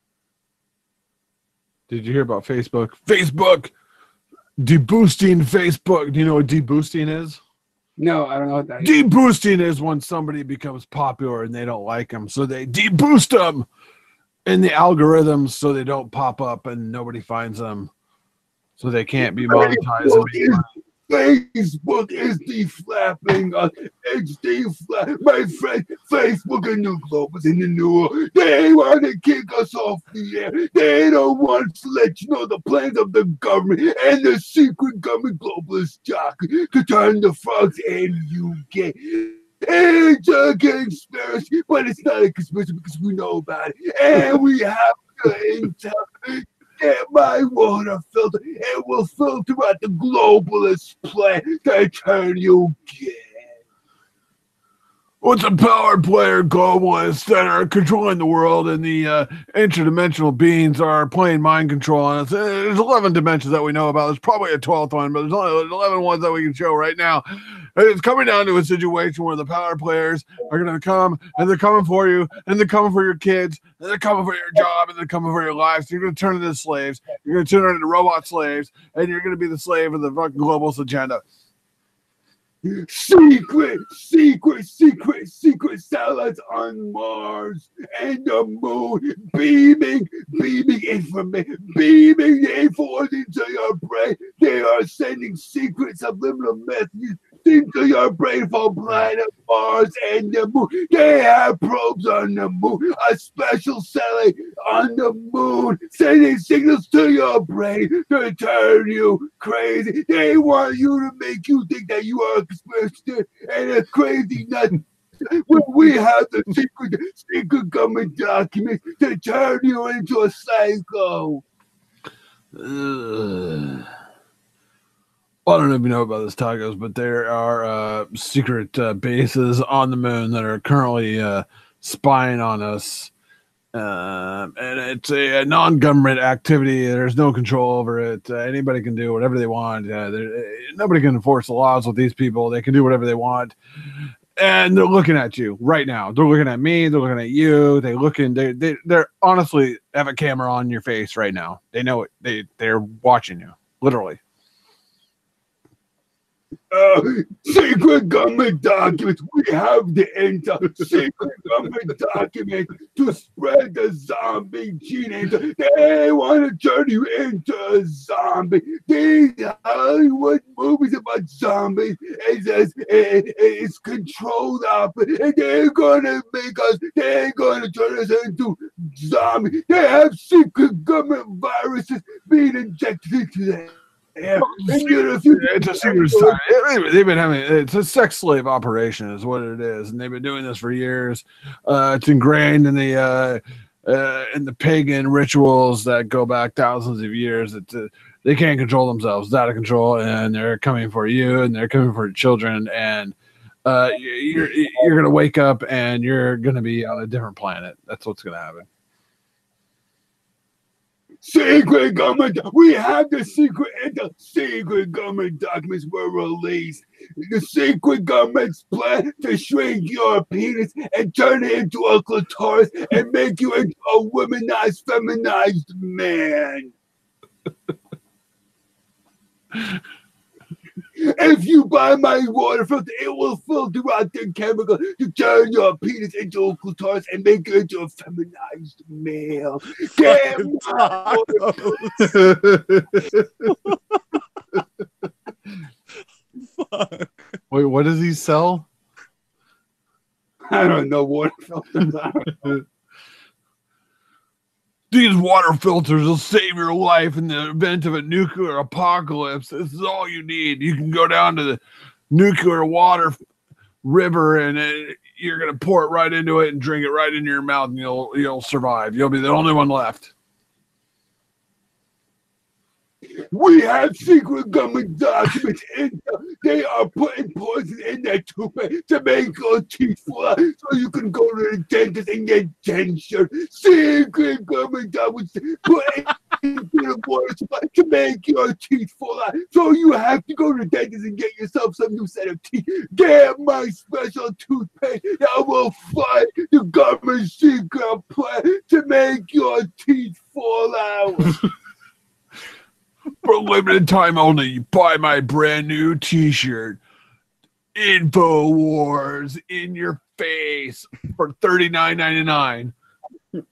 Did you hear about Facebook? Facebook deboosting Facebook. Do you know what deboosting is? No, I don't know what that is. Deboosting is when somebody becomes popular and they don't like them, so they deboost them in the algorithms so they don't pop up and nobody finds them, so they can't be monetized. Facebook is deflapping us. It's my friend. Facebook and the globals in the new world. They want to kick us off the air. They don't want to let you know the plans of the government and the secret government globalist jockey to turn the frogs and you gay. It's a conspiracy, but it's not a conspiracy because we know about it. And we have the intel. Get my water filter. It will filter out the globalist plan to turn you gay. What's a power player globalists that are controlling the world, and the interdimensional beings are playing mind control on us? There's 11 dimensions that we know about. There's probably a 12th one, but there's only 11 ones that we can show right now. And it's coming down to a situation where the power players are going to come, and they're coming for you, and they're coming for your kids, and they're coming for your job, and they're coming for your lives. So you're going to turn into slaves. You're going to turn into robot slaves, and you're going to be the slave of the fucking globalist agenda. Secret satellites on Mars and the moon, beaming information, beaming the info into your brain. They are sending secret subliminal messages into your brain from planet Mars and the moon. They have probes on the moon, a special satellite on the moon, sending signals to your brain to turn you crazy. They want you to make you think that you are a conspiracy and a crazy nut When we have the secret government documents to turn you into a psycho. Well, I don't know if you know about this, Tacos, but there are secret bases on the moon that are currently spying on us. And it's a non-government activity. There's no control over it. Anybody can do whatever they want. Nobody can enforce the laws with these people. They can do whatever they want. And they're looking at you right now. They're looking at me. They're looking at you. They're honestly have a camera on your face right now. They know it. They're watching you, literally. Secret government documents. We have the intel. Secret government documents to spread the zombie gene. They want to turn you into a zombie. These Hollywood movies about zombies is controlled up, and they're gonna make us. They're gonna turn us into zombies. They have secret government viruses being injected into them. Yeah. It's a secret society. They've been having it's a sex slave operation, is what it is, and they've been doing this for years. It's ingrained in the pagan rituals that go back thousands of years. They can't control themselves; it's out of control, and they're coming for you, and they're coming for your children, and you're gonna wake up, and you're gonna be on a different planet. That's what's gonna happen. Secret government, we have the secret, and the secret government documents were released. The secret government's plan to shrink your penis and turn it into a clitoris and make you into a womanized, feminized man. If you buy my water filter, it will filter out the chemical to turn your penis into a clitoris and make you into a feminized male. Damn Fuck. Wait, what does he sell? I don't know water filters. I don't know. These water filters will save your life in the event of a nuclear apocalypse. This is all you need. You can go down to the nuclear water river, and you're gonna pour it right into it and drink it right into your mouth, and you'll survive. You'll be the only one left. We have secret government documents. They are putting poison in that toothpaste to make your teeth fall out so you can go to the dentist and get denture. Secret government documents put into the water supply to make your teeth fall out. So you have to go to the dentist and get yourself some new set of teeth. Get my special toothpaste that will fight the government secret plan to make your teeth fall out. For a limited time only, buy my brand new t-shirt, InfoWars in your face, for $39.99. The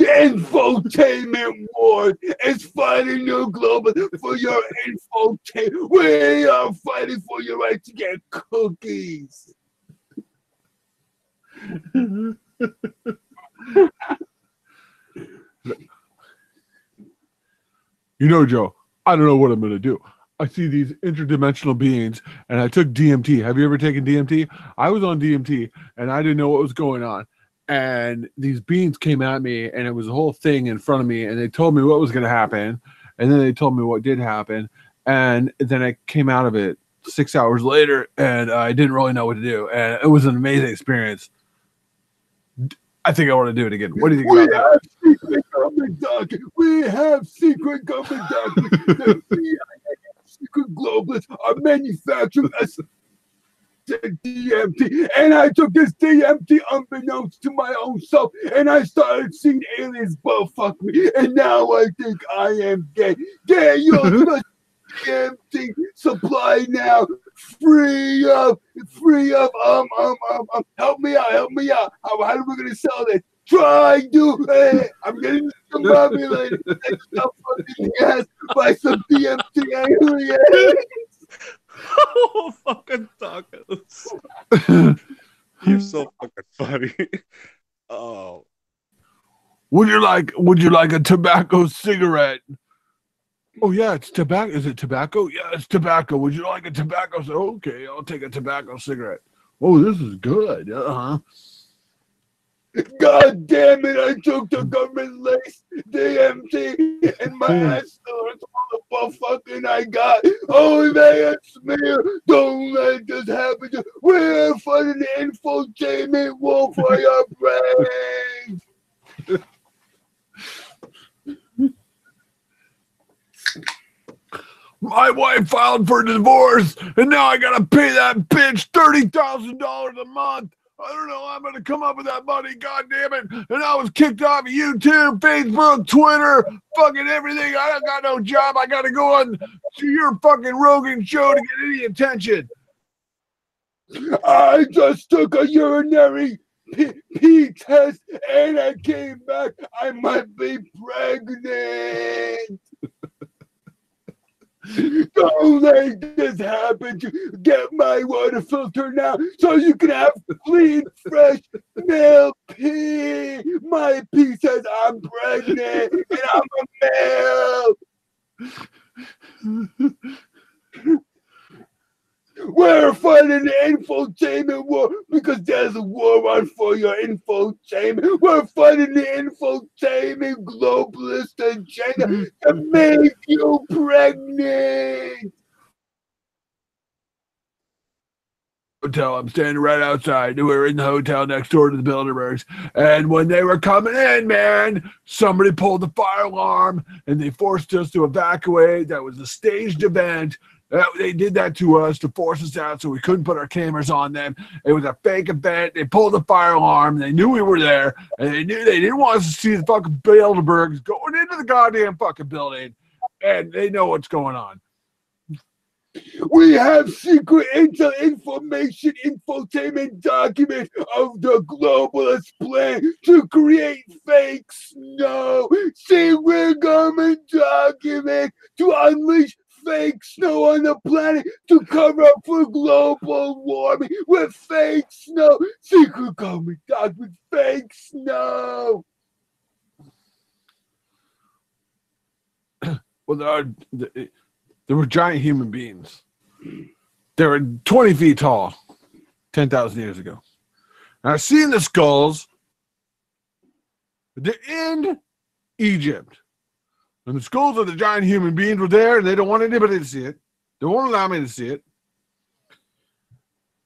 infotainment war is fighting new global for your infotainment. We are fighting for your right to get cookies. You know, Joe, I don't know what I'm going to do. I see these interdimensional beings, and I took DMT. Have you ever taken DMT? I was on DMT, and I didn't know what was going on. And these beings came at me, and it was a whole thing in front of me, and they told me what was going to happen, and then they told me what did happen, and then I came out of it 6 hours later, and I didn't really know what to do, and it was an amazing experience. I think I want to do it again. What do you think about that? We have secret government documents. The CIA secret globalists are manufacturing us DMT, and I took this DMT unbeknownst to my own self, and I started seeing aliens butt fuck me, and now I think I am gay. Get your DMT supply now, free of help me out. How are we gonna sell this? Try to I'm getting discombobulated. Yes, by some DMT aliens. Oh, fucking tacos. You're so fucking funny. Oh. Would you like a tobacco cigarette? Oh yeah, it's tobacco. Is it tobacco? Yeah, it's tobacco. Would you like a tobacco? Okay, I'll take a tobacco cigarette. Oh, this is good. Uh-huh. God damn it, I took the government lace DMT and my ass still hurts all the fucking I got. Oh, man, smear. Don't let this happen. We're fighting the infotainment war for your brains. My wife filed for divorce, and now I gotta pay that bitch $30,000 a month. I don't know how I'm gonna come up with that money, god damn it. And I was kicked off of YouTube, Facebook, Twitter, fucking everything. I don't got no job. I gotta go on to your fucking Rogan show to get any attention. I just took a urinary pee test and I came back. I might be pregnant. Don't let this happen. Get my water filter now so you can have clean, fresh milk pee. My pee says I'm pregnant and I'm a male. We're fighting the infotainment war because there's a war on for your infotainment. We're fighting the infotainment globalist agenda to make you pregnant. Hotel. I'm standing right outside. We were in the hotel next door to the Bilderbergs. And when they were coming in, man, somebody pulled the fire alarm and they forced us to evacuate. That was a staged event. They did that to us to force us out so we couldn't put our cameras on them. It was a fake event. They pulled the fire alarm. They knew we were there. And they knew they didn't want us to see the fucking Bilderbergs going into the goddamn fucking building. And they know what's going on. We have secret intel information infotainment documents of the globalist plan to create fake snow. Secret government document to unleash fake snow on the planet to cover up for global warming with fake snow. Secret government document, fake snow. Well, there were giant human beings. They were 20 feet tall 10,000 years ago. And I've seen the skulls. They're in Egypt. And the skulls of the giant human beings were there, and they don't want anybody to see it. They won't allow me to see it.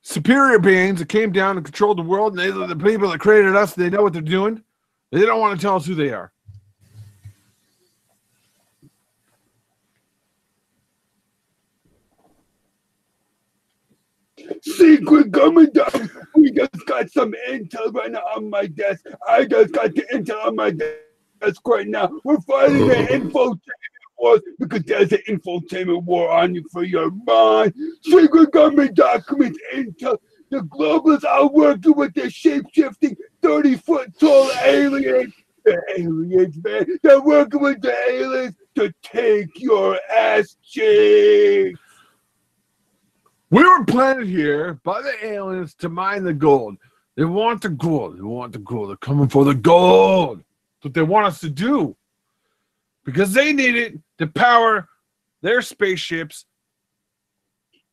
Superior beings that came down and controlled the world, and they are the people that created us, and they know what they're doing. They don't want to tell us who they are. Secret government document. We just got some intel right now on my desk. I just got the intel on my desk right now. We're fighting the infotainment wars because there's an infotainment war on you for your mind. Secret government documents, intel. The globalists are working with the shape-shifting 30-foot tall aliens. The aliens, man. They're working with the aliens to take your ass cheeks. We were planted here by the aliens to mine the gold. They want the gold. They want the gold. They're coming for the gold. That's what they want us to do. Because they need it to power their spaceships.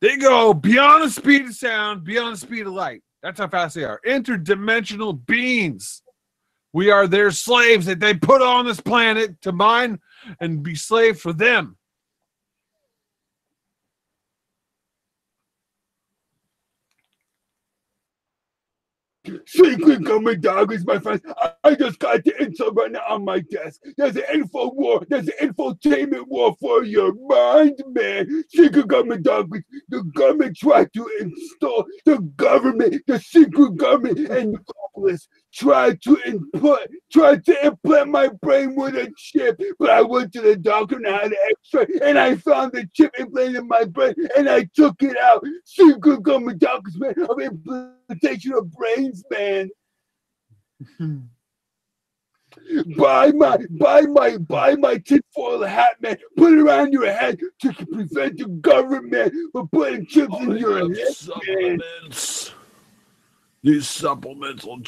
They go beyond the speed of sound, beyond the speed of light. That's how fast they are. Interdimensional beings. We are their slaves that they put on this planet to mine and be slaves for them. Secret government documents, my friends. I just got the intel right now on my desk. There's an info war. There's an infotainment war for your mind, man. Secret government documents. The government tried to install the government, the secret government, and the globalists tried to implant my brain with a chip. But I went to the doctor and I had an X-ray, and I found the chip implanted in my brain, and I took it out. Secret government documents, man, of implantation of brains, man. Buy my tinfoil hat, man. Put it around your head to prevent the government from putting chips in your head, supplements. Man. These supplements will.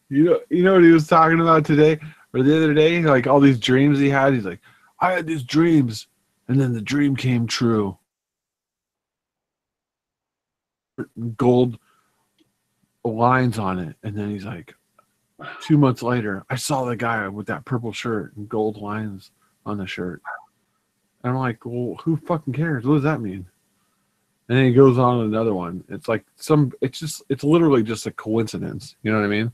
You know what he was talking about today? Or the other day, like all these dreams he had, he's like, I had these dreams, and then the dream came true. Gold lines on it, and then he's like, 2 months later, I saw the guy with that purple shirt and gold lines on the shirt. And I'm like, well, who fucking cares? What does that mean? And then he goes on another one. It's like it's literally just a coincidence. You know what I mean?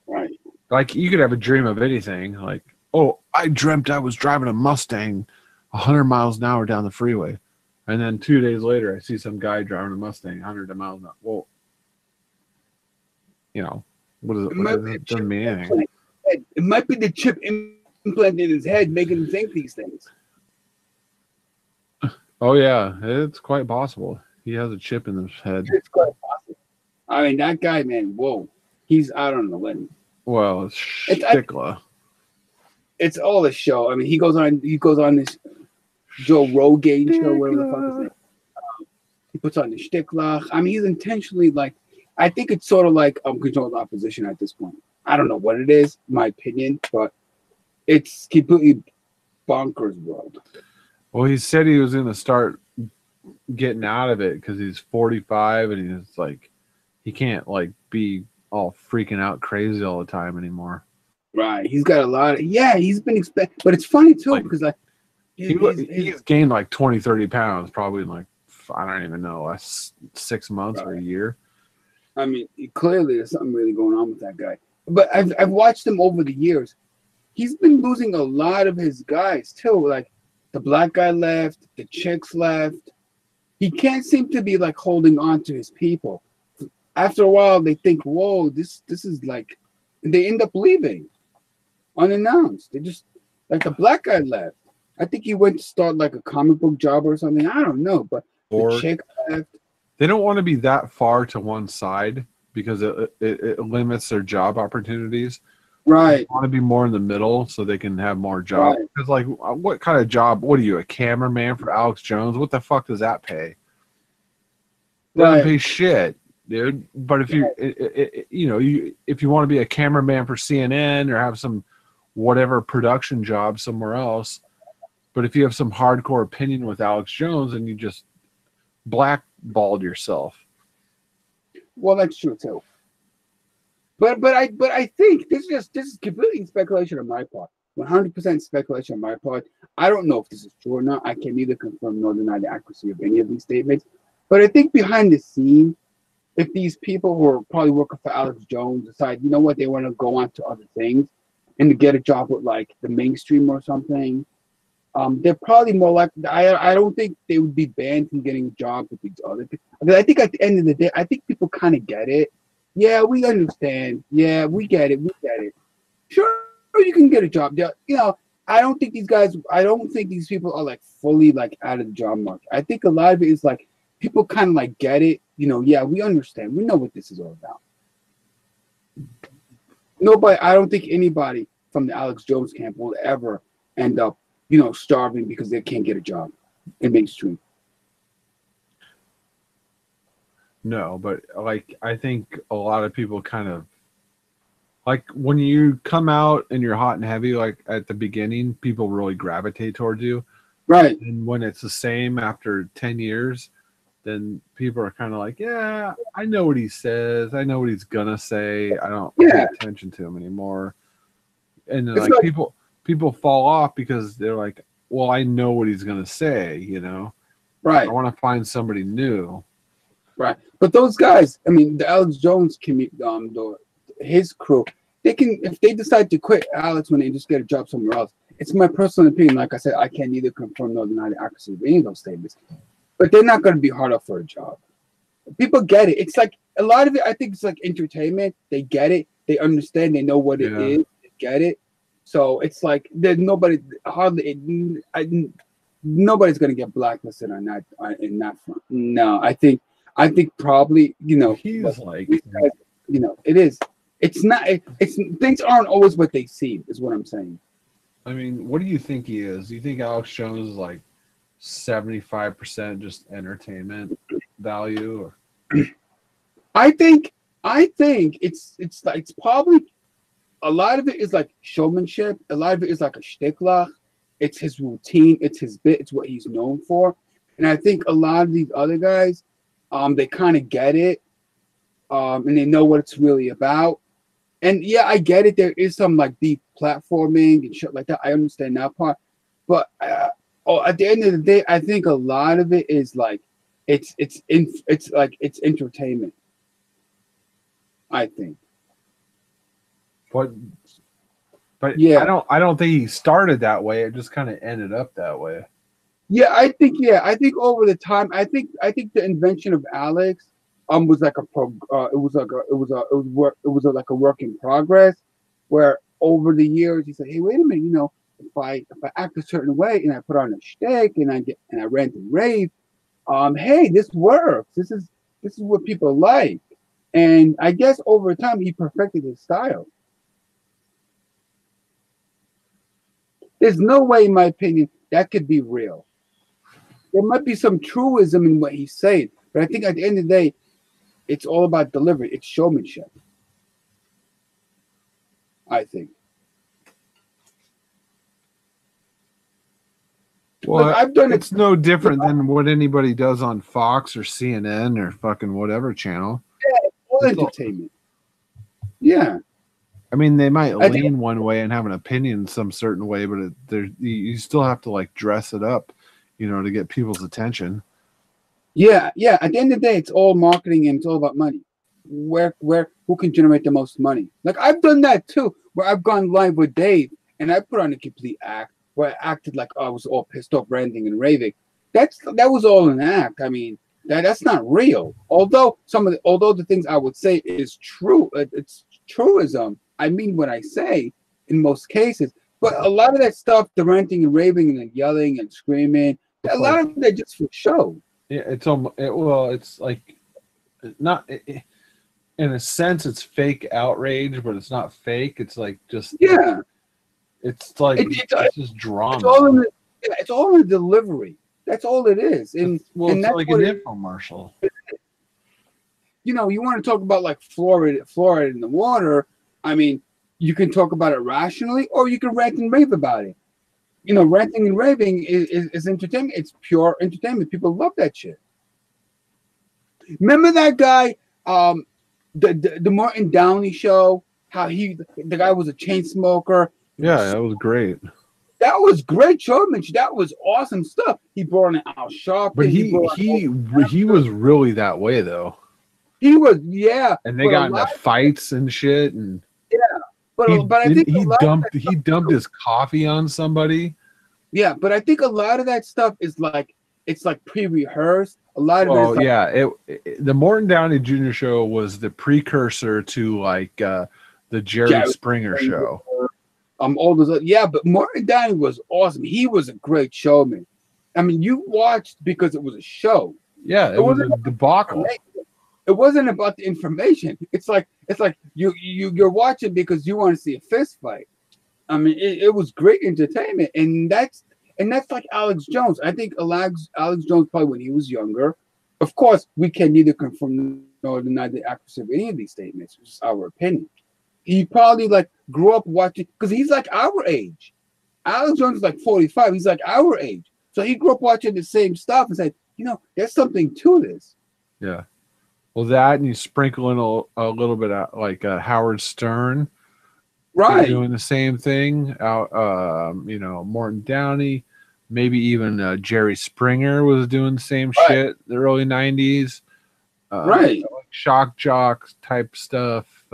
Right. Like you could have a dream of anything. Like, oh, I dreamt I was driving a Mustang 100 miles an hour down the freeway. And then 2 days later, I see some guy driving a Mustang 100 miles an hour. Well, you know, what is it? It doesn't mean anything. It might be the chip implanted in his head making him think these things. Oh, yeah. It's quite possible. He has a chip in his head. It's quite possible. I mean, that guy, man, whoa. He's out on the limb. Well, it's Stickler. It's all a show. I mean, he goes on this Joe Rogan show, whatever the fuck his name. He puts on the Stickler. I mean, he's intentionally like, I think it's sort of like controlled opposition at this point. I don't know what it is, my opinion, but it's completely bonkers world. Well, he said he was going to start getting out of it because he's 45 and he's like, he can't like be all freaking out crazy all the time anymore. Right. He's got a lot of, he's been but it's funny too, like, because like he's gained like 20, 30 pounds probably in like, I don't even know, last 6 months or a year. I mean, clearly there's something really going on with that guy. But I've watched him over the years. He's been losing a lot of his guys too. Like the black guy left, the chicks left. He can't seem to be like holding on to his people. After a while, they think, "Whoa, this is like," they end up leaving unannounced. They just like the black guy left. I think he went to start like a comic book job or something. I don't know, but the chick left. They don't want to be that far to one side because it limits their job opportunities. Right. They want to be more in the middle so they can have more jobs. Because, like, what kind of job? What are you, a cameraman for Alex Jones? What the fuck does that pay? Doesn't pay shit, dude. But if you, if you want to be a cameraman for CNN or have some whatever production job somewhere else, but if you have some hardcore opinion with Alex Jones and you just blackballed yourself. Well, that's true too. But I think this is completely speculation on my part. 100% speculation on my part. I don't know if this is true or not. I can neither confirm nor deny the accuracy of any of these statements. But I think behind the scene, if these people who are probably working for Alex Jones decide, you know what, they want to go on to other things and to get a job with like the mainstream or something, they're probably more likely. I don't think they would be banned from getting a job with these other people. I think at the end of the day, I think people kind of get it. Yeah, we understand. Yeah, we get it. We get it. Sure, you can get a job. Yeah, I don't think these people are like fully like out of the job market. I think a lot of it is like people kind of like get it. Yeah, we understand. We know what this is all about. Nobody, I don't think anybody from the Alex Jones camp will ever end up, starving because they can't get a job in mainstream. No, but like I think a lot of people kind of like when you come out and you're hot and heavy, like at the beginning, people really gravitate towards you. Right. And when it's the same after 10 years, then people are kind of like, yeah, I know what he says. I know what he's gonna say. I don't pay attention to him anymore. And then, like people fall off because they're like, well, I know what he's gonna say, Right. I want to find somebody new. Right. But those guys, I mean, the Alex Jones his crew, they can, if they decide to quit Alex when they just get a job somewhere else, it's my personal opinion. Like I said, I can't neither confirm nor deny the accuracy of any of those statements. But they're not going to be hard up for a job. People get it. It's like a lot of it, I think it's like entertainment. They get it. They understand. They know what it is. They get it. So it's like there's nobody's going to get blacklisted on that in that front. No, I think probably, he's like, it is. It's not. It's things aren't always what they seem. Is what I'm saying. I mean, what do you think he is? Do you think Alex Jones is like 75% just entertainment value? Or? I think it's probably a lot of it is like showmanship. A lot of it is like a shtickler. It's his routine. It's his bit. It's what he's known for. And I think a lot of these other guys, they kind of get it, and they know what it's really about. And yeah, I get it. There is some like deep platforming and shit like that. I understand that part. But at the end of the day, I think a lot of it is like it's entertainment. I think. But yeah, I don't think he started that way. It just kind of ended up that way. Yeah, I think over the time, I think the invention of Alex was like it was like a work in progress, where over the years he said, hey, wait a minute, you know, if I act a certain way and I put on a shtick and I rant and rave, hey, this works. This is what people like. And I guess over time he perfected his style. There's no way, in my opinion, that could be real. There might be some truism in what he's saying, but I think at the end of the day, it's all about delivery. It's showmanship. I think. Well, I've done it's no different than what anybody does on Fox or CNN or fucking whatever channel. Yeah, it's all entertainment. Yeah. I mean, they might lean one way and have an opinion some certain way, but you still have to like dress it up, you know, to get people's attention. Yeah. At the end of the day, it's all marketing and it's all about money. Who can generate the most money? Like I've done that too, where I've gone live with Dave and I put on a complete act where I acted like I was all pissed off, ranting and raving. That was all an act. I mean, that's not real. Although the things I would say is true, it's truism. I mean what I say in most cases, but a lot of that stuff, the ranting and raving and yelling and screaming, a lot of that just for show. Yeah, it's like not in a sense it's fake outrage, but it's not fake. It's like just it's like it's just drama. It's all in the delivery. That's all it is. And it's that's like an infomercial. You know, you want to talk about like fluoride in the water. I mean, you can talk about it rationally, or you can rant and rave about it. You know, ranting and raving is entertainment. It's pure entertainment. People love that shit. Remember that guy, the Martin Downey show? How the guy was a chain smoker. Yeah, that was great. That was great showmanship. That was awesome stuff. He brought in Al Sharpton. But he was really that way though. He was, yeah. And they got into fights and shit, and but I think he dumped his coffee on somebody. Yeah, but I think a lot of that stuff is like pre-rehearsed. A lot of the Morton Downey Jr. show was the precursor to like the Jerry Springer show. All those, but Morton Downey was awesome. He was a great showman. I mean, you watched because it was a show. Yeah, it was a debacle. It wasn't about the information. It's like you're watching because you want to see a fist fight. I mean, it was great entertainment, and that's like Alex Jones. I think Alex Jones probably when he was younger. Of course, we can neither confirm nor deny the accuracy of any of these statements. It's just our opinion. He probably like grew up watching because he's like our age. Alex Jones is like 45. He's like our age, so he grew up watching the same stuff and said, you know, there's something to this. Yeah. Well, that and you sprinkle in a little bit of, like Howard Stern, right, doing the same thing. You know, Morton Downey, maybe even Jerry Springer was doing the same shit. The early '90s, right? Like shock jock type stuff.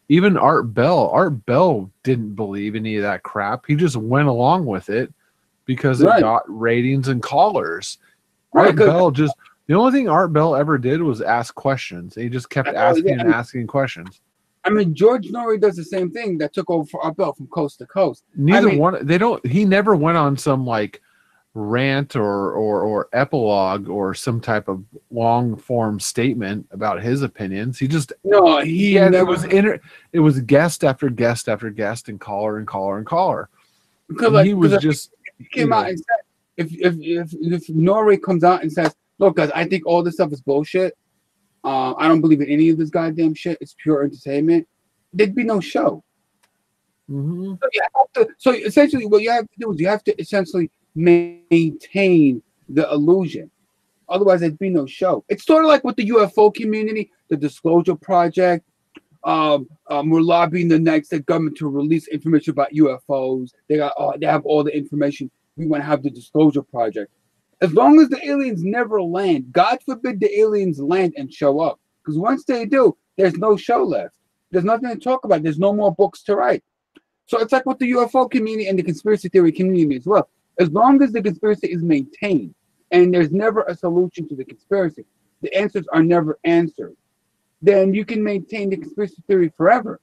Even Art Bell. Art Bell didn't believe any of that crap. He just went along with it because it got ratings and callers. Art Bell just. The only thing Art Bell ever did was ask questions. He just kept asking questions. I mean, George Norrie does the same thing that took over for Art Bell from coast to coast. He never went on some like rant or epilogue or some type of long form statement about his opinions. He just it was guest after guest after guest and caller and caller and caller. Because He came out and said if Norrie comes out and says, look, guys, I think all this stuff is bullshit. I don't believe in any of this goddamn shit. It's pure entertainment. there'd be no show. Mhm. So essentially, what you have to do is you have to essentially maintain the illusion. Otherwise, there'd be no show. It's sort of like with the UFO community, the Disclosure Project. We're lobbying the next government to release information about UFOs. They have all the information. We want to have the Disclosure Project. As long as the aliens never land, God forbid the aliens land and show up. Because once they do, there's no show left. There's nothing to talk about. There's no more books to write. So it's like with the UFO community and the conspiracy theory community as well. As long as the conspiracy is maintained and there's never a solution to the conspiracy, the answers are never answered, then you can maintain the conspiracy theory forever.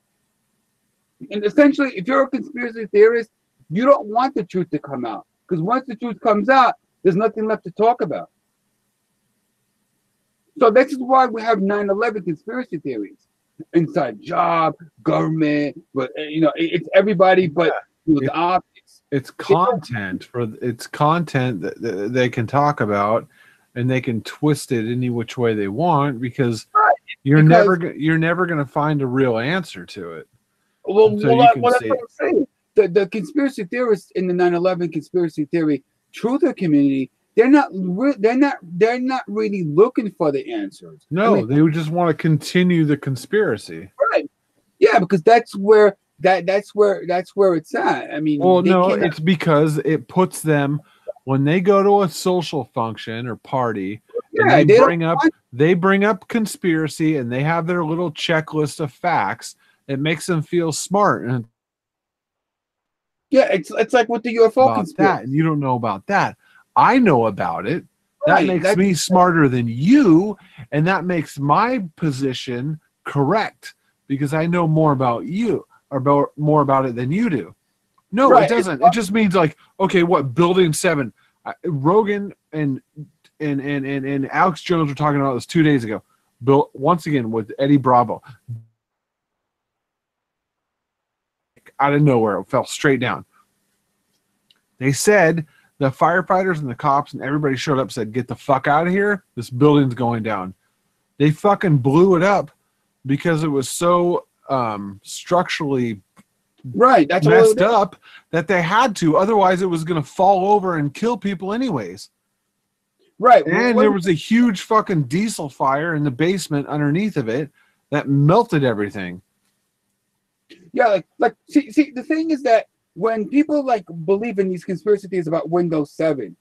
And essentially, if you're a conspiracy theorist, you don't want the truth to come out. Because once the truth comes out, there's nothing left to talk about. So this is why we have 9/11 conspiracy theories. Inside job, government, but it's everybody but the optics. It's content that they can talk about, and they can twist it any which way they want because you're never going to find a real answer to it. Well, that's what I'm saying. The conspiracy theorists in the 9/11 conspiracy theory truther community, they're not really looking for the answers. No, they would just want to continue the conspiracy. Right. Yeah, because that's where it's at. I mean, well, no, it's because it puts them when they go to a social function or party. Yeah, they bring up conspiracy and they have their little checklist of facts. It makes them feel smart. And yeah, it's like with the UFO conspiracy. That, and you don't know about that. I know about it. That makes me smarter than you, and that makes my position correct because I know more about you or more about it than you do. No, it doesn't. It just means like, okay, what Building 7? Rogan and Alex Jones were talking about this 2 days ago. Built once again with Eddie Bravo. Out of nowhere, it fell straight down. They said the firefighters and the cops and everybody showed up and said, get the fuck out of here. This building's going down. They fucking blew it up because it was so structurally that's messed up that they had to. Otherwise, it was going to fall over and kill people anyways. Right. And there was a huge fucking diesel fire in the basement underneath of it that melted everything. Yeah, like see, the thing is that when people like believe in these conspiracy theories about Windows 7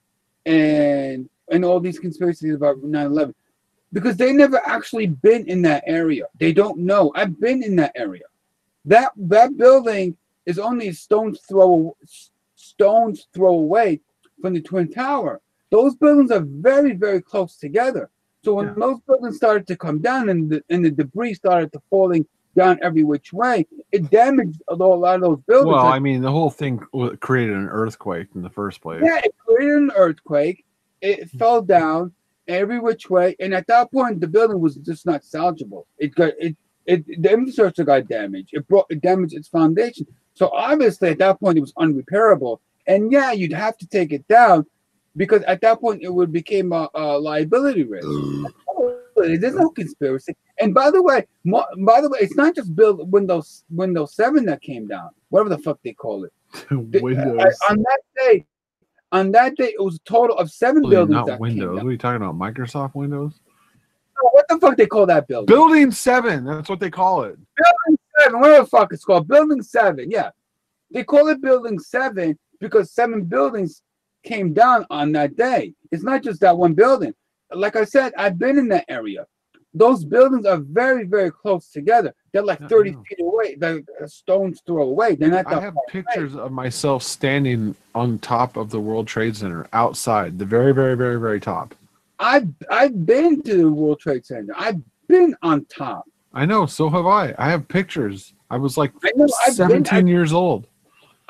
and all these conspiracy theories about 9/11, because they never actually been in that area. They don't know. I've been in that area. That building is only a stone's throw away from the Twin Tower. Those buildings are very, very close together. So when those buildings started to come down and the debris started to falling down every which way, it damaged a lot of those buildings. Well, I mean, the whole thing created an earthquake in the first place. Yeah, it created an earthquake. It fell down every which way, and at that point, the building was just not salvageable. The infrastructure got damaged. It damaged its foundation. So obviously, at that point, it was unrepairable. And yeah, you'd have to take it down because at that point, it would become a liability risk. There's no conspiracy. And by the way, it's not just Windows 7 that came down. Whatever the fuck they call it. Windows. On that day, it was a total of 7 buildings. Not Windows. What are you talking about? Microsoft Windows? No, what the fuck they call that building? Building 7. That's what they call it. Building 7. Whatever the fuck it's called. Building 7. Yeah. They call it Building 7 because 7 buildings came down on that day. It's not just that one building. Like I said, I've been in that area. Those buildings are very, very close together. They're like 30 feet away. They're a stone's throw away. They're not. I have pictures of myself standing on top of the World Trade Center outside, the very, very, very, very top. I've been to the World Trade Center. I've been on top. I know. So have I. I have pictures. I was like 17 years old.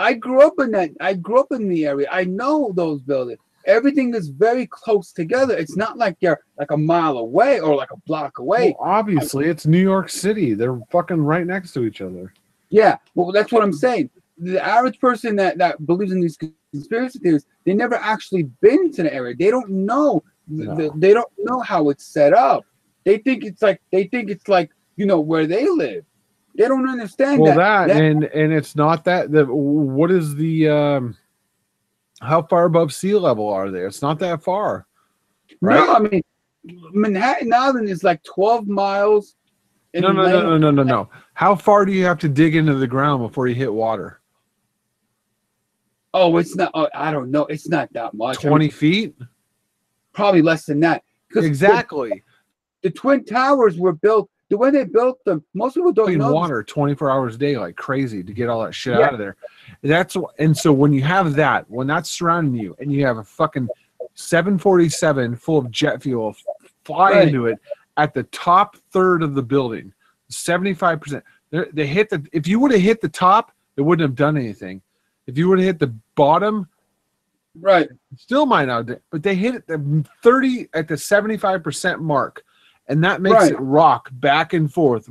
I grew up in that. I grew up in the area. I know those buildings. Everything is very close together. It's not like you're like a mile away or like a block away. Well, obviously, it's New York City. They're fucking right next to each other. Yeah, well, that's what I'm saying. The average person that believes in these conspiracy theories, they never actually been to the area. They don't know. No. They don't know how it's set up. They think it's like where they live. They don't understand Well, that. and it's not that. What is the how far above sea level are they? It's not that far, right? No, I mean Manhattan Island is like 12 miles. No. How far do you have to dig into the ground before you hit water? Oh, it's not. Oh, I don't know. It's not that much. 20 feet? Probably less than that. Exactly. The Twin Towers were built. The way they built them, most people don't know. Water 24 hours a day like crazy to get all that shit out of there. And so when you have that, when that's surrounding you, and you have a fucking 747 full of jet fuel fly into it at the top third of the building, 75%. They hit the. If you would have hit the top, it wouldn't have done anything. If you would have hit the bottom, still might not. But they hit the 30 at the 75% mark, and that makes it rock back and forth.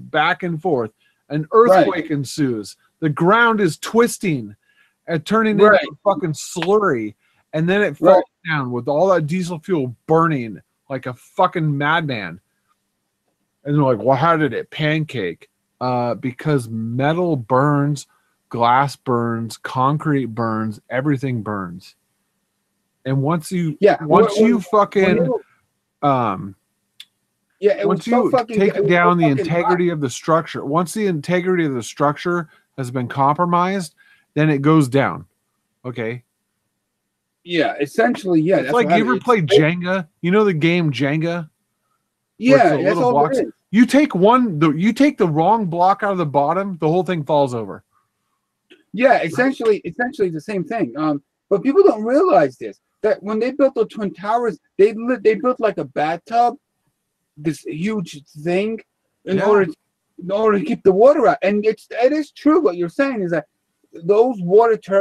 An earthquake ensues. The ground is twisting and turning into a fucking slurry, and then it falls down with all that diesel fuel burning like a fucking madman. And they're like, well, how did it pancake? Because metal burns, glass burns, concrete burns, everything burns. And once you take down the integrity of the structure, once the integrity of the structure has been compromised, then it goes down. Okay. Yeah, essentially, yeah. It's like, you ever play Jenga? You know the game Jenga? Yeah, that's all it is. You take the wrong block out of the bottom, the whole thing falls over. Yeah, essentially the same thing. But people don't realize this, that when they built the Twin Towers, they built like a bathtub, this huge thing, in order to keep the water out. And it is true what you're saying is that those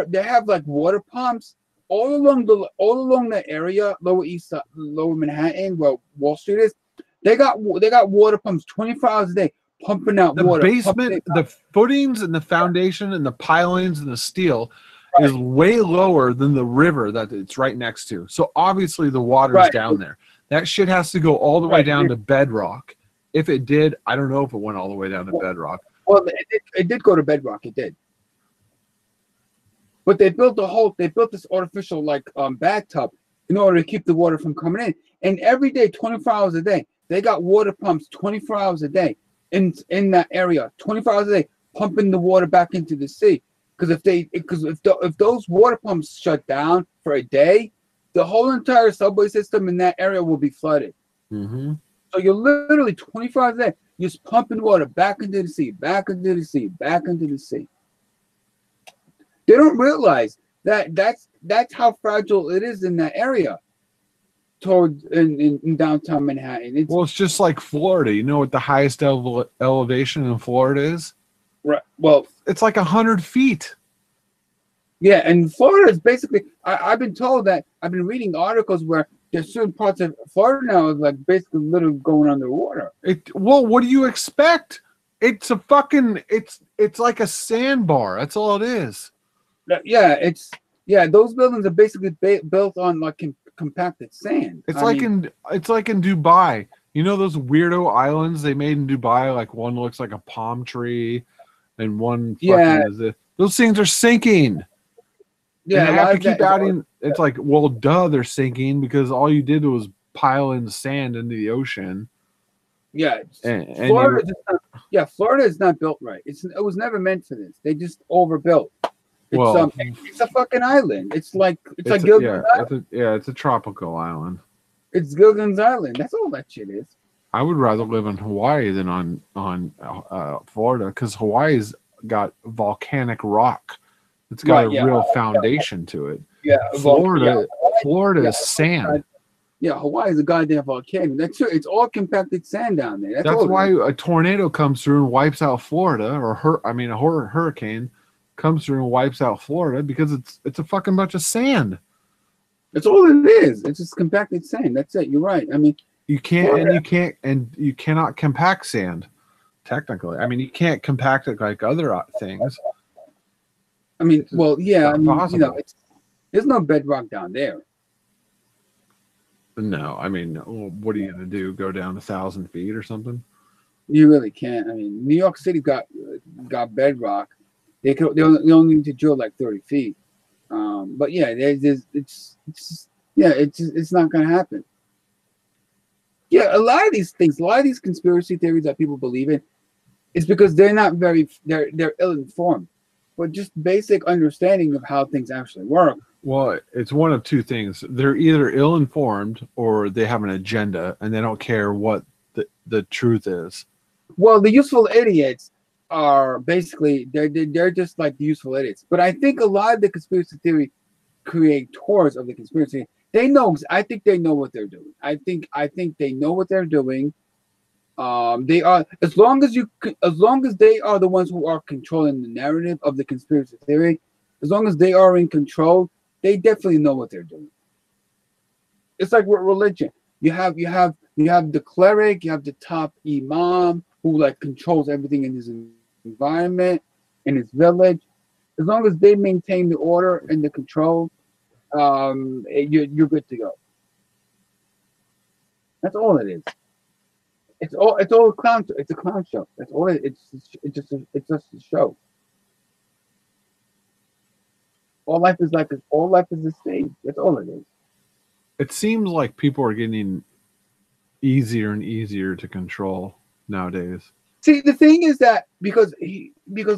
they have like water pumps all along the area, Lower East Side, Lower Manhattan, where Wall Street is. They got water pumps 24 hours a day pumping out water. The basement, the footings and the foundation and the pilings and the steel is way lower than the river that it's right next to. So obviously the water is down there. That shit has to go all the way down to bedrock. If it did, I don't know if it went all the way down to bedrock. Well, it did go to bedrock. It did. But they built this artificial bathtub in order to keep the water from coming in. And every day, 24 hours a day, they got water pumps 24 hours a day in that area, 24 hours a day, pumping the water back into the sea. Because if those water pumps shut down for a day, the whole entire subway system in that area will be flooded. Mm-hmm. So you're literally 24 hours a day, just pumping water back into the sea, back into the sea, back into the sea. They don't realize that's how fragile it is in that area. Towards in downtown Manhattan. It's just like Florida. You know what the highest elevation in Florida is? Right. Well, it's like 100 feet. Yeah, and Florida is basically. I've been told that. I've been reading articles where there's certain parts of Florida now is like basically literally going underwater. Well, what do you expect? It's a fucking. It's like a sandbar. That's all it is. Yeah, those buildings are basically built on like compacted sand. It's like in Dubai. You know those weirdo islands they made in Dubai? Like one looks like a palm tree, and one those things are sinking. Yeah, and I have to keep adding. It's like, well, duh, they're sinking because all you did was pile in sand into the ocean. Yeah, Florida is not built right. It was never meant for this. They just overbuilt. It's a fucking island. It's like Gilligan's Island. It's a tropical island. It's Gilligan's Island. That's all that shit is. I would rather live in Hawaii than on Florida because Hawaii's got volcanic rock. It's got a real foundation to it. Yeah, Florida is sand. Yeah, Hawaii is a goddamn volcano. That's true. It's all compacted sand down there. That's why a tornado comes through and wipes out Florida, a hurricane comes through and wipes out Florida because it's a fucking bunch of sand. That's all it is. It's just compacted sand. That's it. You're right. I mean, you cannot compact sand. Technically, I mean, you can't compact it like other things. I mean, there's no bedrock down there. No, I mean, what are you gonna do? Go down 1,000 feet or something? You really can't. I mean, New York City got got bedrock. They only need to drill like 30 feet. But yeah, it's not gonna happen. Yeah, a lot of these things, a lot of these conspiracy theories that people believe in, is because they're ill informed, but just basic understanding of how things actually work. Well, it's one of two things. They're either ill informed or they have an agenda and they don't care what the truth is. Well, the useful idiots are basically they're just like the useful idiots. But I think a lot of the conspiracy theory creators of the conspiracy, I think they know what they're doing. I think they know what they're doing. They are, as long as they are the ones who are controlling the narrative of the conspiracy theory, as long as they are in control, they definitely know what they're doing. It's like with religion. You have the cleric, you have the top imam who like controls everything in his environment, in his village. As long as they maintain the order and the control, you're good to go. That's all it is. It's all a clown. It's a clown show. That's all it's just a show. All life is a stage. That's all it is. It seems like people are getting easier and easier to control nowadays. See, the thing is that because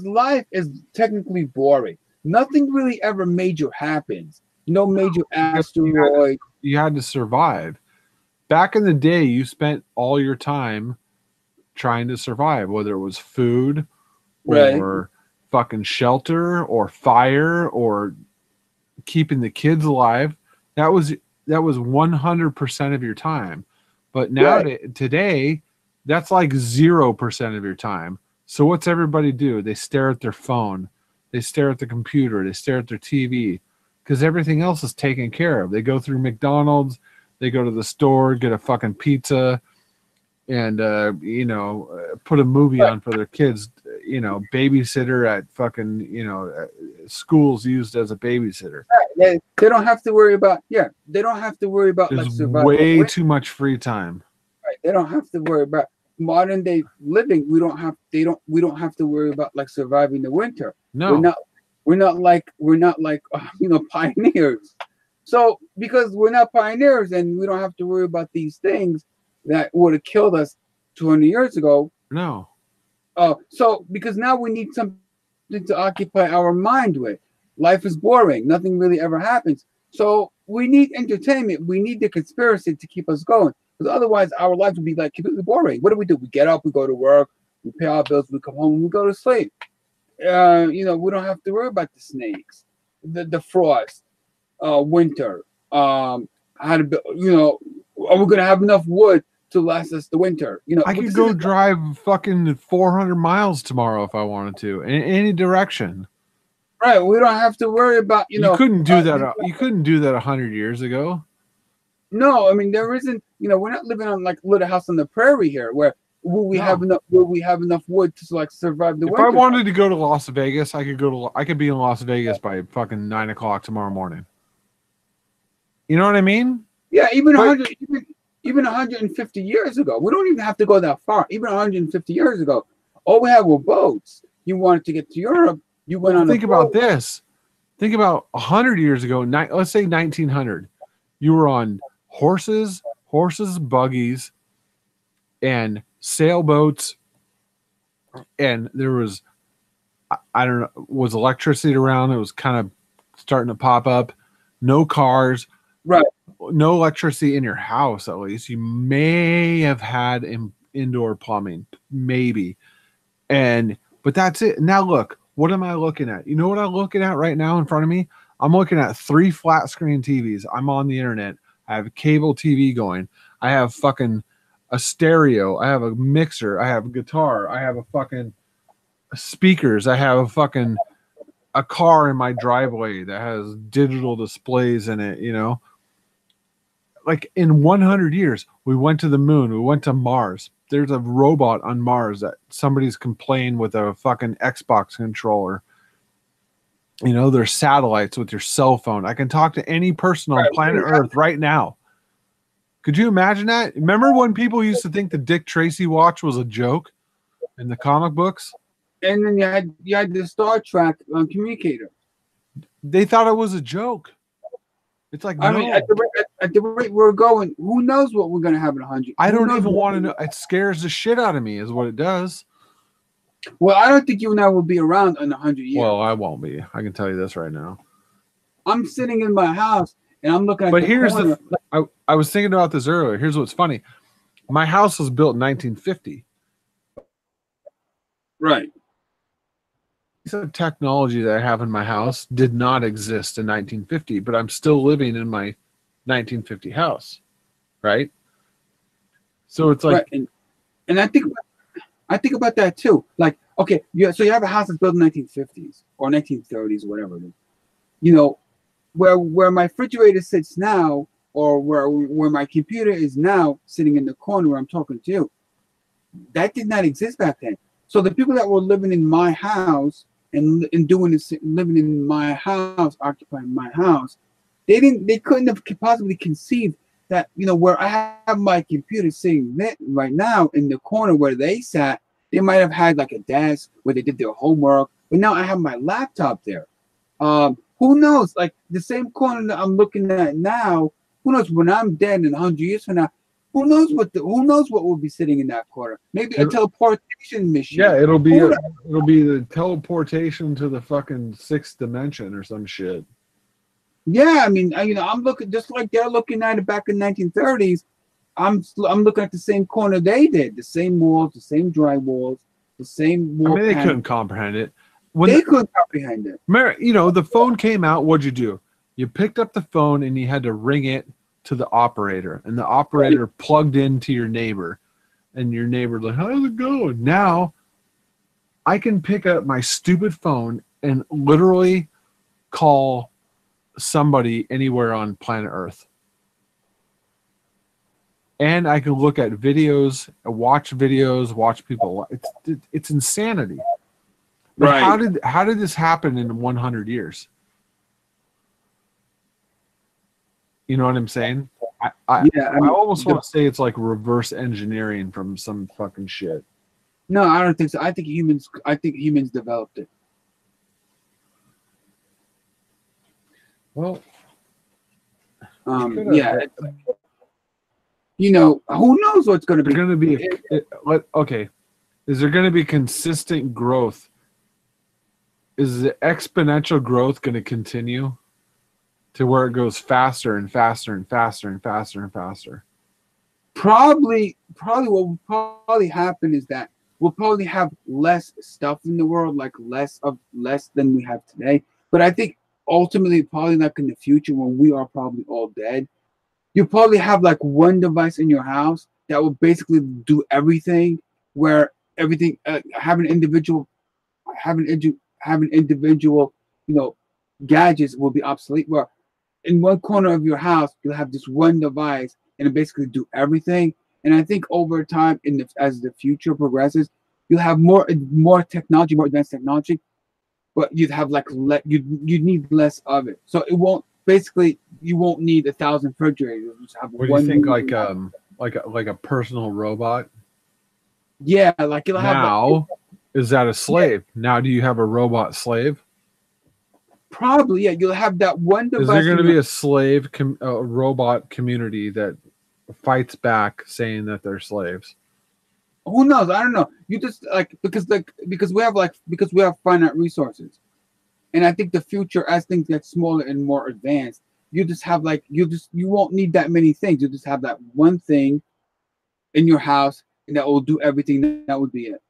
life is technically boring. Nothing really ever major happens. No major asteroid. You had to survive. Back in the day, you spent all your time trying to survive, whether it was food or fucking shelter or fire or keeping the kids alive. That was 100% of your time. But now today, that's like 0% of your time. So what's everybody do? They stare at their phone. They stare at the computer. They stare at their TV because everything else is taken care of. They go through McDonald's. They go to the store, get a fucking pizza, and put a movie on for their kids. Babysitter at fucking schools used as a babysitter. They don't have to worry about They don't have to worry about There's way too much free time. Right. They don't have to worry about modern day living. We don't have to worry about like surviving the winter. No, we're not like pioneers. So because we're not pioneers and we don't have to worry about these things that would have killed us 200 years ago. No. So because now we need something to occupy our mind with. Life is boring. Nothing really ever happens. So we need entertainment. We need the conspiracy to keep us going. Because otherwise our lives would be like completely boring. What do? We get up, we go to work, we pay our bills, we come home, and we go to sleep. We don't have to worry about the snakes, the frost, winter. Are we gonna have enough wood to last us the winter? I could go drive fucking 400 miles tomorrow if I wanted to, in any direction. Right. We don't have to worry about You couldn't do that. You couldn't do that 100 years ago. No, I mean there isn't. We're not living on like Little House on the Prairie here, where we have enough wood to like survive the winter. If I wanted to go to Las Vegas, I could be in Las Vegas by fucking 9 o'clock tomorrow morning. You know what I mean? Yeah, even 150 years ago. We don't even have to go that far. Even 150 years ago, all we had were boats. You wanted to get to Europe, you went on. Think about this. Think about 100 years ago. Let's say 1900. You were on horses, buggies, and sailboats, and there was, I don't know, was electricity around? It was kind of starting to pop up. No cars. Right. No electricity in your house, at least. You may have had indoor plumbing, maybe. But that's it. Now look, what am I looking at? You know what I'm looking at right now in front of me? I'm looking at 3 flat screen TVs. I'm on the internet. I have cable TV going. I have fucking a stereo. I have a mixer. I have a guitar. I have a fucking speakers. I have a car in my driveway that has digital displays in it, Like in 100 years, we went to the moon. We went to Mars. There's a robot on Mars that somebody's can play with a fucking Xbox controller. There's satellites with your cell phone. I can talk to any person on planet Earth right now. Could you imagine that? Remember when people used to think the Dick Tracy watch was a joke in the comic books? And then you had the Star Trek communicator. They thought it was a joke. It's like, I mean, at the rate we're going, who knows what we're gonna have in 100? I don't even want to know. It scares the shit out of me, is what it does. Well, I don't think you and I will be around in 100 years. Well, I won't be. I can tell you this right now. I'm sitting in my house and I'm looking at. But here's I was thinking about this earlier. Here's what's funny. My house was built in 1950. Right. Of technology that I have in my house did not exist in 1950, but I'm still living in my 1950 house, right? So it's like, right. And I think about that too. Like, okay, so you have a house that's built in 1950s or 1930s, or whatever it is. You know, where my refrigerator sits now, or where my computer is now, sitting in the corner where I'm talking to you, that did not exist back then. So the people that were living in my house and doing this, living in my house, occupying my house, they couldn't have possibly conceived that, you know, where I have my computer sitting right now in the corner where they sat, they might have had like a desk where they did their homework, but now I have my laptop there. Who knows? Like the same corner that I'm looking at now, who knows when I'm dead in 100 years from now? Who knows what will be sitting in that corner? Maybe a teleportation machine. Yeah, it'll be the teleportation to the fucking 6th dimension or some shit. Yeah, I mean, I'm looking just like they're looking at it back in 1930s. I'm looking at the same corner they did, the same walls, the same dry walls, the same wall. I mean, they couldn't comprehend it. They couldn't comprehend it. You know, the phone came out. What'd you do? You picked up the phone and you had to ring it to the operator, and the operator plugged into your neighbor, and your neighbor's like, how's it going? Now I can pick up my stupid phone and literally call somebody anywhere on planet Earth. And I can look at videos, watch people. It's insanity. But right. How did this happen in 100 years? You know what I'm saying? I almost want to say it's like reverse engineering from some fucking shit. No, I don't think so. I think humans developed it. Well, yeah. You know, who knows what's going to be? There's going to be okay. Is there going to be consistent growth? Is the exponential growth going to continue to where it goes faster and faster and faster and faster and faster? Probably what will probably happen is that we'll probably have less stuff in the world, like less than we have today. But I think ultimately, probably like in the future when we are probably all dead, you probably have like one device in your house that will basically do everything, where everything have an individual, you know, gadgets will be obsolete. Where in one corner of your house you'll have this one device and it basically do everything. And I think over time, as the future progresses, you'll have more technology, more advanced technology, but you'd have like you'd need less of it. So it won't you won't need 1,000 refrigerators. You just have what do you think, like a personal robot? Yeah, like you'll have. Now, is that a slave? Yeah. Now, do you have a robot slave? Probably, yeah. You'll have that one device. Is there going to be a slave, a robot community that fights back, saying that they're slaves? Who knows? I don't know. You just because we have finite resources, and I think the future, as things get smaller and more advanced, you just have you won't need that many things. You just have that one thing in your house, and that will do everything. That would be it.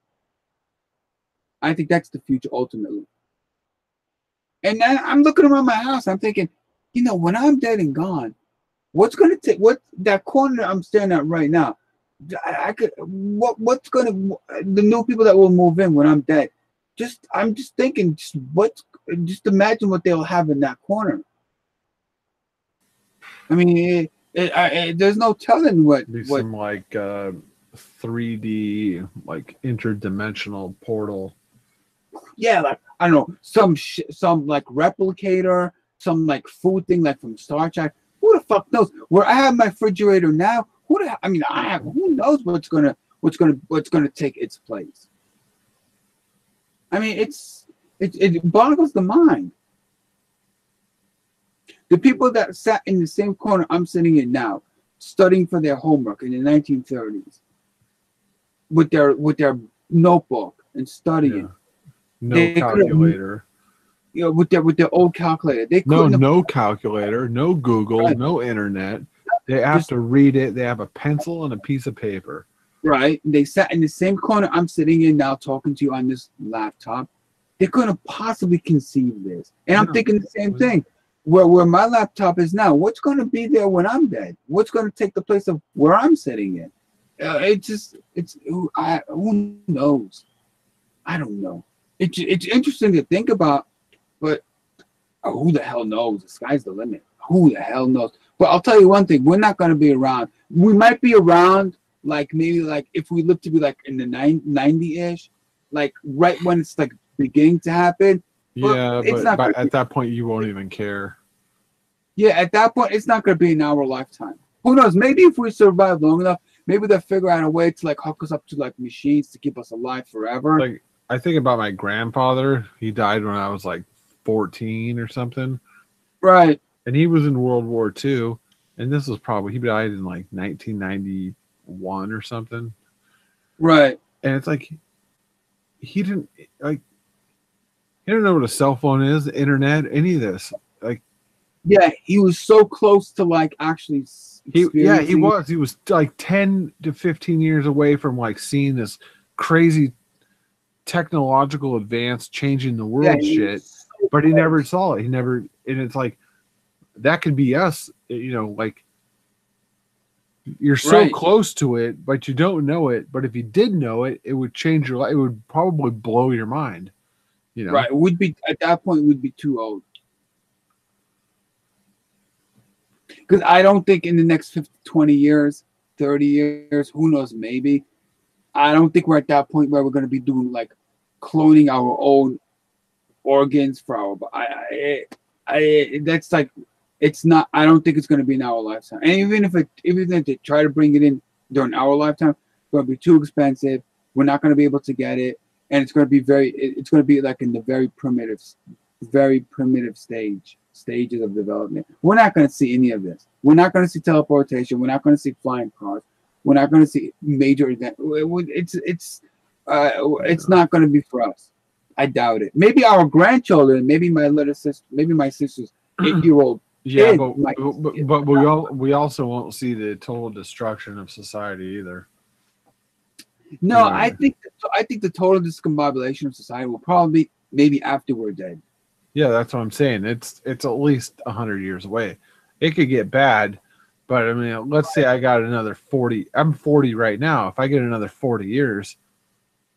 I think that's the future ultimately. And then I'm looking around my house. I'm thinking, you know, when I'm dead and gone, what's going to take that corner I'm staring at right now? What's going to the new people that will move in when I'm dead? I'm just thinking, just imagine what they'll have in that corner. I mean, there's no telling what some like 3D like interdimensional portal. Yeah, like I don't know, some like replicator, some like food thing like from Star Trek. Who the fuck knows? Where I have my refrigerator now, who knows what's gonna take its place? I mean, it boggles the mind. The people that sat in the same corner I'm sitting in now, studying for their homework in the 1930s, with their notebook and studying. No They calculator. You know, with their old calculator. They No calculator, no Google, Right. no internet. They have to read it. They have a pencil and a piece of paper. Right. They sat in the same corner I'm sitting in now talking to you on this laptop. They couldn't possibly conceive this. And I'm No. thinking the same thing. Where my laptop is now, what's going to be there when I'm dead? What's going to take the place of where I'm sitting in? Who knows? I don't know. It's interesting to think about, but who the hell knows? The sky's the limit. Who the hell knows? But I'll tell you one thing: we're not going to be around. We might be around, like maybe like if we live to be like in the 90-ish, like right when it's like beginning to happen. Yeah, it's not but gonna at that point, you won't even care. Yeah, at that point, it's not going to be in our lifetime. Who knows? Maybe if we survive long enough, maybe they'll figure out a way to like hook us up to like machines to keep us alive forever. Like I think about my grandfather. He died when I was like 14 or something. Right. And he was in World War II. And this was probably, he died in like 1991 or something. Right. And it's like, he didn't know what a cell phone is, the internet, any of this. Like, yeah, he was so close to like actually. He was like 10 to 15 years away from like seeing this crazy technological advance changing the world shit, but he never saw it. And it's like, that could be us, you know, like you're so close to it, but you don't know it. But if you did know it, it would change your life. It would probably blow your mind, you know? Right. We'd be, at that point, we'd be too old. Because I don't think in the next 50, 20 years, 30 years, who knows, maybe, I don't think we're at that point where we're going to be doing like cloning our own organs for our. That's like, it's not. I don't think it's going to be in our lifetime. And even if they try to bring it in during our lifetime, it's going to be too expensive. We're not going to be able to get it, and it's going to be it's going to be like in the very primitive stages of development. We're not going to see any of this. We're not going to see teleportation. We're not going to see flying cars. We're not going to see major events. It's not going to be for us. I doubt it. Maybe our grandchildren. Maybe my little sister. Maybe my sister's 8-year-old. Yeah, but we also won't see the total destruction of society either. No, yeah. I think the total discombobulation of society will probably be maybe after we're dead. Yeah, that's what I'm saying. It's at least 100 years away. It could get bad, but I mean, let's say I got another 40. I'm 40 right now. If I get another 40 years,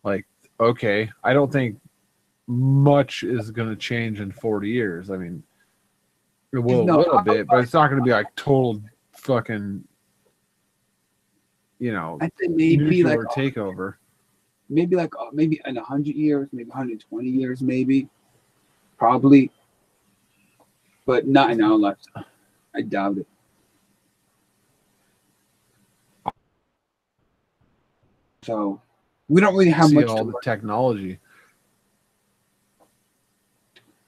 like, okay, I don't think much is going to change in 40 years. I mean, it will a little bit, but it's not going to be like total fucking, you know, I think maybe like takeover. Maybe like maybe in 100 years, maybe 120 years, maybe. Probably, but not in our lifetime. I doubt it. So we don't really have much. All the technology.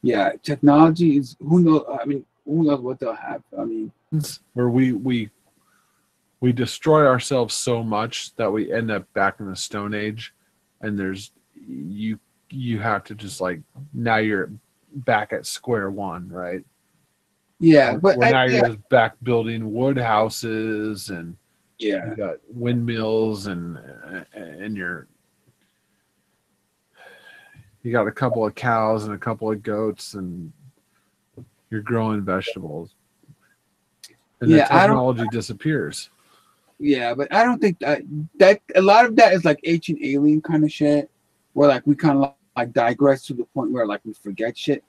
Yeah, technology is. Who knows? I mean, who knows what they'll have? I mean, where we destroy ourselves so much that we end up back in the Stone Age, and there's you have to just like now you're back at square one, right? Yeah, but now you're just back building wood houses and you got windmills and you got a couple of cows and a couple of goats and you're growing vegetables. And the technology disappears. Yeah, but I don't think that a lot of that is like ancient alien kind of shit, where like we kind of like digress to the point where like we forget shit.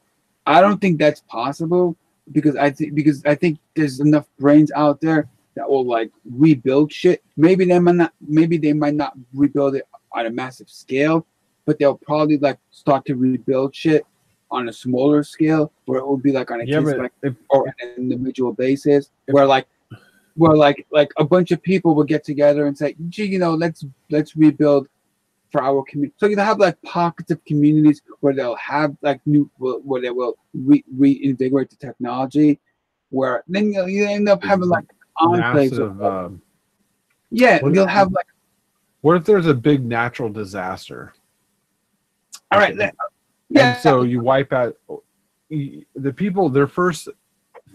I don't think that's possible because I think there's enough brains out there that will like rebuild shit. Maybe they might not rebuild it on a massive scale, but they'll probably like start to rebuild shit on a smaller scale where it will be like on a or an individual basis where like a bunch of people will get together and say, gee, you know, let's rebuild for our community. So you have like pockets of communities where they'll have like where they will reinvigorate the technology, where then you end up having like enclaves. Massive. You'll have like. What if there's a big natural disaster? All right. And so you wipe out the people. Their first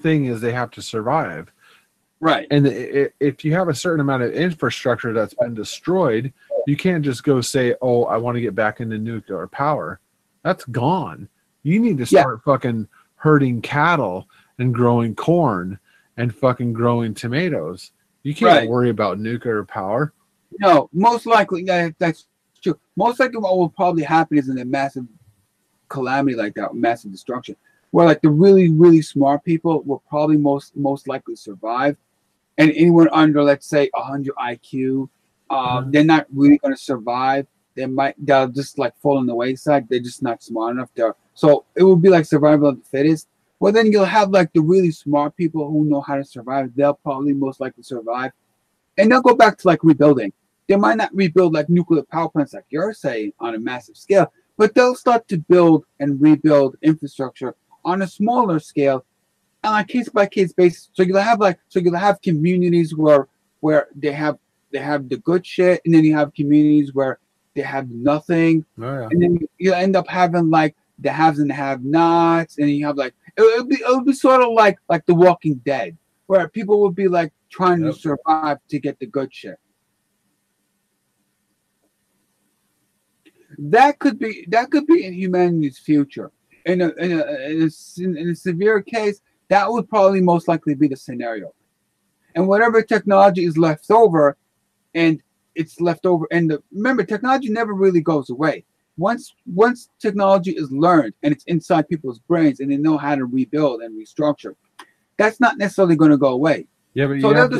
thing is they have to survive. Right. And if you have a certain amount of infrastructure that's been destroyed, you can't just go say, "Oh, I want to get back into nuclear power." That's gone. You need to start fucking herding cattle and growing corn and fucking growing tomatoes. You can't worry about nuclear power. No, most likely, that's true. Most likely, what will probably happen is in a massive calamity like that, massive destruction, where like the really, really smart people will probably most likely survive, and anyone under, let's say, 100 IQ, they're not really going to survive. They'll just like fall on the wayside. They're just not smart enough there. So it will be like survival of the fittest. Well, then you'll have like the really smart people who know how to survive. They'll probably most likely survive, and they'll go back to like rebuilding. They might not rebuild like nuclear power plants like you're saying on a massive scale, but they'll start to build and rebuild infrastructure on a smaller scale, on a case by case basis. So you'll have communities where they have the good shit, and then you have communities where they have nothing, and then you end up having like the haves and the have-nots, and you have like it'll be sort of like The Walking Dead, where people will be like trying to survive to get the good shit. That could be in humanity's future. In a severe case, that would probably most likely be the scenario. And whatever technology is left over, and remember, technology never really goes away. Once technology is learned and it's inside people's brains and they know how to rebuild and restructure, that's not necessarily going to go away. Yeah, but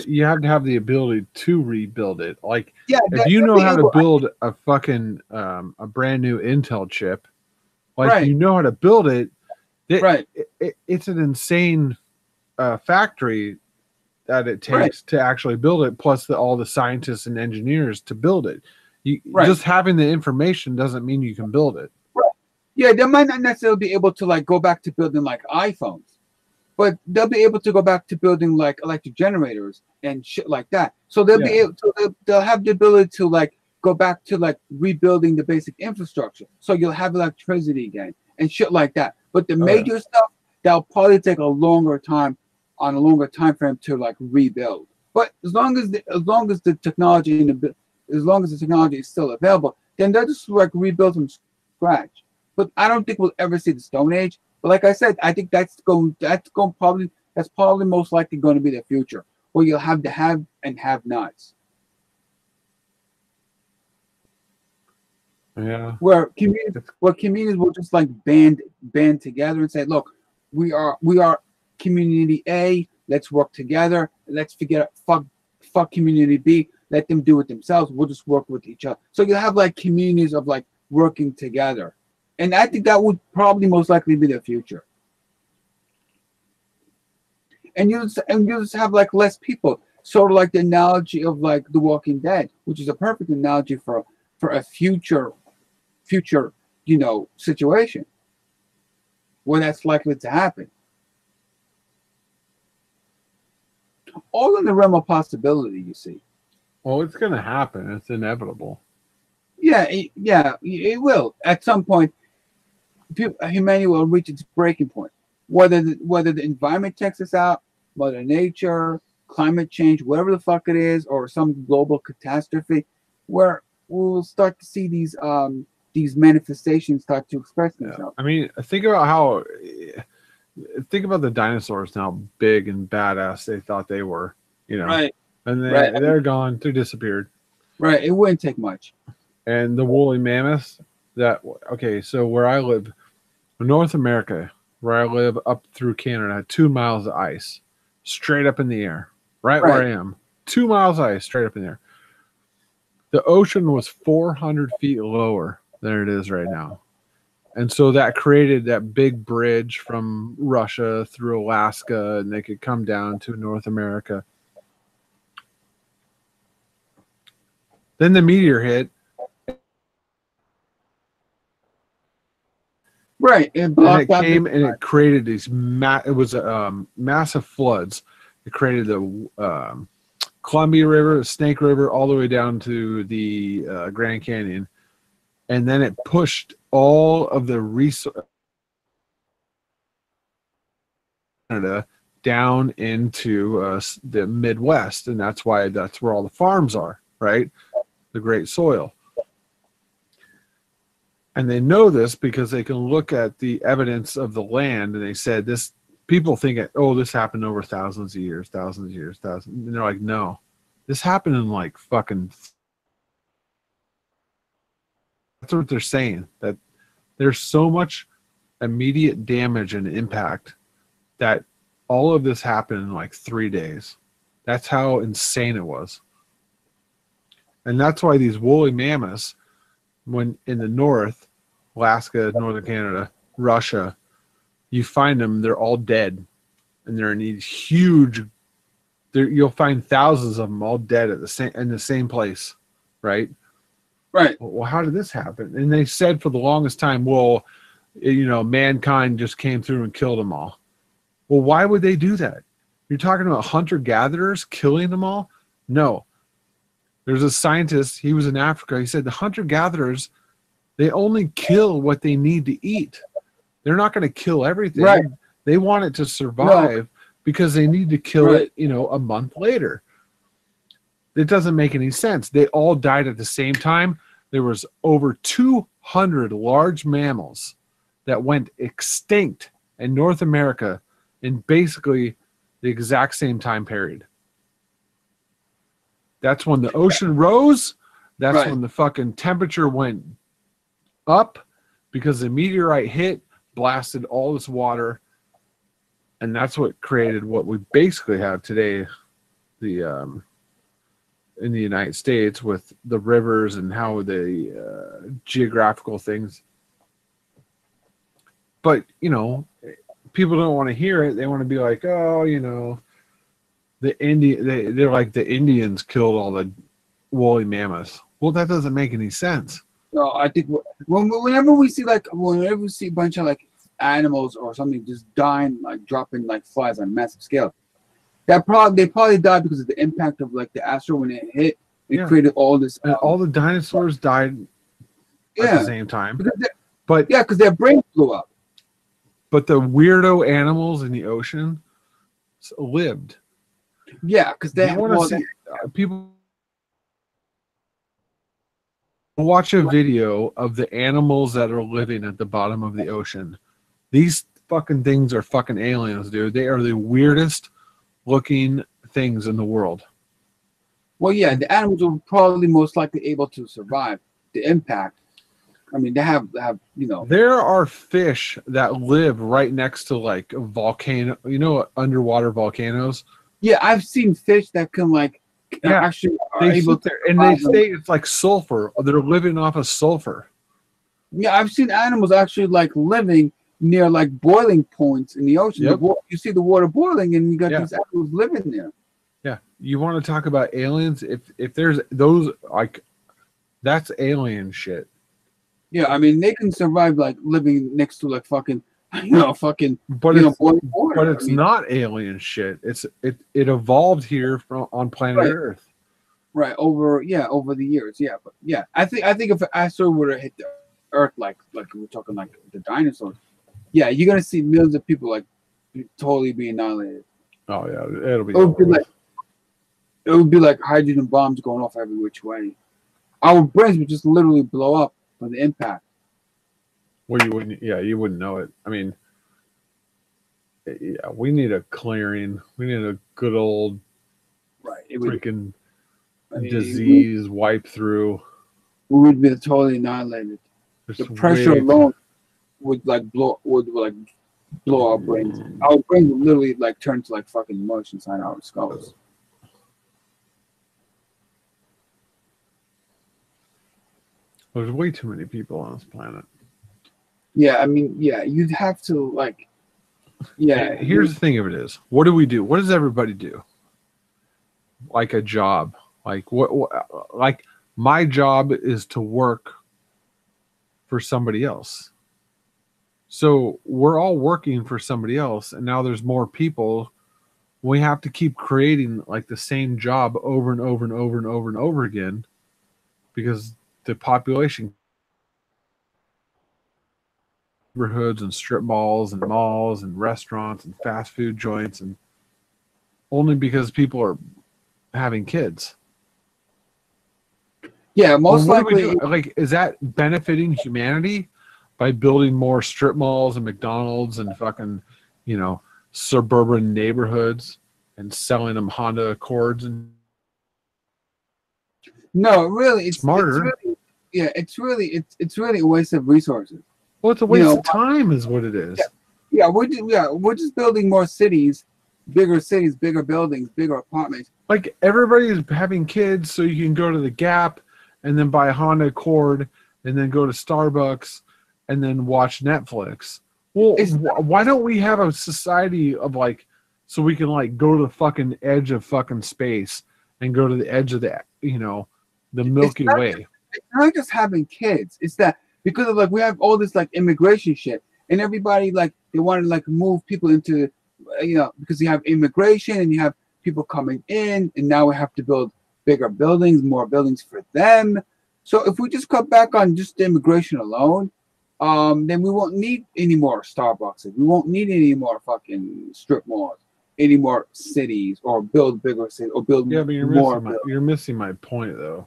you have to have the ability to rebuild it. Like, if you know how to build a fucking a brand new Intel chip, like you know how to build it. It's an insane factory that it takes to actually build it. Plus, all the scientists and engineers to build it. Just having the information doesn't mean you can build it. Right. Yeah, they might not necessarily be able to like go back to building like iPhones. But they'll be able to go back to building like electric generators and shit like that. So they'll be able to, they'll have the ability to like go back to like rebuilding the basic infrastructure. So you'll have electricity again and shit like that. But the major stuff, that'll probably take a longer time frame to like rebuild. But as long as the technology is still available, then they'll just like rebuild from scratch. But I don't think we'll ever see the Stone Age. But like I said, I think that's probably most likely going to be the future, where you'll have the have and have-nots. Yeah. Where communities will just like band together and say, look, we are community A, let's work together, let's fuck community B, let them do it themselves, we'll just work with each other. So you'll have like communities of like working together. And I think that would probably most likely be the future. And you just have like less people, sort of like the analogy of like The Walking Dead, which is a perfect analogy for a future situation where that's likely to happen. All in the realm of possibility, you see. Well, it's going to happen. It's inevitable. Yeah, it will. At some point, humanity will reach its breaking point. Whether the environment takes us out, Mother Nature, climate change, whatever the fuck it is, or some global catastrophe, where we'll start to see these manifestations start to express themselves. I mean, think about the dinosaurs and how big and badass they thought they were, Right. And they're gone. They disappeared. Right. It wouldn't take much. And the woolly mammoths, so where I live, North America, where I live up through Canada, 2 miles of ice straight up in the air, right where I am. 2 miles of ice straight up in the air. The ocean was 400 feet lower than it is right now. And so that created that big bridge from Russia through Alaska, and they could come down to North America. Then the meteor hit, Right. It And blocked it out came the- and it created these massive floods. It created the Columbia River, the Snake River, all the way down to the Grand Canyon, and then it pushed all of the Canada down into the Midwest, and that's where all the farms are, right? The Great Soil. And they know this because they can look at the evidence of the land, and they said this. People think, oh, this happened over thousands of years. And they're like, no, this happened in like fucking. That's what they're saying. That there's so much immediate damage and impact that all of this happened in like 3 days. That's how insane it was. And that's why these woolly mammoths, when in the north, Alaska, northern Canada, Russia, you find them, they're all dead. And they're in these huge, you'll find thousands of them all dead in the same place, right? Right. Well, how did this happen? And they said for the longest time, well, mankind just came through and killed them all. Well, why would they do that? You're talking about hunter-gatherers killing them all? No. There's a scientist, he was in Africa, he said the hunter-gatherers, they only kill what they need to eat. They're not going to kill everything. Right. They want it to survive because they need to kill it, a month later. It doesn't make any sense. They all died at the same time. There was over 200 large mammals that went extinct in North America in basically the exact same time period. That's when the ocean rose. That's when the fucking temperature went up because the meteorite hit, blasted all this water, and that's what created what we basically have today, in the United States with the rivers and how the geographical things. But people don't want to hear it. They want to be like, oh, they're like the Indians killed all the woolly mammoths. Well, that doesn't make any sense. No, I think whenever we see a bunch of like animals or something just dying, like dropping like flies on a massive scale, they probably died because of the impact of like the asteroid when it hit. It created all this. And all the dinosaurs died at the same time. Because their brains blew up. But the weirdo animals in the ocean lived. Yeah, because they want to see people. Watch a video of the animals that are living at the bottom of the ocean. These fucking things are fucking aliens, dude. They are the weirdest looking things in the world. Well, yeah, the animals are probably most likely able to survive the impact. I mean, they have. There are fish that live right next to like a volcano. Underwater volcanoes. Yeah, I've seen fish that can actually they say it's like sulfur. They're living off of sulfur. Yeah, I've seen animals actually like living near like boiling points in the ocean. Yep. You see the water boiling, and you got these animals living there. Yeah, you want to talk about aliens? If there's those that's alien shit. Yeah, I mean they can survive like living next to like fucking But boiling water. But it's not alien shit. It evolved here on planet Earth. Right, over the years. Yeah, but yeah, I think if an asteroid were to hit the Earth like we're talking like the dinosaurs, yeah, you're gonna see millions of people like totally be annihilated. Oh yeah, it would be like hydrogen bombs going off every which way. Our brains would just literally blow up from the impact. Well, you wouldn't know it. I mean, yeah, we need a clearing. We need a good old freaking disease wipe through. We would be totally annihilated. The pressure alone would blow our brains. Our brains would literally turn to fucking mush inside our skulls. There's way too many people on this planet. Yeah, I mean, yeah, you'd have to Here's the thing of it is, what do we do? What does everybody do? Like a job. Like what like my job is to work for somebody else. So we're all working for somebody else, and now there's more people. We have to keep creating like the same job over and over and over and over and over again because the population, neighborhoods and strip malls and restaurants and fast food joints, and only because people are having kids. Yeah, most likely. Like, is that benefiting humanity by building more strip malls and McDonald's and fucking, suburban neighborhoods and selling them Honda Accords? And no, really, it's smarter. It's really a waste of resources. Well, it's a waste of time, is what it is. Yeah, we're just building more cities, bigger buildings, bigger apartments. Like, everybody's having kids, so you can go to the Gap and then buy a Honda Accord and then go to Starbucks and then watch Netflix. Well, why don't we have a society of like, so we can like go to the fucking edge of fucking space and go to the edge of the, the Milky Way. It's not just having kids. It's that because of like we have all this like immigration shit, and everybody like they want to like move people into, because you have immigration and you have people coming in, and now we have to build bigger buildings, more buildings for them. So if we just cut back on just the immigration alone, then we won't need any more Starbucks. We won't need any more fucking strip malls, any more cities, or build bigger cities, or build but you're missing my point, though.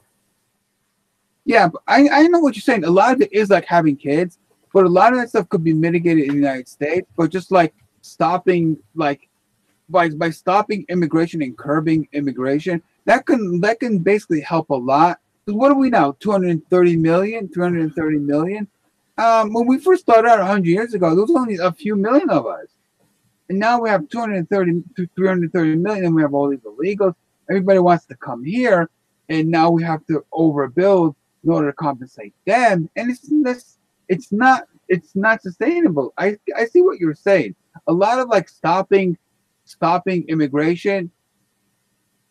Yeah, but I know what you're saying. A lot of it is like having kids, but a lot of that stuff could be mitigated in the United States. But just like stopping, like by stopping immigration and curbing immigration, that can basically help a lot. Because what are we now? 330 million. When we first started out 100 years ago, there was only a few million of us. And now we have 330 million, and we have all these illegals. Everybody wants to come here, and now we have to overbuild in order to compensate them. And it's not sustainable. I see what you're saying. A lot of like stopping immigration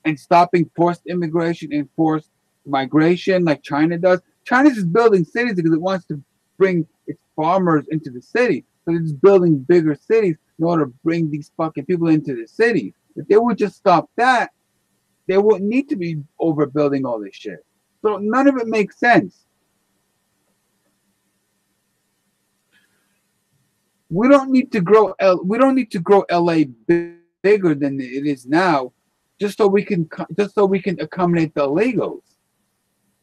and stopping forced immigration and forced migration like China does. China's just building cities because it wants to bring its farmers into the city. So it's building bigger cities in order to bring these fucking people into the city. If they would just stop that, they wouldn't need to be overbuilding all this shit. So none of it makes sense. We don't need to grow LA bigger than it is now, just so we can accommodate the illegals.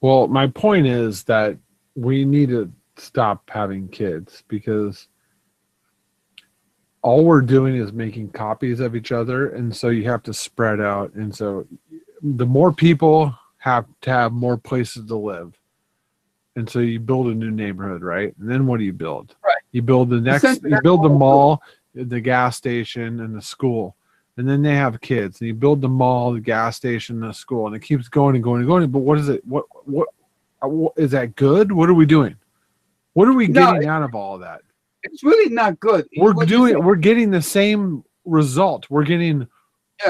Well, my point is that we need to stop having kids because all we're doing is making copies of each other, and so you have to spread out. And so the more people have to have more places to live. And so you build a new neighborhood, right? And then what do you build? Right. You build you build the mall, the gas station, and the school. And then they have kids. And you build the mall, the gas station, the school. And it keeps going and going and going. But what is it? What is that good? What are we doing? What are we getting out of all of that? It's really not good. We're getting the same result. We're getting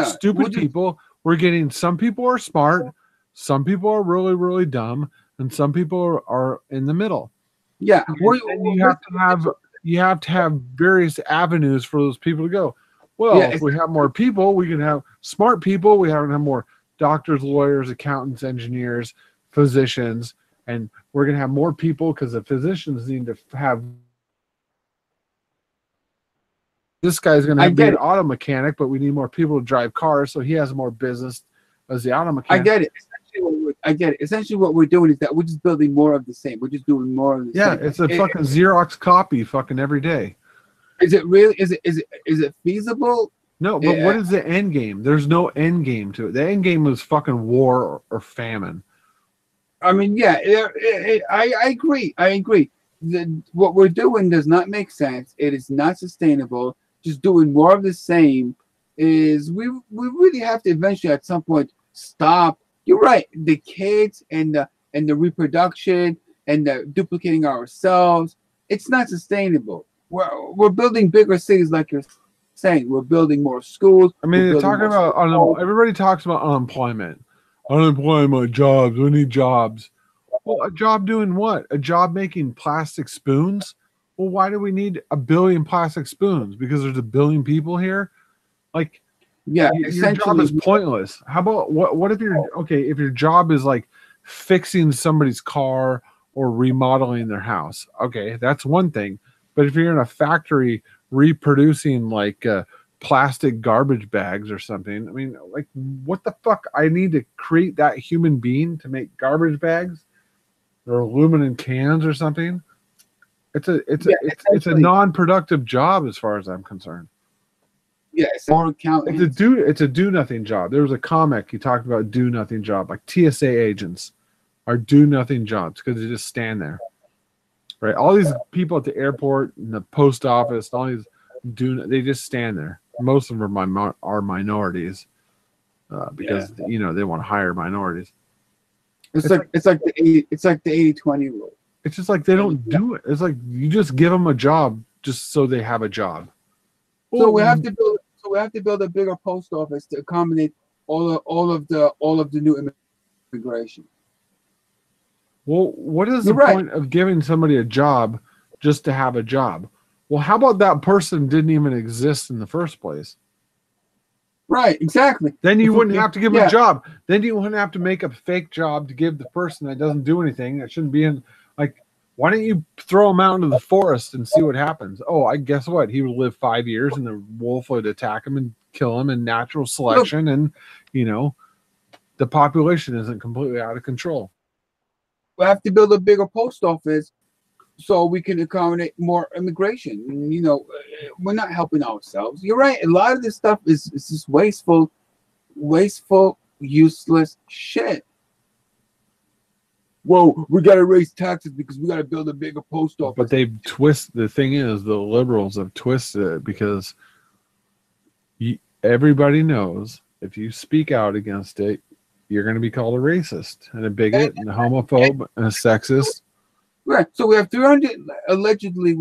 stupid people. We're getting some people are smart, some people are really, really dumb, and some people are in the middle. Yeah. You have to have various avenues for those people to go. Well, if we have more people, we can have smart people. We have to have more doctors, lawyers, accountants, engineers, physicians, and we're going to have more people because the physicians need to have. This guy's going to be an auto mechanic, but we need more people to drive cars, so he has more business as the auto mechanic. I get it. Essentially, what we're doing is that we're just building more of the same. We're just doing more of the same. Yeah, it's a fucking Xerox copy fucking every day. Is it really? Is it feasible? No, but what is the end game? There's no end game to it. The end game was fucking war or famine. I mean, I agree. What we're doing does not make sense. It is not sustainable. Just doing more of the same is we really have to eventually at some point stop. You're right. The kids and the reproduction and the duplicating ourselves. It's not sustainable. We're building bigger cities like you're saying. We're building more schools. I mean, they're talking about everybody talks about unemployment. Unemployment, jobs. We need jobs. Well, a job doing what? A job making plastic spoons? Well, why do we need a billion plastic spoons? Because there's a billion people here? Like, Yeah, your job is pointless. How about what if if your job is like fixing somebody's car or remodeling their house? Okay, that's one thing. But if you're in a factory reproducing like plastic garbage bags or something, I mean, like, what the fuck? I need to create that human being to make garbage bags or aluminum cans or something. It's a non-productive job as far as I'm concerned. Yeah, It's a do nothing job. There was a comic he talked about do nothing job, like TSA agents are do nothing jobs because they just stand there, right? All these people at the airport and the post office, all these they just stand there. Most of them are minorities because they want to hire minorities. It's like the 80-20 rule. It's just like they don't do it. It's like you just give them a job just so they have a job. So we have to build a bigger post office to accommodate all of the new immigration. Well, what is the point of giving somebody a job just to have a job? Well, how about that person didn't even exist in the first place? Right, exactly. Then you wouldn't have to give them a job. Then you wouldn't have to make a fake job to give the person that doesn't do anything. That shouldn't be in. Like, why don't you throw him out into the forest and see what happens? Oh, I guess what? He would live 5 years and the wolf would attack him and kill him in natural selection. And, the population isn't completely out of control. We have to build a bigger post office so we can accommodate more immigration. We're not helping ourselves. You're right. A lot of this stuff is just wasteful, useless shit. Whoa, we got to raise taxes because we got to build a bigger post office. But the thing is, the liberals have twisted it because everybody knows if you speak out against it, you're going to be called a racist and a bigot and a homophobe and a sexist. Right. So we have 320 allegedly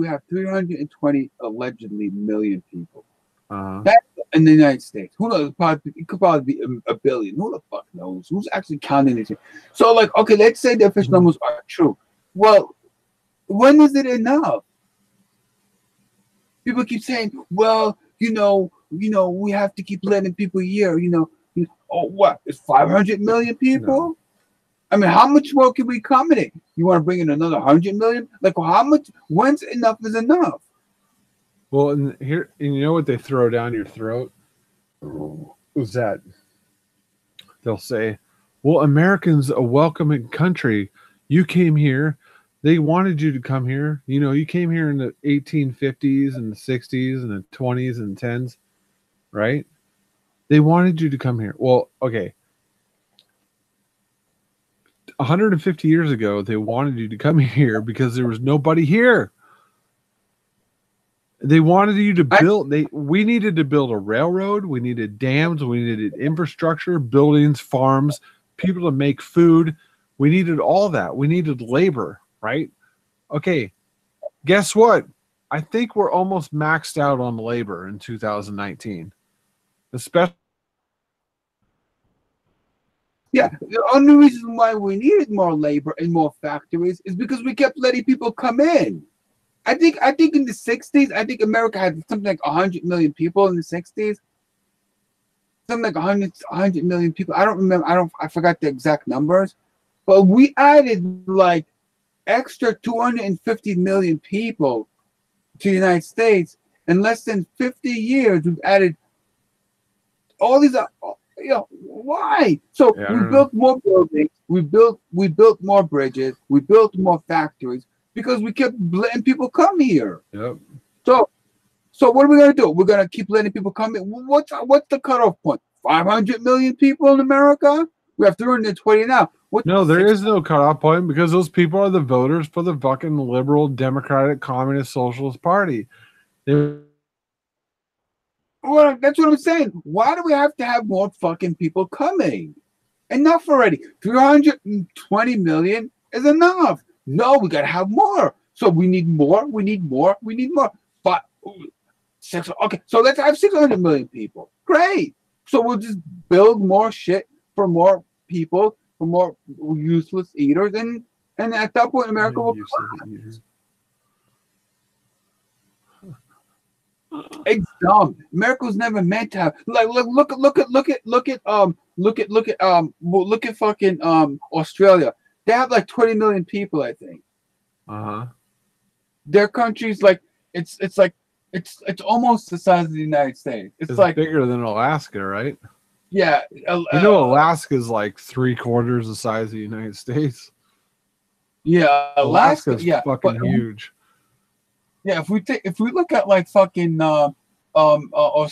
million people. That's in the United States. Who knows? It could probably be a billion. Who the fuck knows? Who's actually counting this? So, okay, let's say the official numbers are true. Well, when is it enough? People keep saying, well, we have to keep letting people here. What? It's 500 million people? No. I mean, how much more can we accommodate? You want to bring in another 100 million? Like, how much? When's enough is enough? Well, and you know what they throw down your throat? Who's that? They'll say, well, Americans a welcoming country. You came here. They wanted you to come here. You came here in the 1850s and the 60s and the 20s and 10s, right? They wanted you to come here. Well, okay. 150 years ago, they wanted you to come here because there was nobody here. They wanted you to build. We needed to build a railroad. We needed dams. We needed infrastructure, buildings, farms, people to make food. We needed all that. We needed labor, right? Okay, guess what? I think we're almost maxed out on labor in 2019. Especially. Yeah, the only reason why we needed more labor and more factories is because we kept letting people come in. I think in the 60s, I think America had something like 100 million people in the 60s. Something like 100 million people. I don't remember. I forgot the exact numbers. But we added like extra 250 million people to the United States. In less than 50 years, we've added all these. Why? So we built more buildings. We built more bridges. We built more factories. Because we kept letting people come here. Yep. So what are we gonna do? We're gonna keep letting people come in. What's the cutoff point? 500 million people in America? We have 320 now. No, there is no cutoff point because those people are the voters for the fucking liberal, democratic, communist, socialist party. Well, that's what I'm saying. Why do we have to have more fucking people coming? Enough already. 320 million is enough. No, we gotta have more. So we need more. We need more. We need more. But okay, so let's have 600 million people. Great. So we'll just build more shit for more people, for more useless eaters, and at that point, America will collapse. It's dumb. America's never meant to have look at fucking Australia. They have like 20 million people, I think. Uh-huh. Their country's like it's almost the size of the United States. It's like bigger than Alaska, right? Yeah. You know, Alaska's like 3/4 the size of the United States. Yeah, Alaska's yeah, fucking huge. Yeah, if we look at like fucking Australia,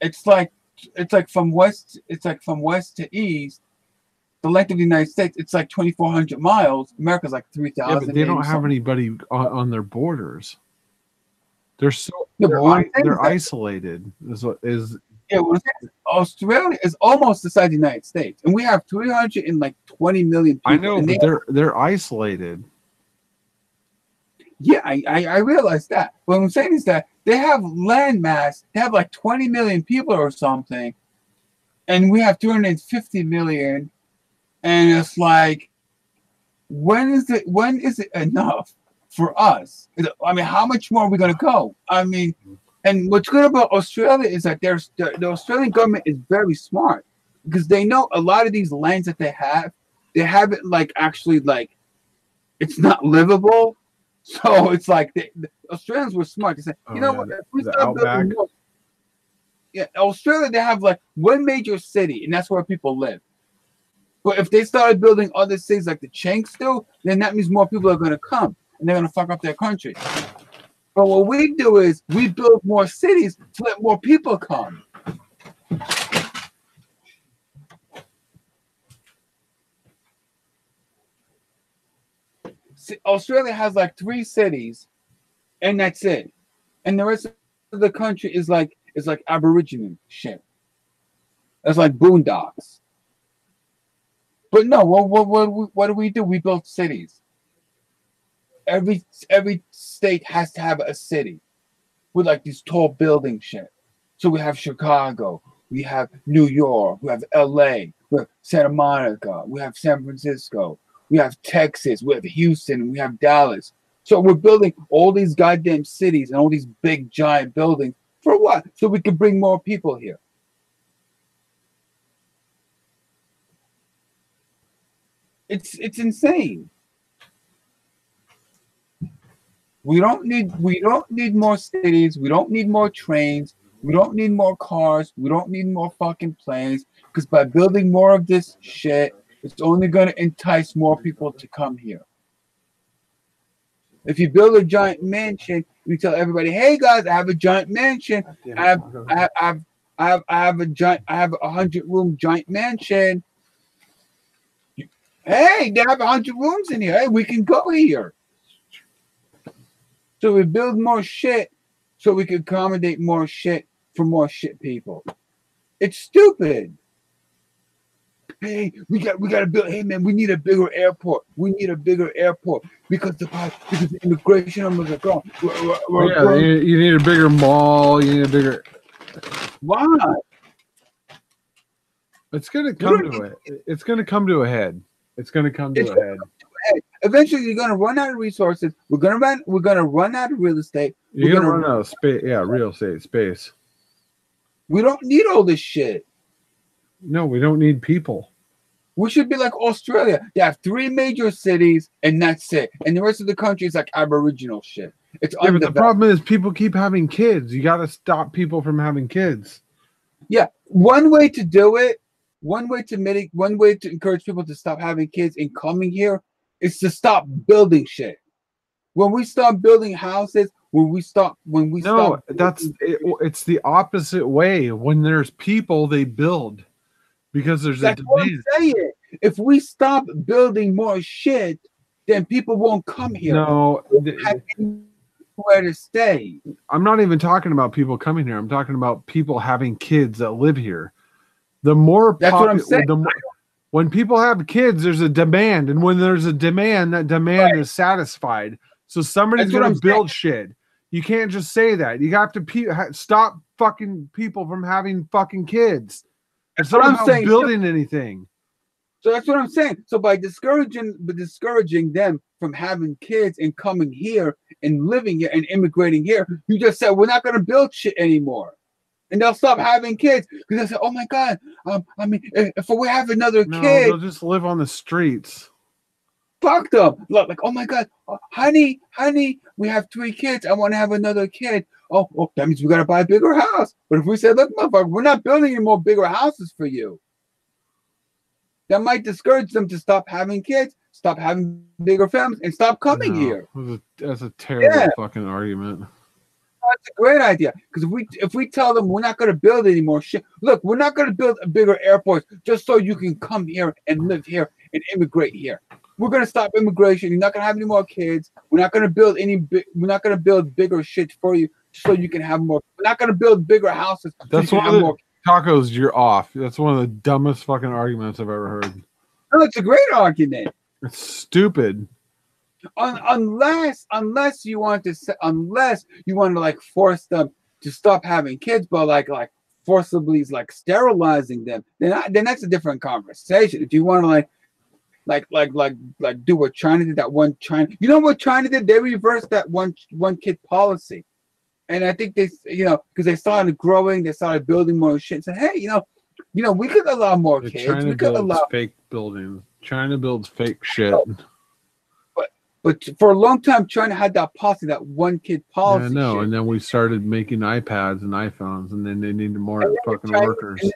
it's like from west to east, the length of the United States, it's like 2,400 miles. America's like 3,000. Yeah, but they don't have anybody on their borders. They're isolated. Yeah, Australia is almost the size of the United States, and we have 320 million people. I know, but they're isolated. Yeah, I realize that. What I'm saying is that they have land mass. They have like 20 million people or something, and we have 250 million. And it's like, when is it enough for us? I mean, how much more are we gonna go? I mean, and what's good about Australia is that the Australian government is very smart because they know a lot of these lands that they have it like actually like it's not livable. So it's like the Australians were smart. They said, what? If we start building more, Australia, they have like one major city, and that's where people live. But if they started building other cities like the Chinks do, then that means more people are going to come, and they're going to fuck up their country. But what we do is we build more cities to let more people come. Australia has like 3 cities, and that's it. And the rest of the country is like Aboriginal shit. It's like boondocks. But no, what do? We build cities. Every state has to have a city with like these tall building shit. So we have Chicago, we have New York, we have LA, we have Santa Monica, we have San Francisco. We have Texas, we have Houston, we have Dallas. So we're building all these goddamn cities and all these big giant buildings for what? So we can bring more people here. It's insane. We don't need more cities. We don't need more trains. We don't need more cars. We don't need more fucking planes. Because by building more of this shit, it's only going to entice more people to come here. If you build a giant mansion, you tell everybody, "Hey guys, I have a giant mansion. I have a 100-room giant mansion. Hey, they have 100 rooms in here. Hey, we can go here." So we build more shit so we can accommodate more shit for more shit people. It's stupid. Hey, we got to build. Hey man, we need a bigger airport. We need a bigger airport because the immigration numbers are gone. You need a bigger mall. You need a bigger. Why? It's gonna come to it. It's gonna come to a head. It's gonna come to a head. Eventually, you're gonna run out of resources. We're gonna run out of real estate. You're gonna run out of space. Yeah, real estate space. We don't need all this shit. No, we don't need people. We should be like Australia. They have 3 major cities, and that's it. And the rest of the country is like Aboriginal shit. It's but the problem is people keep having kids. You got to stop people from having kids. Yeah, one way to do it, one way to encourage people to stop having kids and coming here is to stop building shit. When we start building houses, it's the opposite way. When there's people, they build. Because there's a demand. What I'm saying. If we stop building more shit, then people won't come here. No, have anywhere to stay. I'm not even talking about people coming here. I'm talking about people having kids that live here. The more that's what I'm saying. When people have kids, there's a demand, and when there's a demand, that demand is satisfied. So somebody's going to build shit. You can't just say that. You have to stop fucking people from having fucking kids. It's not about building anything. So that's what I'm saying. So by discouraging them from having kids and coming here, and living here and immigrating here. You just said we're not going to build shit anymore, and they'll stop having kids because they say, "Oh my God, I mean, if we have another No, kid, they'll just live on the streets. fuck them." Like, oh my God, honey, we have 3 kids. I want to have another kid. Oh, that means we got to buy a bigger house. But if we say, look, motherfucker, we're not building any more bigger houses for you, that might discourage them to stop having kids, stop having bigger families, and stop coming here. That's a terrible fucking argument. That's a great idea, because if we tell them we're not going to build any more shit, look, we're not going to build a bigger airports just so you can come here and live here and immigrate here. We're going to stop immigration. You're not going to have any more kids. We're not going to build we're not going to build bigger shit for you so you can have more. We're not going to build bigger houses. That's one of the tacos. You're off. That's one of the dumbest fucking arguments I've ever heard. No, it's a great argument. It's stupid. Unless you want to like force them to stop having kids, but like forcibly like sterilizing them, then that's a different conversation. If you want to like do what China did, you know what China did? They reversed that one kid policy, and I think they, because they started growing, they started building more shit. And said, hey, we could allow more kids. China We could builds allow fake buildings. China builds fake shit. But for a long time, China had that policy, that one kid policy. Yeah, I know. Shit. And then we started making iPads and iPhones, and then they needed more fucking workers. And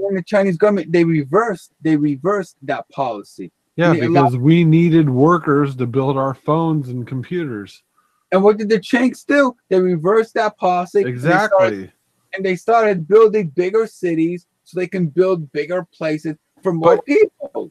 then the Chinese government, they reversed that policy. Yeah, because we needed workers to build our phones and computers. And what did the Chinks do? They reversed that policy. Exactly. And they started building bigger cities so they can build bigger places for more people.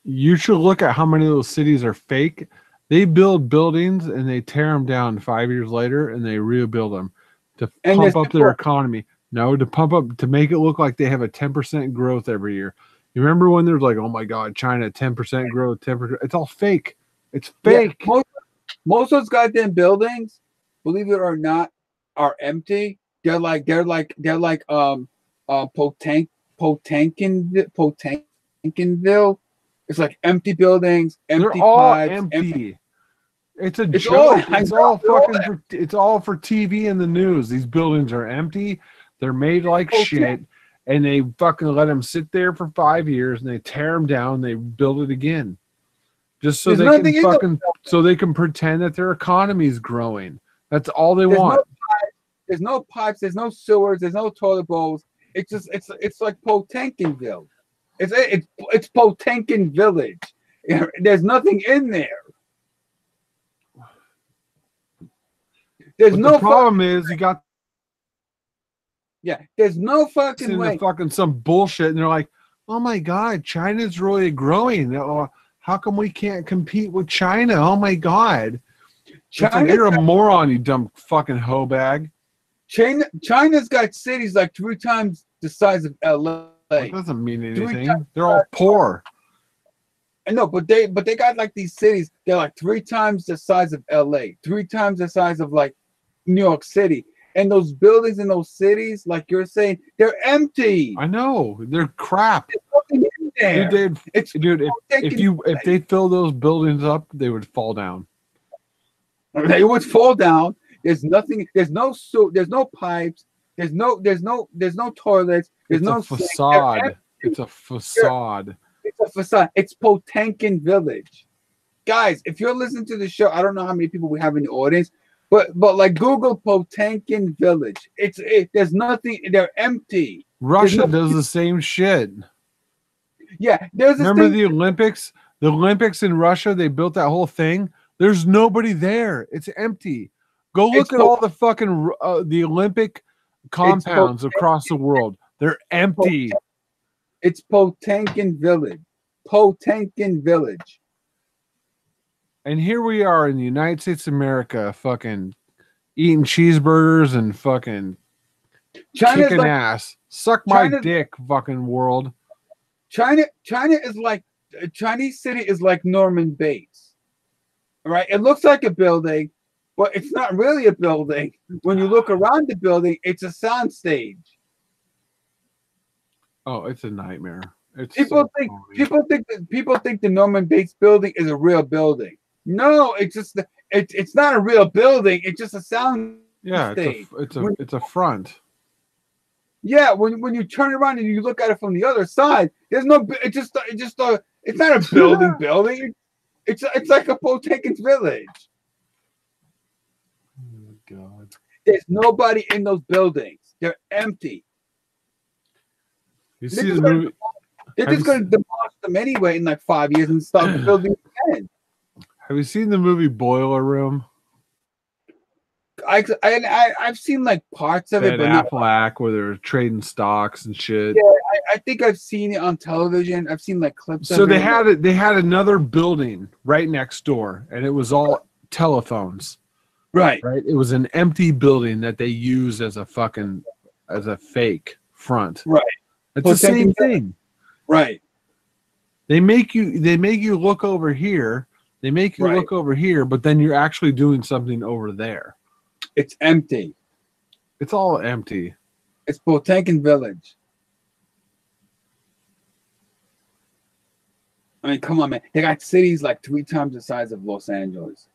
You should look at how many of those cities are fake. They build buildings and they tear them down 5 years later and they rebuild them to pump up their economy. No, to make it look like they have a 10% growth every year. You remember when there's like, oh my God, China 10% growth, 10%? It's all fake. It's fake. Yeah, most of those goddamn buildings, believe it or not, are empty. They're like Potemkinville. It's like empty buildings, empty They're all pipes, empty. It's a joke. It's all for TV and the news. These buildings are empty. They're made like shit, and they fucking let them sit there for 5 years, and they tear them down. And they build it again, just so they can pretend that their economy is growing. That's all they want. There's no pipes. There's no sewers. There's no toilet bowls. It's like Potemkinville. It's Potemkin Village. There's nothing in there. The problem is you got there's no fucking way. Fucking some bullshit, and they're like, "Oh my God, China's really growing. How come we can't compete with China? Oh my God, you're a moron, you dumb fucking hoe bag." China's got cities like 3 times the size of LA. That doesn't mean anything. They're all poor. I know, but they got like these cities. They're like 3 times the size of LA, 3 times the size of like New York City. And those buildings in those cities, like you're saying, they're empty. I know, they're crap. There's nothing in there. If they fill those buildings up, they would fall down. They would fall down. There's nothing. There's no pipes. There's no toilets. There's no facade. It's a facade. It's a facade. It's Potemkin Village. Guys, if you're listening to the show, I don't know how many people we have in the audience, but like Google Potemkin Village. There's nothing. They're empty. Russia does the same shit. Yeah, remember the Olympics? The Olympics in Russia, they built that whole thing. There's nobody there. It's empty. Go look at all the fucking the Olympic compounds across the world. They're empty. It's Potemkin Village. Potemkin Village. And here we are in the United States of America, fucking eating cheeseburgers and fucking kicking ass. Suck my dick, fucking world. China is like Chinese city is like Norman Bates. All right, it looks like a building, but it's not really a building. When you look around the building, it's a sound stage. Oh, it's a nightmare. People think the Norman Bates building is a real building. No, it's it's not a real building. It's just a sound Yeah, stage. it's a front. Yeah, when you turn around and you look at it from the other side, there's no. It's not a building. It's like a Potemkin's village. Oh God. There's nobody in those buildings. They're empty. You see the movie? They're just going to demolish them anyway in like 5 years and start building again. Have you seen the movie Boiler Room? I've seen like parts of it, but not. Affleck, where they're trading stocks and shit. Yeah, I think I've seen it on television. I've seen like clips. So of they it. had it. They had another building right next door, and it was all telephones. Right. It was an empty building that they used as a fake front. Right. It's the same thing. Right. They make you look over here. They make you look over here, but then you're actually doing something over there. It's empty. It's all empty. It's Potemkin Village. I mean, come on, man. They got cities like 3 times the size of Los Angeles.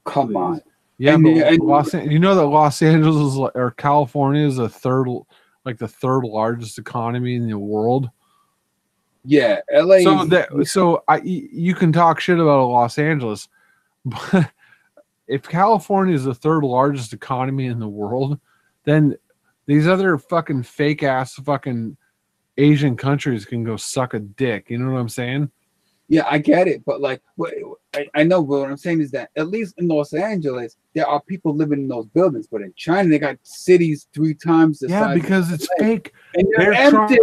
Come on. Yeah, And you know that Los Angeles or California is the third largest economy in the world. Yeah, LA. So you can talk shit about Los Angeles, but if California is the third largest economy in the world, then these other fucking fake ass fucking Asian countries can go suck a dick. You know what I'm saying? Yeah, I get it, but like, I know, but what I'm saying is that at least in Los Angeles, there are people living in those buildings, but in China, they got cities 3 times the size. Yeah, because it's fake. And they're empty.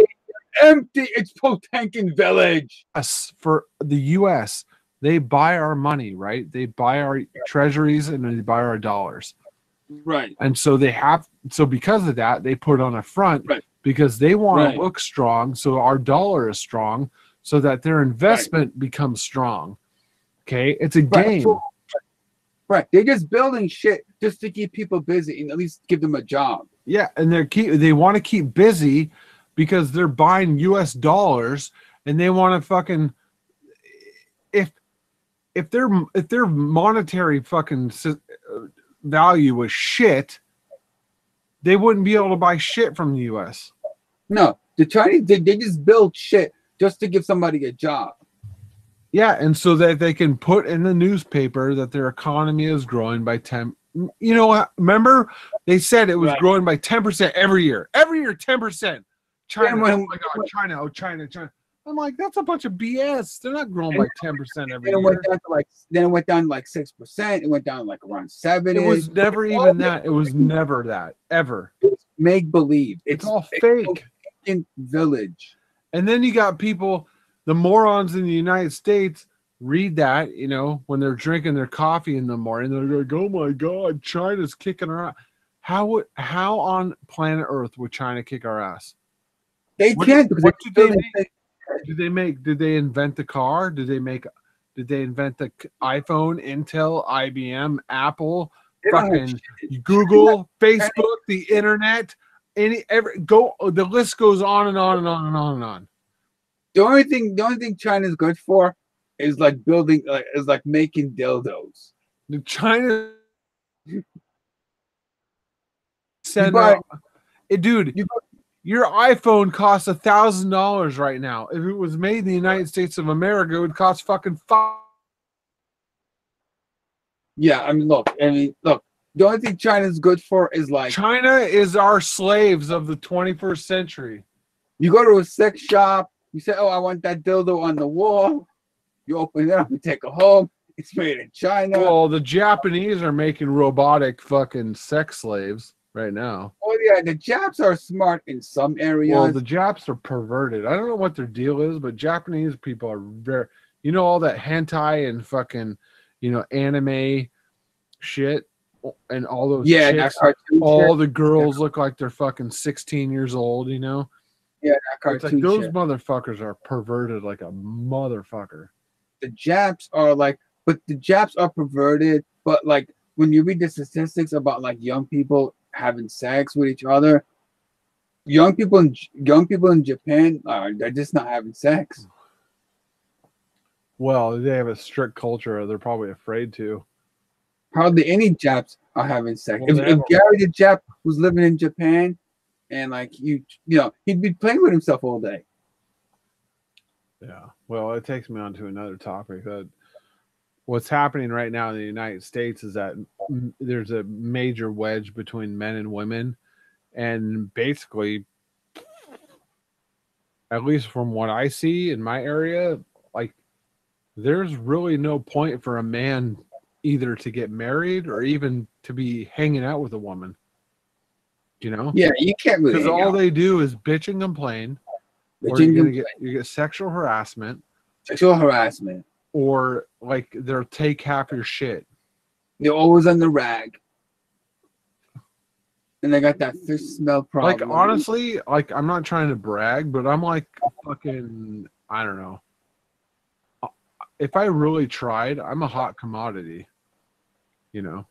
Empty. It's Potemkin Village. For the U.S., they buy our money, right? They buy our treasuries and they buy our dollars. Right. And so because of that, they put on a front because they want to look strong. So our dollar is strong so that their investment becomes strong. Okay. It's a game. Right. They're just building shit just to keep people busy and at least give them a job. Yeah. And they want to keep busy because they're buying US dollars and they want to fucking, if their monetary fucking value was shit, they wouldn't be able to buy shit from the U.S. No, the Chinese they just build shit just to give somebody a job. Yeah, and so that they can put in the newspaper that their economy is growing by 10. You know what? Remember, they said it was growing by 10% every year. Every year, 10%. China, oh my God, China. I'm like, that's a bunch of BS. They're not growing by 10% every year. Then it went down to like 6%. It went down to like around 7%. It was never even that. It was never that, ever. It's make believe. It's all fake. In village. And then you got people, the morons in the United States, read that, when they're drinking their coffee in the morning. They're like, oh my God, China's kicking our ass. How on planet Earth would China kick our ass? They can't because did they invent the car? Did they invent the iPhone, Intel, IBM, Apple, fucking Google, Facebook, the internet, the list goes on and on and on and on and on. The only thing China's good for is like building is like making dildos. The China dude, your iPhone costs $1,000 right now. If it was made in the United States of America, it would cost fucking $5. Yeah, I mean, look. The only thing China's good for is like China is our slaves of the 21st century. You go to a sex shop, you say, "Oh, I want that dildo on the wall." You open it up, you take it home. It's made in China. Well, the Japanese are making robotic fucking sex slaves right now. Oh yeah, the Japs are smart in some areas. Well, the Japs are perverted. I don't know what their deal is, but Japanese people are very, all that hentai and fucking, anime shit and all those chicks, all the girls look like they're fucking 16 years old, Yeah, that cartoon it's like those shit. motherfuckers are perverted like a motherfucker. The Japs are perverted, but like when you read the statistics about like young people having sex with each other, young people in Japan they're just not having sex. Well, they have a strict culture. They're probably afraid to. hardly any Japs are having sex. Well, If Gary the Jap was living in Japan, and like he'd be playing with himself all day. Yeah. Well, it takes me on to another topic that what's happening right now in the United States is that there's a major wedge between men and women, and basically, at least from what I see in my area, like there's really no point for a man either to get married or even to be hanging out with a woman. You know? Yeah, you can't really. Because all they do is bitch and complain. Or you get sexual harassment. Sexual harassment. Or like they'll take half your shit. They're always on the rag. And they got that fish smell problem. Like honestly, like I'm not trying to brag, but I'm like fucking, I don't know. If I really tried, I'm a hot commodity. You know.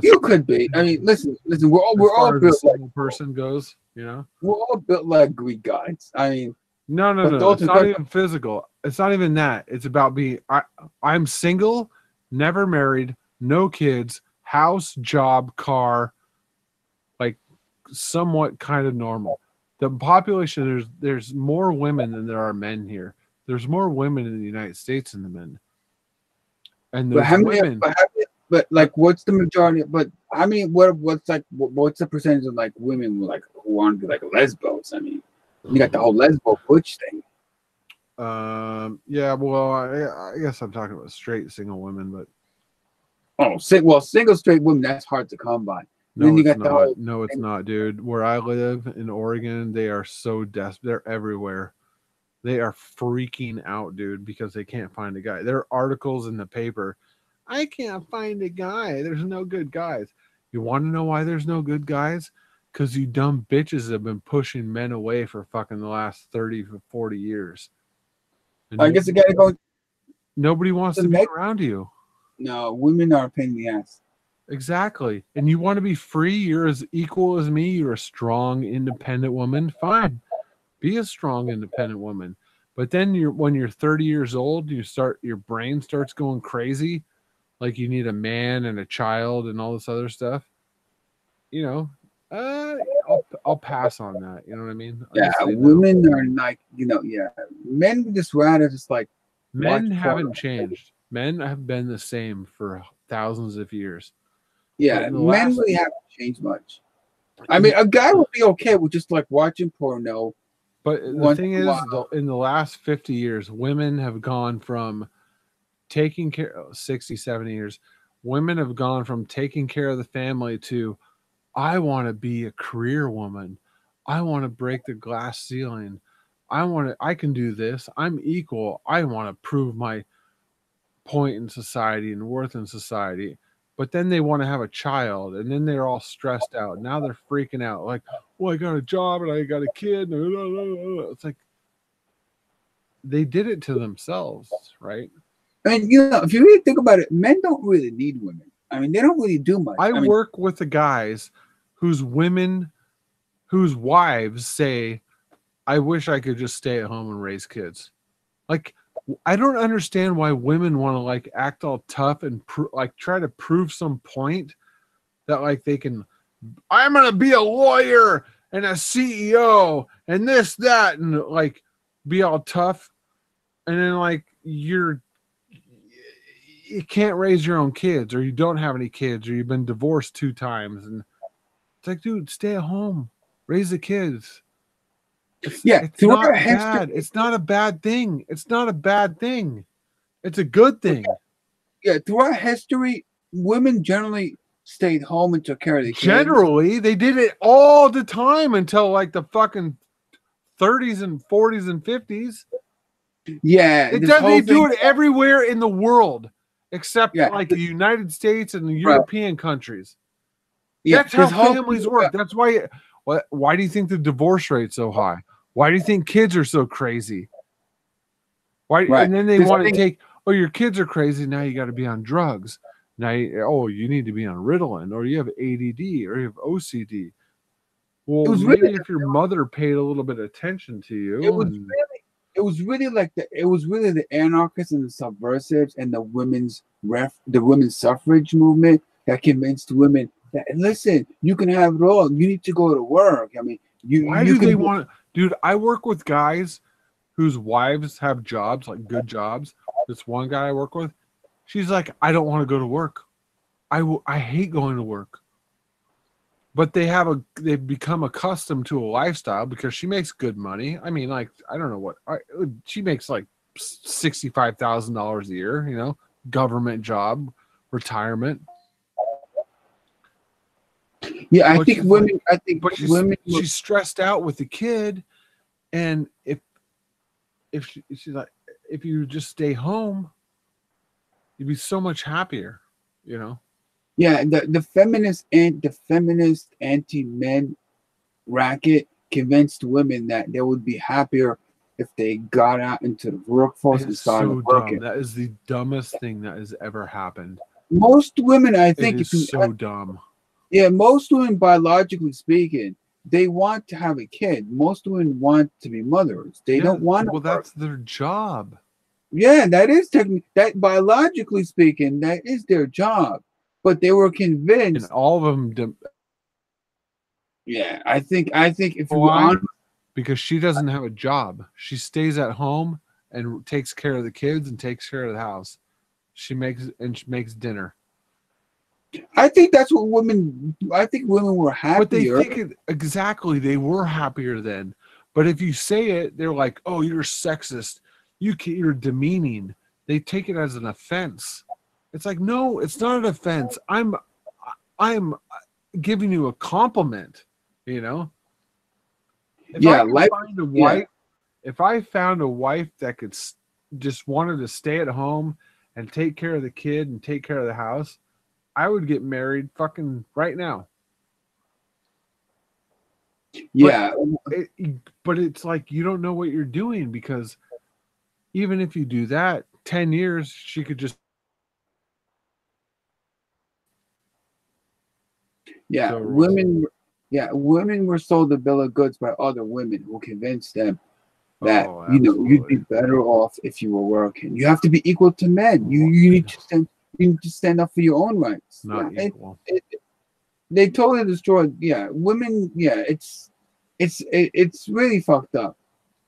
You could be. I mean, listen. We're all built like person goes. You know, we're all built like Greek gods. I mean, no. It's not even physical. It's not even that. It's about being. I'm single, never married, no kids, house, job, car, like somewhat kind of normal. The population there's more women than there are men here. There's more women in the United States than the men. And those women. But like, what's the majority? But I mean, what's the percentage of like women who want to be like lesbos? I mean, you got the whole lesbo butch thing. Yeah. Well, I guess I'm talking about straight single women, but single straight women, that's hard to come by. No, then you got it's not, dude. Where I live in Oregon, they are so desperate. They're everywhere. They are freaking out, dude, because they can't find a guy. There are articles in the paper. I can't find a guy. There's no good guys. You want to know why there's no good guys? Because you dumb bitches have been pushing men away for fucking the last 30 to 40 years. And I guess you gotta go. Nobody wants to be around you. No, women are a pain in the ass. Exactly. And you want to be free? You're as equal as me. You're a strong, independent woman. Fine. Be a strong, independent woman. But then when you're 30 years old, your brain starts going crazy. Like you need a man and a child and all this other stuff. You know, I'll pass on that. You know what I mean? Yeah, women are like, men would just rather just like. Men haven't changed. Men have been the same for thousands of years. Yeah, men really haven't changed much. I mean, a guy would be okay with just like watching porno. But the thing is, in the last 50 years, women have gone from taking care, 60, 70 years, women have gone from taking care of the family to, I want to be a career woman. I want to break the glass ceiling. I can do this. I'm equal. I want to prove my point in society and worth in society. But then they want to have a child, and then they're all stressed out. Now they're freaking out, like, well, I got a job and I got a kid. It's like they did it to themselves, right? And if you really think about it, men don't really need women. I mean, they don't really do much. I work with the guys whose wives say, I wish I could just stay at home and raise kids. Like, I don't understand why women want to like act all tough and try to prove some point that like they can, I'm going to be a lawyer and a CEO and this, that, and like be all tough. And then like you can't raise your own kids, or you don't have any kids, or you've been divorced 2 times. And it's like, dude, stay at home, raise the kids. It's not bad. It's not a bad thing. It's not a bad thing. It's a good thing. Yeah, throughout history, women generally stayed home and took care of the kids. Generally, they did it all the time until like the fucking 30s and 40s and 50s. Yeah, they do it everywhere in the world except like the United States and the European countries. Yeah, that's how families work. That's why. Why do you think the divorce rate's so high? Why do you think kids are so crazy? Why? Right. And then they want to take, your kids are crazy. Now you got to be on drugs. Now, you need to be on Ritalin, or you have ADD, or you have OCD. Well, maybe if your mother paid a little bit of attention to you. It was really the anarchists and the subversives and the women's the women's suffrage movement that convinced women that listen, you can have it all. You need to go to work. I mean, Why do they want? Dude, I work with guys whose wives have jobs, like good jobs. This one guy I work with, she's like, I don't want to go to work. I hate going to work. But they've become accustomed to a lifestyle because she makes good money. I mean, like, I don't know what she makes, like $65,000 a year. You know, government job, retirement. Yeah, I But think she's women. like- I think But women. she's stressed out with the kid, and she's like, if you just stay home, you'd be so much happier, you know. Yeah, the feminist anti-men racket convinced women that they would be happier if they got out into the workforce and It's started so working. dumb. That is the dumbest thing that has ever happened. Most women, I It think, is so dumb. yeah, most women, biologically speaking, they want to have a kid. Most women want to be mothers. They don't want. Well, that's their job. Yeah, that is that biologically speaking, that is their job. But they were And convinced. all of them, Yeah, I think if you were why? on, Because she doesn't have a job. She stays at home and takes care of the kids and takes care of the house. She makes dinner. I think that's what women. I think women were But they happier. think exactly they were happier then. But if you say it, they're like, "Oh, you're sexist. You're demeaning." They take it as an offense. It's like, no, it's not an offense. I'm giving you a compliment. You know. If Yeah, I could life. find a wife, if I found a wife that could just wanted to stay at home and take care of the kid and take care of the house, I would get married fucking right now. Yeah, But it's like you don't know what you're doing, because even if you do that, 10 years, she could just. yeah. So, Women. Yeah, women were sold a bill of goods by other women who convinced them that Oh, you'd be absolutely. better off if you were working. You have to be equal to men. You need to stand. You need to stand up for your own rights. Not Yeah, equal. they totally destroyed. Yeah, women. Yeah, it's really fucked up.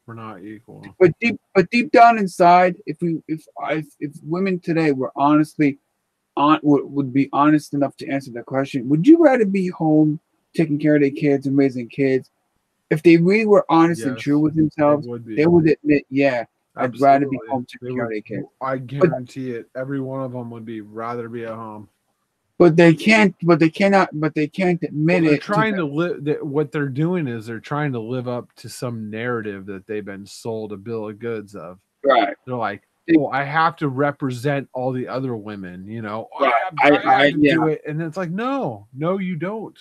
We're not equal. But deep down inside, if women today were honestly would be honest enough to answer the question, would you rather be home taking care of their kids and raising kids? If they really were honest and Yes, true with themselves, it would be. they would admit, yeah, I'd rather be Absolutely. home taking care of their kids. I guarantee it. Every one of them would rather be at home. But they can't. But they cannot. But they can't admit They're it. trying to live. What they're doing is they're trying to live up to some narrative that they've been sold a bill of goods of. Right. They're like, oh, I have to represent all the other women. You know, Right. I have to do it, and it's like, no, you don't.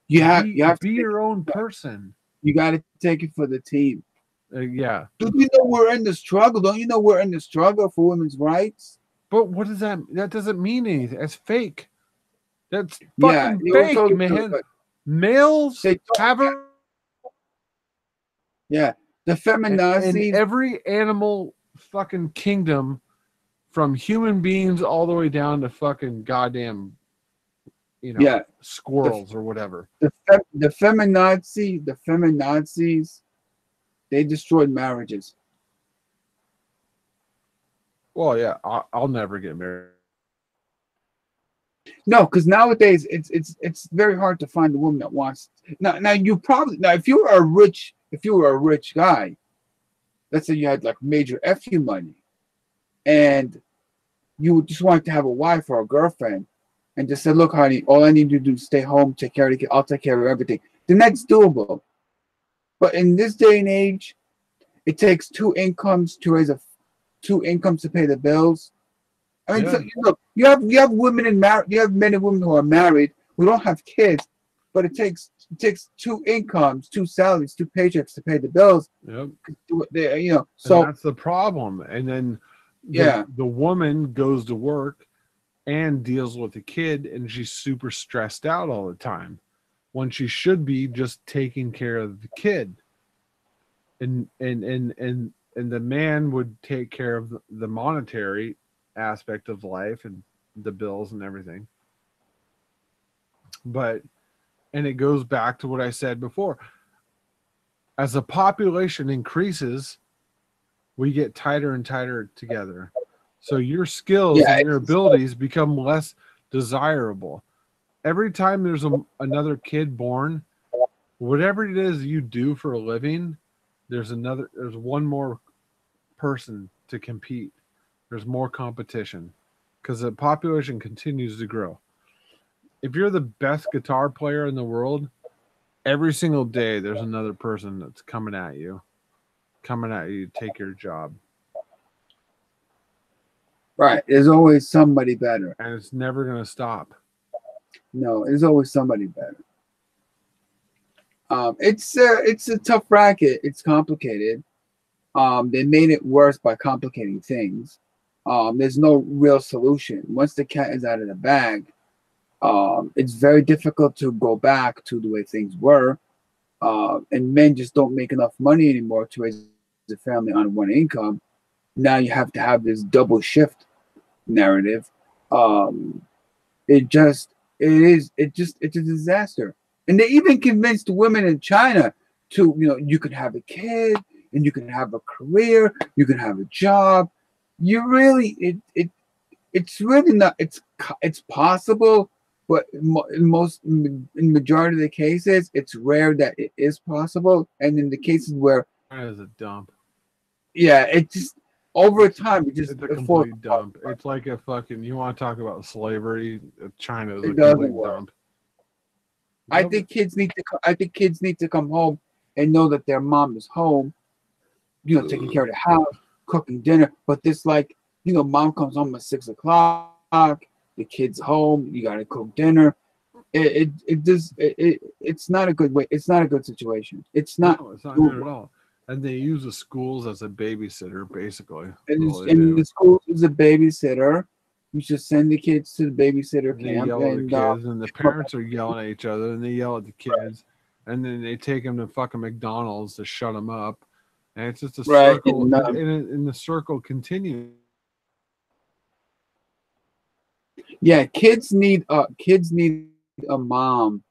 You have be to your own person. You got to take it for the team. Yeah. Don't you know we're in the struggle? Don't you know we're in the struggle for women's rights? But what does that? That doesn't mean anything. It's fake. That's Yeah, fucking fake, man. Males have a. Yeah, the feminazis. In every animal fucking kingdom, from human beings all the way down to fucking goddamn, squirrels or whatever. The feminazis, they destroyed marriages. Well, yeah, I'll never get married. No, because nowadays it's very hard to find a woman that wants. Now if you were a rich guy, let's say you had like major FU money, and you just wanted to have a wife or a girlfriend, and just said, "Look, honey, all I need to do is stay home, take care of the kid. I'll take care of everything." Then that's doable. But in this day and age, it takes two incomes to pay the bills. I mean, so, look, you have women you have men and women who are married who don't have kids, but it takes two incomes, two salaries, two paychecks to pay the bills. Yep. So and that's the problem. And then the woman goes to work and deals with the kid, and she's super stressed out all the time when she should be just taking care of the kid. And the man would take care of the monetary aspect of life and the bills and everything. But, and it goes back to what I said before. As the population increases, we get tighter and tighter together. So your skills and your abilities become less desirable. Every time there's another kid born, whatever it is you do for a living, there's one more person to compete. There's more competition because the population continues to grow. If you're the best guitar player in the world, every single day there's another person that's coming at you to take your job. Right. There's always somebody better. And it's never going to stop. No, there's always somebody better. It's a tough racket. It's complicated. They made it worse by complicating things. There's no real solution. Once the cat is out of the bag, it's very difficult to go back to the way things were. And men just don't make enough money anymore to raise a family on one income. Now you have to have this double shift narrative. It's a disaster. And they even convinced women in China to, you can have a kid and you can have a career, you can have a job. It's really not, it's possible, but in majority of the cases, it's rare that it is possible. And in the cases where that is a dump. Yeah, it just over time it just it's a complete dump. It's like a fucking, you want to talk about slavery? China is a complete dump. I think kids need to come home and know that their mom is home, taking care of the house, cooking dinner. But this, mom comes home at 6 o'clock, the kid's home, you gotta cook dinner. It's not a good way. It's not a good situation. It's not. No, it's not good at all. And they use the schools as a babysitter, basically. And the schools is a babysitter. You should send the kids to the babysitter camp. They yell at the kids, and the parents are yelling at each other, and they yell at the kids, and then they take them to fucking McDonald's to shut them up, and it's just a circle, and the circle continues. Yeah, kids need a mom.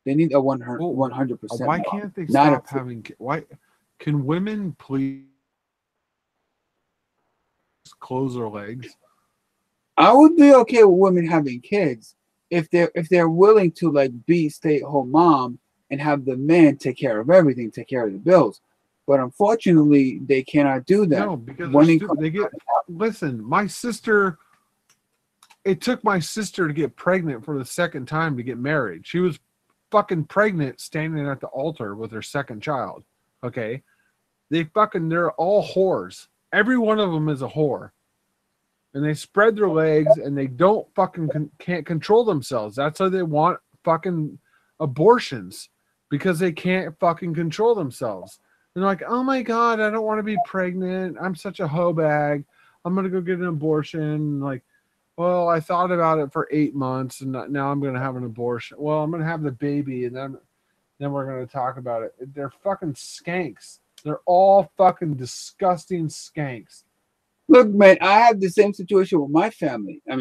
They need a 100%. Why can't they stop having? Why can women please close their legs? I would be okay with women having kids if they're willing to be stay-at-home mom and have the man take care of everything, take care of the bills. But unfortunately, they cannot do that. No, because listen, my sister. It took my sister to get pregnant for the second time to get married. She was fucking pregnant standing at the altar with her second child. Okay? They're all whores. Every one of them is a whore. And they spread their legs and they don't can't control themselves. That's why they want fucking abortions, because they can't fucking control themselves. And they're like, oh my God, I don't want to be pregnant. I'm such a hoe bag. I'm going to go get an abortion. Well, I thought about it for 8 months and now I'm going to have an abortion. Well, I'm going to have the baby and then we're going to talk about it. They're fucking skanks. They're all fucking disgusting skanks. Look, man, I had the same situation with my family. I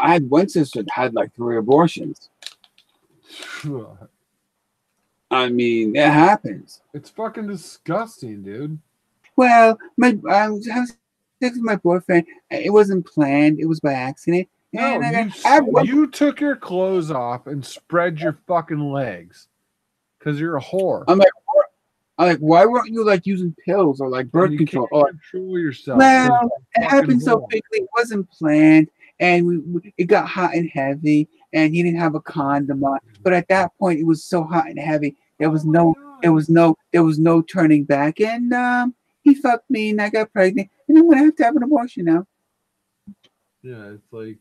had one sister that had 3 abortions. It happens. It's fucking disgusting, dude. Well, I was sex with my boyfriend. It wasn't planned. It was by accident. No, you took your clothes off and spread your fucking legs because you're a whore. I'm like, why weren't you using pills or birth control? Control yourself. Well, it happened so quickly. It wasn't planned, and it got hot and heavy, and he didn't have a condom on. But at that point, it was so hot and heavy. There was no turning back, and he fucked me, and I got pregnant, and I'm gonna have to have an abortion now. Yeah, it's like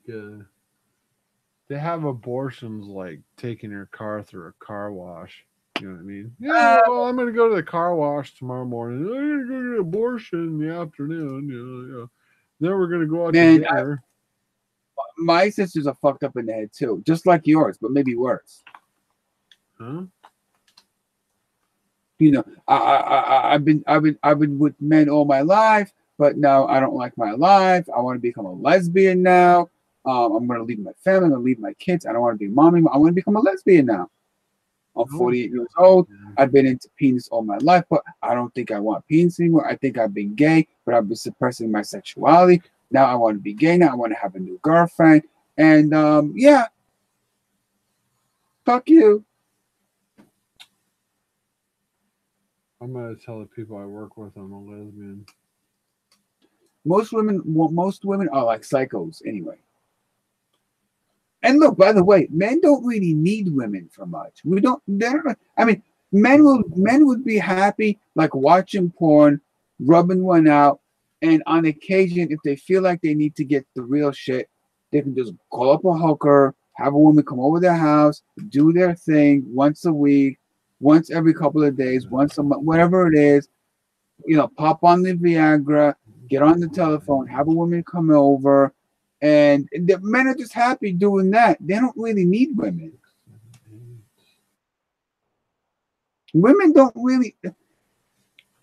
they have abortions like taking your car through a car wash. You know what I mean? Yeah, well, I'm gonna go to the car wash tomorrow morning. I'm gonna go get an abortion in the afternoon. Yeah. Then we're gonna go out to dinner. My sisters are fucked up in the head too, just like yours, but maybe worse. Huh? I've been with men all my life, but now I don't like my life. I want to become a lesbian now. I'm going to leave my family. I'm going to leave my kids. I don't want to be a mommy. I want to become a lesbian now. I'm 48 years old. I've been into penis all my life, but I don't think I want penis anymore. I think I've been gay, but I've been suppressing my sexuality. Now I want to be gay. Now I want to have a new girlfriend. And yeah, fuck you. I'm gonna tell the people I work with I'm a lesbian. Most women are like psychos anyway. And look, by the way, men don't really need women for much. I mean, men would be happy like watching porn, rubbing one out, and on occasion, if they feel like they need to get the real shit, they can just call up a hooker, have a woman come over their house, do their thing once a week, once every couple of days, once a month, whatever it is. You know, pop on the Viagra, get on the telephone, have a woman come over. And the men are just happy doing that. They don't really need women. Women don't really.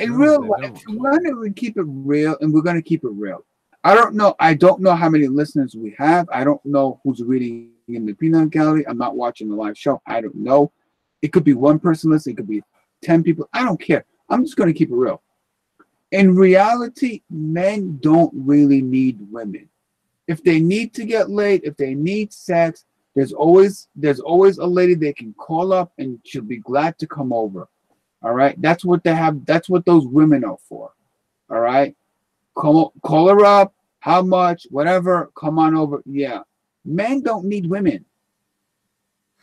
In real life, we're going to keep it real, and we're going to keep it real. I don't know how many listeners we have. I don't know who's reading in the peanut gallery. I'm not watching the live show. I don't know. It could be one person listening. It could be 10 people. I don't care. I'm just going to keep it real. In reality, men don't really need women. If they need to get laid, if they need sex, there's always a lady they can call up and she'll be glad to come over. All right? That's what they have. That's what those women are for. All right? Call her up. How much? Whatever. Come on over. Yeah. Men don't need women.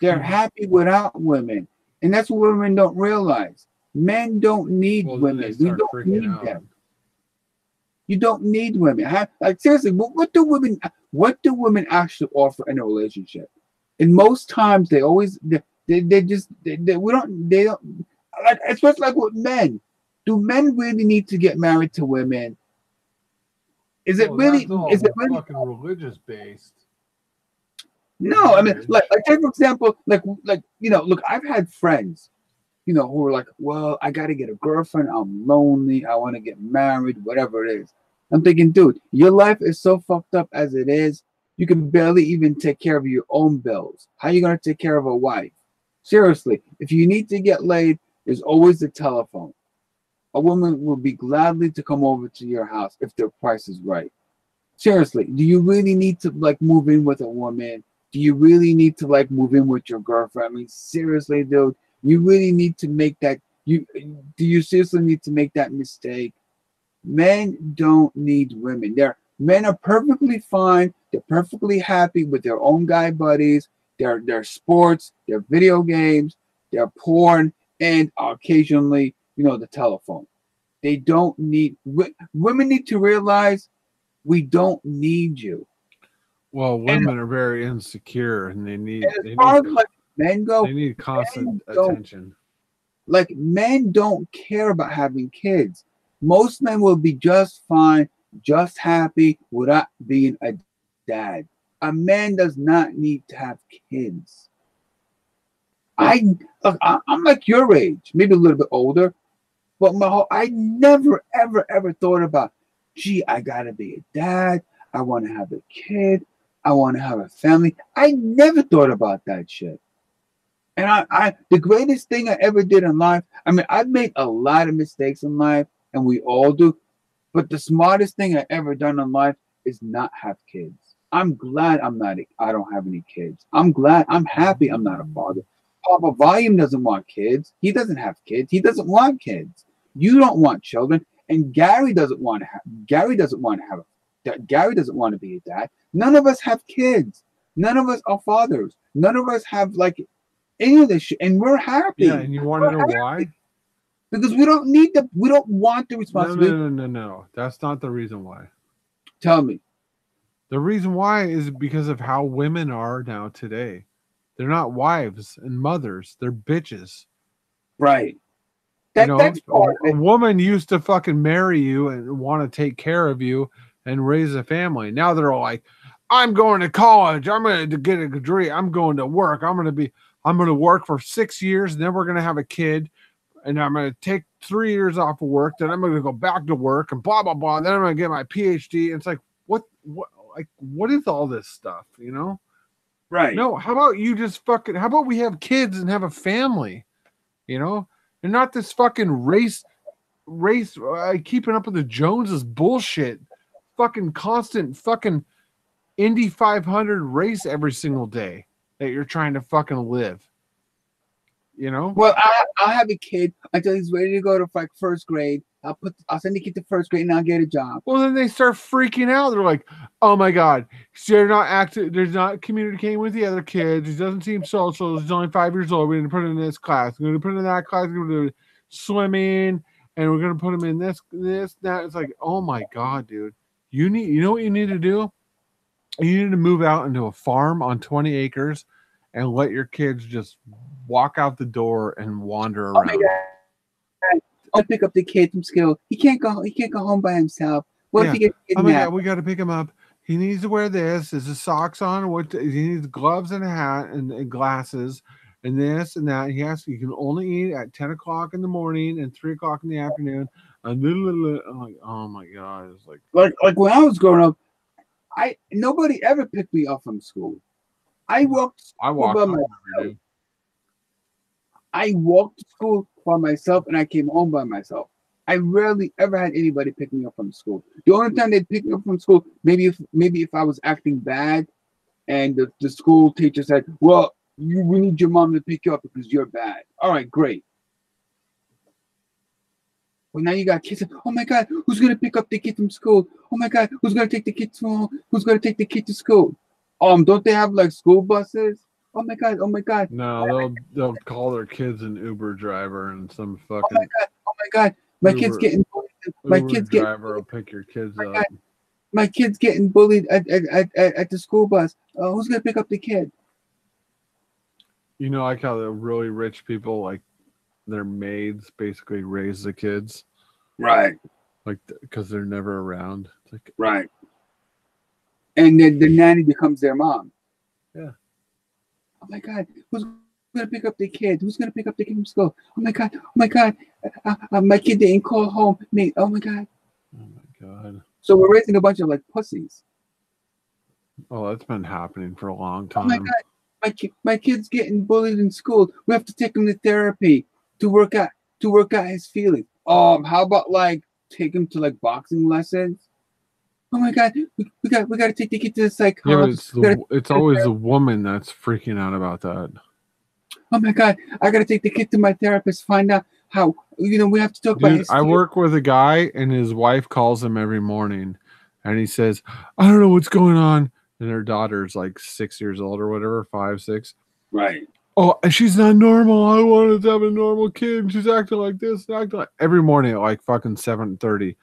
They're happy without women. And that's what women don't realize. Men don't need women. We don't need them. You don't need women. Like seriously, what do women actually offer in a relationship? And most times they don't like, especially like with men. Do men really need to get married to women? Is it really fucking religious based? No, I mean like take for example, like you know, look, I've had friends, you know, who are like, well, I got to get a girlfriend. I'm lonely. I want to get married, whatever it is. I'm thinking, dude, your life is so fucked up as it is. You can barely even take care of your own bills. How are you going to take care of a wife? Seriously, if you need to get laid, there's always the telephone. A woman will be gladly to come over to your house if the price is right. Seriously, do you really need to like move in with a woman? Do you really need to like move in with your girlfriend? I mean, seriously, dude. You really need to make that. Do you seriously need to make that mistake? Men don't need women. Men are perfectly fine. They're perfectly happy with their own guy buddies, their sports, their video games, their porn, and occasionally, you know, the telephone. They don't need. Women need to realize we don't need you. Well, women are very insecure, and they need. Men go. They need constant attention. Like men don't care about having kids. Most men will be just fine, just happy without being a dad. A man does not need to have kids. I'm like your age, maybe a little bit older, but I never, ever thought about, gee, I gotta be a dad. I want to have a kid. I want to have a family. I never thought about that shit. And I the greatest thing I ever did in life, I mean, I've made a lot of mistakes in life, and we all do, but the smartest thing I ever done in life is not have kids. I'm glad I don't have any kids. I'm happy I'm not a father. Papa Volume doesn't want kids. He doesn't have kids. He doesn't want kids. You don't want children. And Gary doesn't want to be a dad. None of us have kids. None of us are fathers. None of us have like any of this shit, and we're happy. Yeah, and you want to know why? Because we don't want the responsibility. No. That's not the reason why. Tell me. The reason why is because of how women are now today. They're not wives and mothers. They're bitches. Right. That's a woman used to fucking marry you and want to take care of you and raise a family. Now they're all like, I'm going to college. I'm going to get a degree. I'm going to work. I'm going to work for 6 years, and then we're going to have a kid, and I'm going to take 3 years off of work. Then I'm going to go back to work and blah, blah, blah. Then I'm going to get my PhD. And it's like, what? like, what is all this stuff? You know? Right. No, how about you just fucking? How about we have kids and have a family? You know, and not this fucking race, keeping up with the Joneses bullshit. Fucking constant fucking Indy 500 race every single day that you're trying to fucking live. You know? Well, I'll have a kid until he's ready to go to like first grade. I'll send the kid to first grade and I'll get a job. Well, then they start freaking out. They're like, "Oh my god, they're not active. They're not communicating with the other kids. He doesn't seem social. He's only 5 years old. We're going to put him in this class. We're going to put him in that class. We're going to do swimming, and we're going to put him in this, that." It's like, oh my god, dude. You know what you need to do? You need to move out into a farm on 20 acres and let your kids just walk out the door and wander around. Oh my god. I'll pick up the kid from school. He can't go home by himself. What if he gets kidnapped? Oh my god, we got to pick him up. He needs to wear this. Is his socks on? He needs gloves and a hat and glasses and this and that. He can only eat at 10 o'clock in the morning and 3 o'clock in the afternoon. I'm like, oh my god, it's like when I was growing up, nobody ever picked me up from school. I walked by myself. I walked to school by myself and I came home by myself. I rarely ever had anybody pick me up from school. The only time they'd pick me up from school, maybe if I was acting bad and the school teacher said, well, we need your mom to pick you up because you're bad. All right, great. Well, now you got kids. Oh my god, who's gonna pick up the kid from school? Oh my god, who's gonna take the kid to home? Who's gonna take the kid to school? Don't they have like school buses? Oh my god, oh my god. No, they'll call their kids an Uber driver and some fucking. Oh my god, my Uber, kid's getting bullied. My Uber kid's driver will pick your kids up. God, my kid's getting bullied at the school bus. Who's gonna pick up the kid? You know, like how the really rich people, like their maids, basically raise the kids, Right. like because they're never around. It's like, Right. And then the nanny becomes their mom. Yeah. Oh my god, who's gonna pick up the kid? Who's gonna pick up the kid from school? Oh my god, oh my god, my kid didn't call home. Oh my god. oh my god. So we're raising a bunch of like pussies. Oh, that's been happening for a long Oh time. my god, my kid's getting bullied in school. We have to take him to therapy to work out his feelings. How about like take him to like boxing lessons? Oh my god, we got to take the kid to the psychologist. Yeah, it's always the woman that's freaking out about that. Oh my god, I got to take the kid to my therapist. Find out how we have to talk about. Dude, I work with a guy and his wife calls him every morning, and he says, "I don't know what's going on." And her daughter's like 6 years old or whatever, 5, 6. Right. Oh, and she's not normal. I wanted to have a normal kid. She's acting like this, acting like every morning at like fucking 7:30.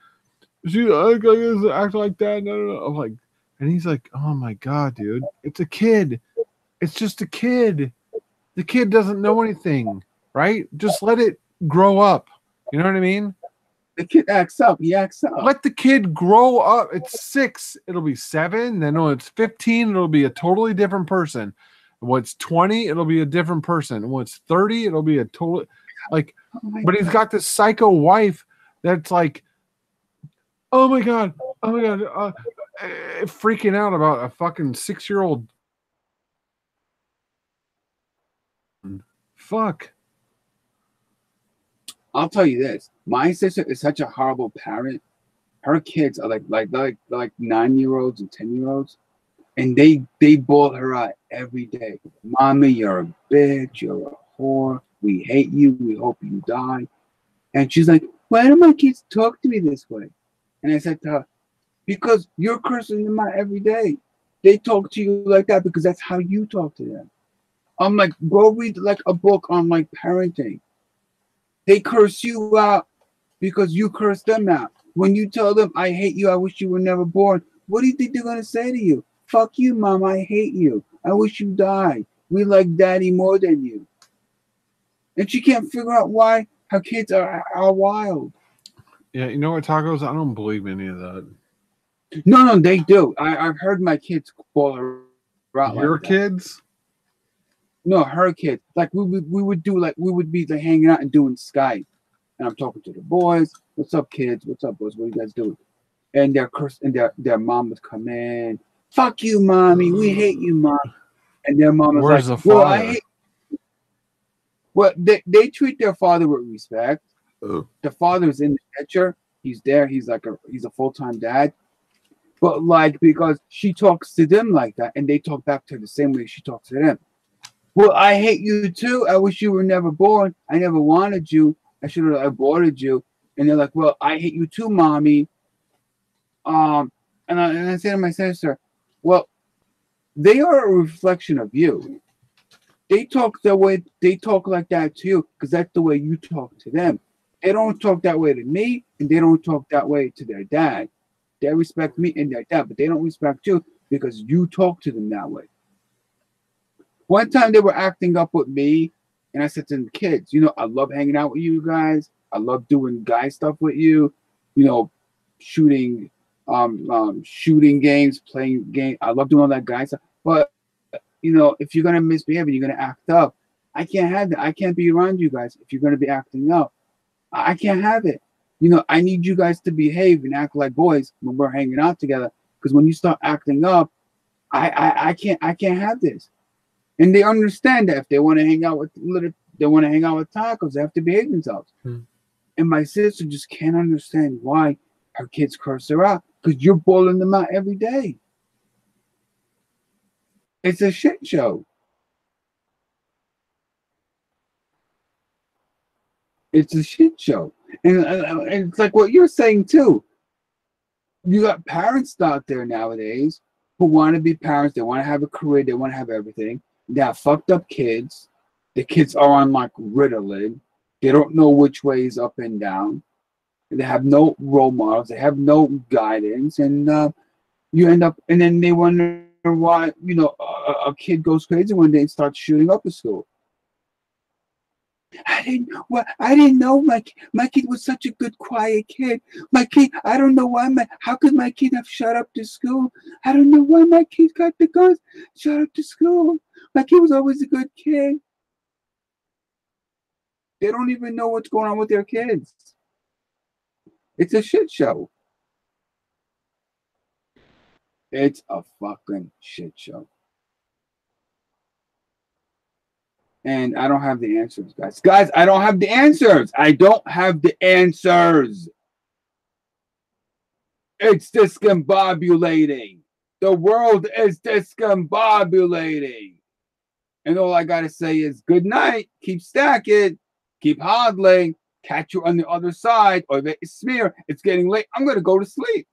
She acting like that. No. I'm like, and he's like, "Oh my god, dude, it's a kid. It's just a kid. The kid doesn't know anything, right? Just let it grow up." You know what I mean? The kid acts up. He acts up. Let the kid grow up. It's 6. It'll be 7. Then when it's 15, it'll be a totally different person. And when it's 20, it'll be a different person. And when it's 30, it'll be a total like. But he's got this psycho wife that's like, oh my god, freaking out about a fucking 6-year-old. Fuck. I'll tell you this. My sister is such a horrible parent. Her kids are like 9-year-olds and 10-year-olds, and they bawl her out every day. Mommy, you're a bitch. You're a whore. We hate you. We hope you die. And she's like, why do my kids talk to me this way? And I said to her, because you're cursing them out every day. They talk to you like that because that's how you talk to them. I'm like, go read like a book on like parenting. They curse you out because you curse them out. When you tell them, I hate you, I wish you were never born, what do you think they're going to say to you? Fuck you, mom, I hate you. I wish you died. We like daddy more than you. And she can't figure out why her kids are wild. Yeah, you know what, Tacos? I don't believe any of that. No, they do. I've heard my kids bawl her out. Your like that. kids? No, her kids. Like we would be like hanging out and doing Skype, and I'm talking to the boys. What's up, kids? What's up, boys? What are you guys doing? And their mom would come in, fuck you, mommy. We hate you, mom. And their mom is Where's like, the well, father? Well, they treat their father with respect. The father's in the picture. He's there. He's a full-time dad. But like, because she talks to them like that, and they talk back to her the same way she talks to them. Well, I hate you too. I wish you were never born. I never wanted you. I should have aborted you. And they're like, well, I hate you too, mommy. And I say to my sister, well, they are a reflection of you. They talk the way they talk like that to you because that's the way you talk to them. They don't talk that way to me, and they don't talk that way to their dad. They respect me and their dad, but they don't respect you because you talk to them that way. One time they were acting up with me, and I said to the kids, you know, I love hanging out with you guys. I love doing guy stuff with you. You know, shooting games, playing games. I love doing all that guy stuff. But you know, if you're gonna misbehave and you're gonna act up, I can't have that. I can't be around you guys if you're gonna be acting up. I can't have it. You know, I need you guys to behave and act like boys when we're hanging out together. Because when you start acting up, I can't have this. And they understand that if they want to hang out with tacos, they have to behave themselves. And my sister just can't understand why her kids curse her out because you're bawling them out every day. It's a shit show. It's a shit show. And it's like what you're saying too. You got parents out there nowadays who want to be parents. They want to have a career. They want to have everything. They have fucked up kids. The kids are on like Ritalin. They don't know which way is up and down. They have no role models. They have no guidance. And you end up, and then they wonder why, you know, a kid goes crazy when they start shooting up at school. I didn't know my kid was such a good, quiet kid. My kid, I don't know why how could my kid have shot up to school? I don't know why my kid got the guns, shot up to school. My kid was always a good kid. They don't even know what's going on with their kids. It's a shit show. It's a fucking shit show. And I don't have the answers, guys. Guys, I don't have the answers. I don't have the answers. It's discombobulating. The world is discombobulating. And all I got to say is good night. Keep stacking. Keep hodling. Catch you on the other side. Or smear. It's getting late. I'm going to go to sleep.